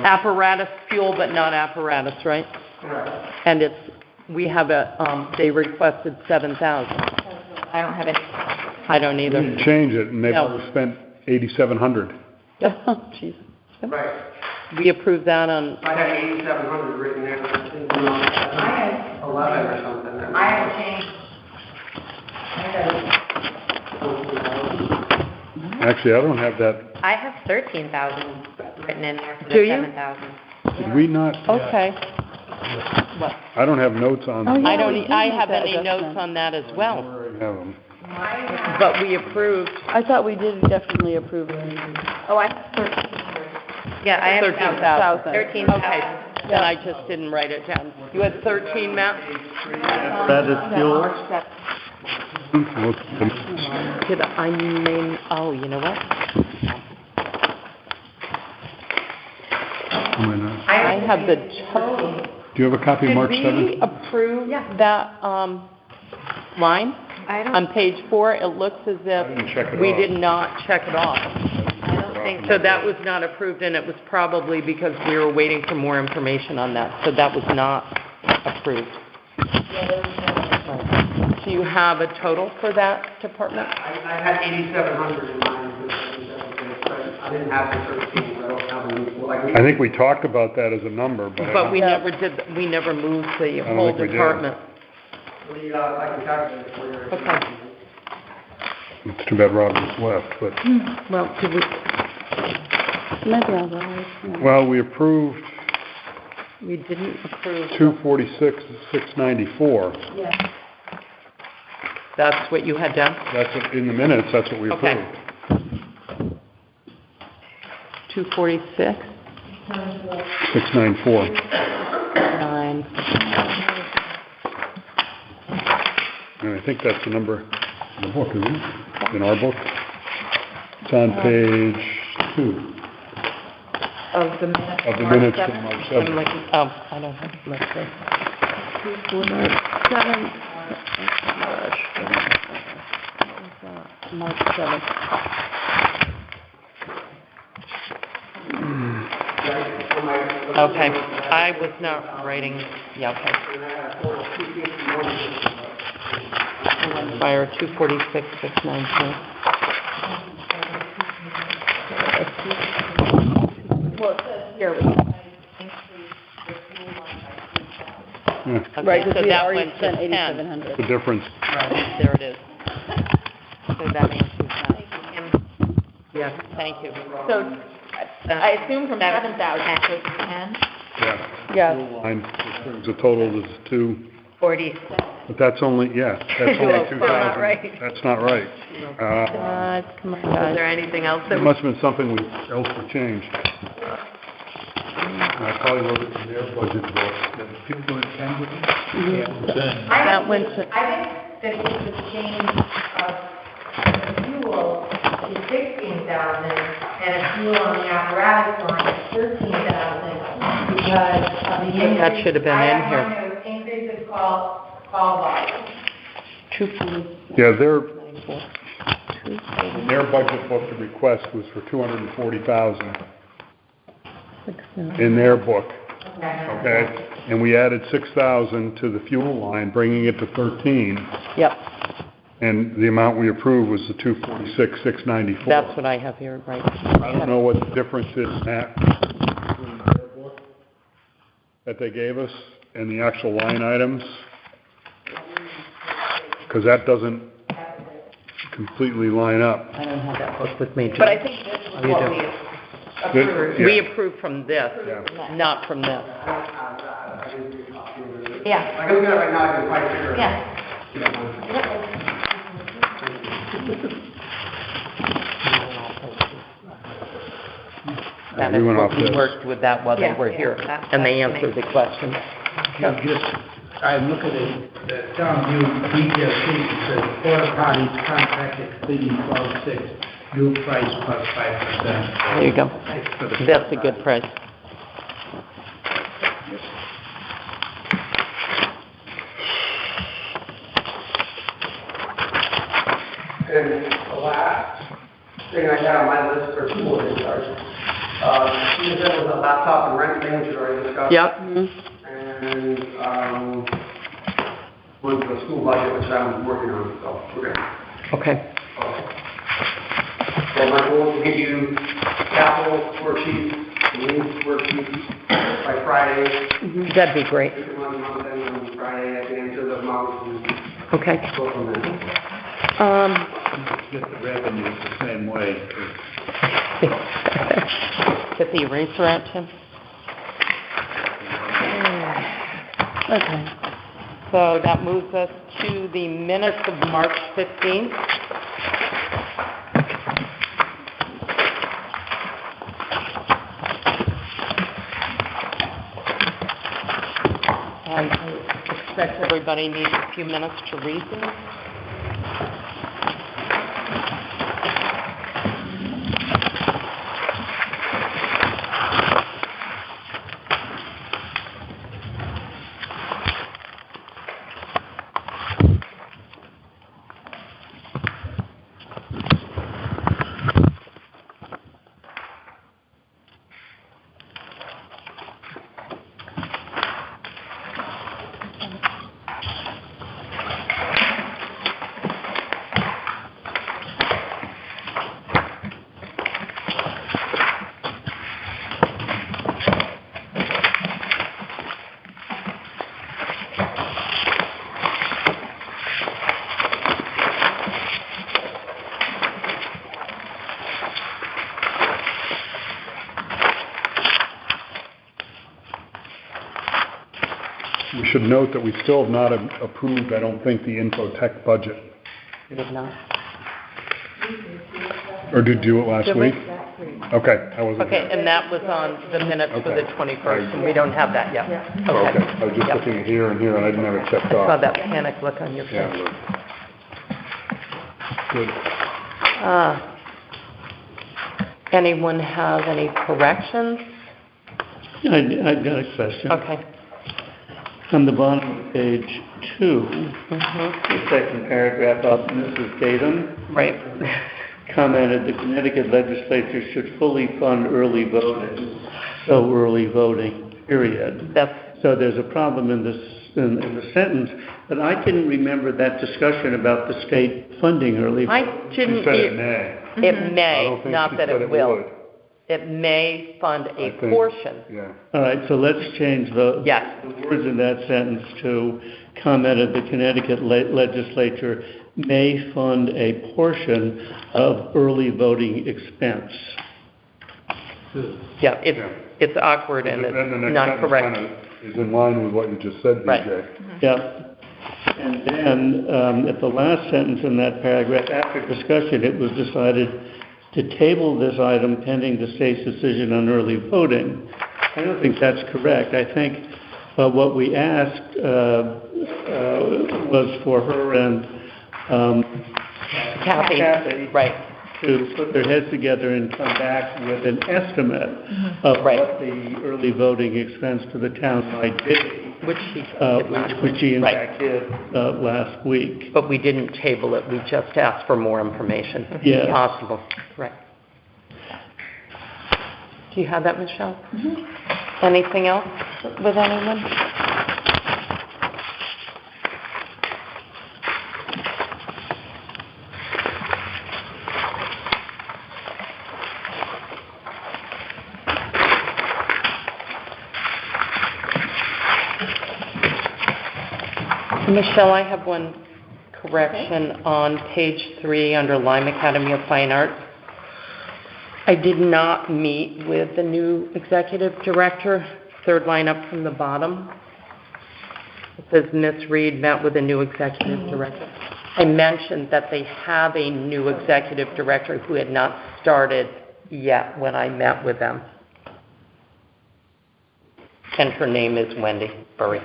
Apparatus fuel, but not apparatus, right? Correct. And we have they requested 7,000. I don't have any. I don't We either. didn't change it, and they've No. already spent 8,700. Jeez. Right. We approved that on, I had 8,700 written there. I think, I had, 11 or something. I had changed. Actually, I don't have that. I have 13,000 written in there for Do the you? 7,000. Did we not? okay. I don't have notes on. Oh, yeah. I don't, we did I make have that any notes adjustment. on that as well, I have them. but we approved I thought we did definitely approve it. Oh, I have 13. Yeah, I have 13,000. 13,000. Okay, then I just didn't write it down. You had 13, Matt? Apparatus fuel. Did I name, oh, you know what? I have the total. Do you have a copy of March Did 7th? we approve that, line? I don't, On page 4, it looks as didn't check if it we off. did not check it off. I don't think So that was not approved, and it was probably because we were waiting for more information on that, so that was not approved. Do you have a total for that department? I had 8,700 in mind for the 77, but I didn't have the 13, so I don't have them. Like, I think we talked about that as a number, but. But we never did, we never moved the don't whole think we did. department. I can calculate it for you. Okay. It's too bad Robert's left, but, Well, did we, Maybe I'll rise. Yeah. well, we approved we didn't approve. 246, 694. Yes. That's what you had done? That's, in the minutes, that's what we Okay. approved. 246? 694. 9. And I think that's the number in the book, isn't it? In our book? It's on page 2 Of the minutes. of the minutes from March I'm 7th. looking, oh, I don't have, let's see. March 7th. Okay, I was not writing, yeah, okay. Fire 246, 692. Well, it says here, Yeah, Okay, Right, because so we that already went to spent 10. 8,700. the difference. There it is. So that answers that. Yes, thank you. so I assume from 7,000 it goes to 10? Yeah. Yes. Line, which brings the total is 2, 40. but that's only, that's only That's 2,000. not right. That's not right. Come on, Is guys. there anything else that It we? must have been something else we changed. I probably wrote it in their budget book. People go to 10 with you? That went to, I think that the change of the fuel is 16,000 and a fuel on the apparatus line is 13,000 because of the increase. That should have been in here. I have one note, increase of call volume. 240. Yeah, their budget book, the request was for 240,000 in their book, okay? And we added 6,000 to the fuel line, bringing it to 13. Yep, And the amount we approved was the 246, 694. that's what I have here, right. I don't know what the difference is, Matt, between their book that they gave us and the actual line items. Because that doesn't completely line up. I don't have that book with me, Jim. But I think this is Oh, you what do. we Good, approved. yeah. We approved from this, Yeah. not from this. Yeah, I can look at it right now, I can probably figure it out. yeah. That we is went what off we this. worked with that while they Yeah. were here, and they answered the question. I'm looking at the Townview detail sheet, it says porta potties contract exceeding 12.6, new price plus 5%. There you go. For the That's a good price. And the last thing I had on my list for school discharge, you said was a laptop and rent thing, which we already discussed. Yep. And, was the school budget, which I'm working on, so, we're good. Okay. So my goal is to get you capital worksheets, needs worksheets by Friday. That'd be great. Take them on Monday, and on Friday I can answer the amounts and Okay. go from there. Get the revenues the same way. Get the eraser out, Tim. Okay. So that moves us to the minutes of March 15th. And I expect everybody needs a few minutes to read these. We should note that we still have not approved, I don't think, the infotech budget. We did not. Or did you do it last Did we? week? Okay, I wasn't Okay, here. and that was on the minutes for the Okay. 21st, and we don't have that yet. Oh, okay, I was just Yep. looking here and here, and I didn't have it checked off. Saw that panic look on your Yeah, face. good. Anyone have any corrections? I've got a question. Okay. On the bottom of page 2, Mhm. the second paragraph up, Mrs. Tatum Right. commented the Connecticut legislature should fully fund early voting, so early voting, period. So there's a problem in this, in the sentence, but I didn't remember that discussion about the state funding early. I didn't. She said it may. It I may, don't think not she that said it it will. would. It may fund a I think- portion. Yeah. All right, so let's change the Yes. the words in that sentence to commented the Connecticut legislature may fund a portion of early voting expense. Yeah, it's awkward and the it's next not sentence correct. kinda is in line with what you just said, Right. BJ. Yeah. And then, at the last sentence in that paragraph, after discussion, it was decided to table this item pending the state's decision on early voting. I don't think that's correct. I think what we asked was for her and Kathy, right. to put their heads together and come back with an estimate of what the early voting expense to the town might be. Which she did not. Which she in Right. fact did last week. But we didn't table it, we just asked for more information. Yes. Possible, right. Do you have that, Michelle? Anything else with anyone? Michelle, I have one correction on page 3 under Lyme Academy of Fine Arts. I did not meet with the new executive director, third line up from the bottom. It says Ms. Reed met with the new executive director. I mentioned that they have a new executive director who had not started yet when I met with them. And her name is Wendy Burry.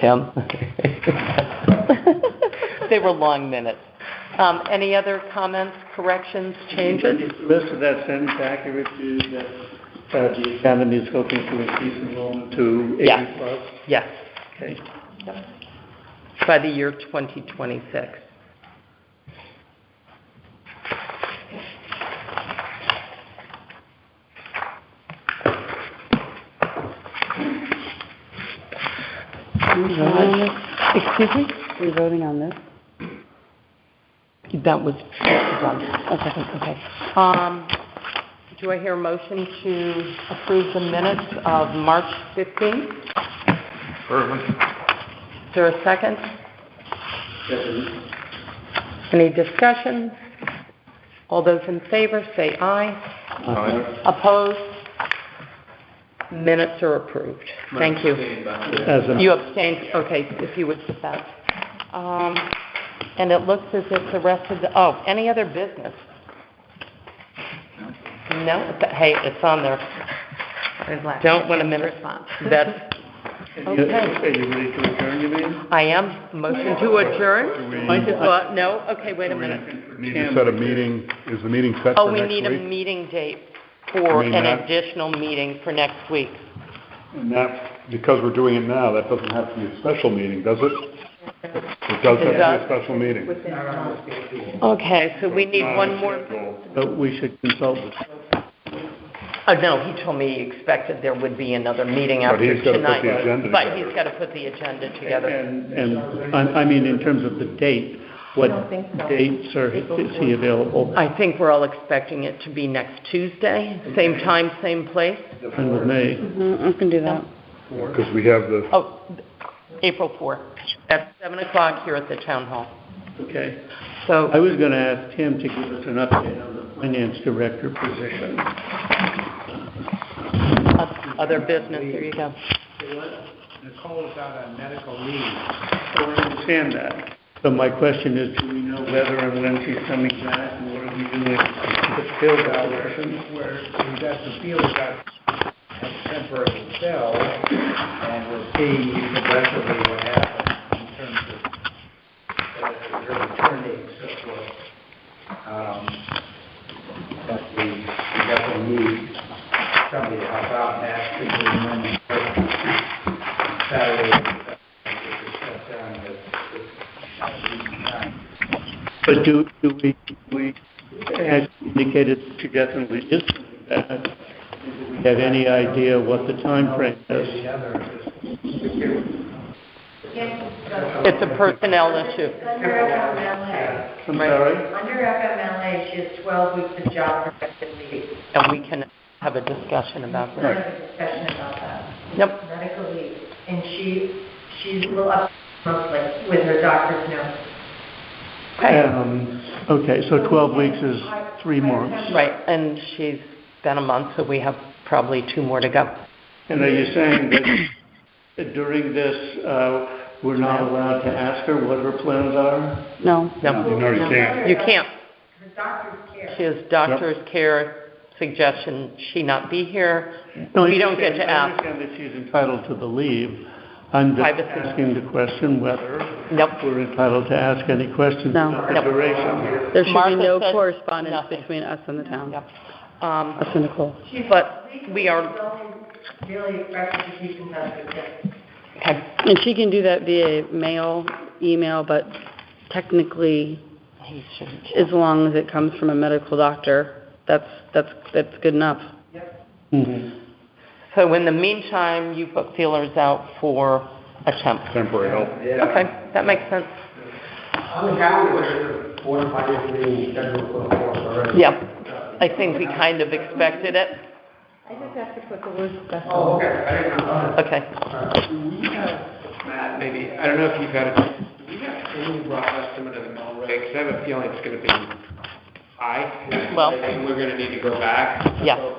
Tim? They were long minutes. Any other comments, corrections, changes? Is the rest of that sentence accurate to that the academy is hoping to increase enrollment to 80 Yes. plus? Yes. Okay. Yep. By the year 2026. Excuse me? Are you voting on this? That was done. Okay. Do I hear a motion to approve the minutes of March 15th? Is there a second? Any discussion? All those in favor, say aye. Aye. Opposed? Minutes are approved. Thank you. As a- You abstained, okay, if you would put that. And it looks as if the rest of the, any other business? No? Hey, it's on there. Don't want to minute. That's, okay. Are you ready to adjourn, you mean? I am. Motion to adjourn? No? Okay, wait a minute. Need to set a meeting, is the meeting set Oh, for we next need a week? meeting date for I mean, an that- additional meeting for next week. And that, because we're doing it now, that doesn't have to be a special meeting, does it? It does have to be a special meeting. Okay, so we need one more. But we should consult with. No, he told me he expected there would be another meeting But after he's gotta put tonight. the agenda But together. he's got to put the agenda together. And, I mean, in terms of the date, what dates is he available? I think we're all expecting it to be next Tuesday, same time, same place. Fine with me. I can do that. Because we have the, Oh, April 4th, at 7 o'clock here at the town hall. Okay. So, I was going to ask Tim to give us an update on the finance director position. other business, here you go. Nicole is out on medical leave. So I understand that. So my question is, do we know whether and when she's coming back, and what are we doing to fill that position? Where we got the field got a temporary cell, and we'll see progressively what happens in terms of her return date and so forth. But we definitely need somebody to help out, and actually doing Monday, Saturday, But do we, as indicated, she definitely is coming back. Do we have any idea what the time frame is? It's a personnel issue. Under FMLA. I'm sorry? Under FMLA, she has 12 weeks of job-protected leave. And we can have a discussion about We're going to that. have a discussion about that. Yep. Medical leave. And she's a little up mostly with her doctor's note. Okay, so 12 weeks is 3 months. Right, and she's been a month, so we have probably 2 more to go. And are you saying that during this, we're not allowed to ask her what her plans are? No. No. no, you can't. You can't. Her doctor's care. She has doctor's care suggestion she not be here. No, We don't get to I ask. understand that she's entitled to the leave. I'm just Privacy. asking the question whether Nope. we're entitled to ask any questions No. about the Nope. duration. There should Martha be no said correspondence nothing. between us and the town. Yep. Us and Nicole. But we are, Really expected to keep in touch with them. okay. And she can do that via mail, email, but technically, He shouldn't. as long as it comes from a medical doctor, that's good enough. Mhm. So in the meantime, you put feelers out for a temp. Temporary help. Okay, that makes sense. On the calendar, there's a Board of Finance meeting scheduled for the 4th already. Yep. I think we kind of expected it. I just have to put the word Oh, okay, I didn't know. Okay. Do we have, Matt, maybe, I don't know if you've had a chance, do we have any rough estimate of the mill rate? Because I have a feeling it's going to be high. Well- And we're going to need to go back. Yeah. So,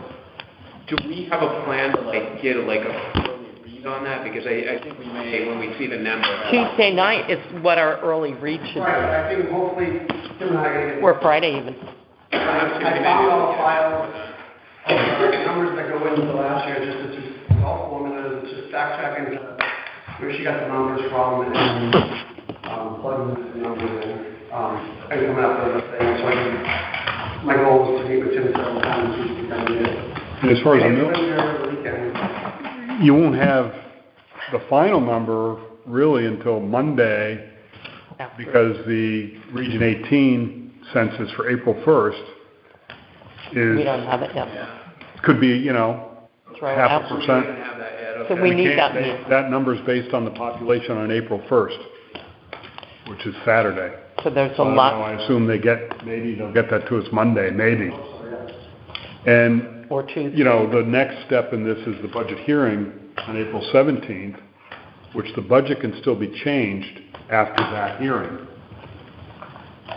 do we have a plan to get a early read on that? Because I think we may, when we see the number. Tuesday night is what our early read should Right, be, I think hopefully Tim and I are going to get. or Friday even. I found all the files, all the numbers that go into last year, it's just all formulas, it's just backtracking where she got the numbers from and, plugging the numbers in, and coming up with a thing, so I can, my goal is to meet with Tim several times, so we can get it. And as far as the Maybe mill, when you're over the weekend. you won't have the final number really until Monday, because the Region 18 census for April 1st We is, don't have it yet. could be, you know, Throw it half out. a percent. Have that yet, So okay. we need can't- that. That number's based on the population on April 1st, which is Saturday. So there's a So I don't know, lot, I assume maybe they'll get that to us Monday, maybe. And, or Tuesday. you know, the next step in this is the budget hearing on April 17th, which the budget can still be changed after that hearing.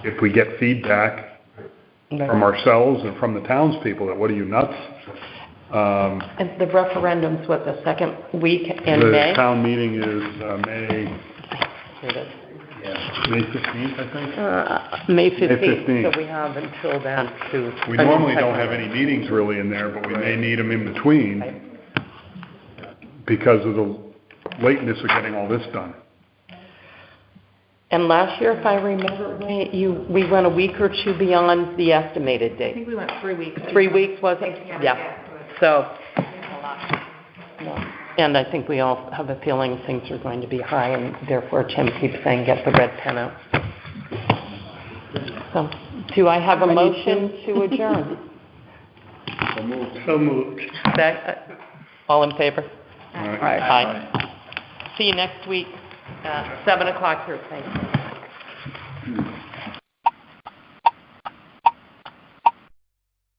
If we get feedback from ourselves and from the townspeople that, what are you, nuts? And the referendum's what, the second week in The May? town meeting is May Here it is. May 15th, I think. May May 15th, 15th. so we have until then to. We normally don't have any meetings really in there, but we may need them in between because of the lateness of getting all this done. And last year, if I remember, we went a week or two beyond the estimated I date. think we went 3 weeks. 3 weeks, was it? Yeah. So, yeah. And I think we all have a feeling things are going to be high, and therefore Tim keeps saying, get the red pen out. So, do I have a motion to adjourn? So moved. All in favor? All right. Aye. See you next week, 7 o'clock here, thanks.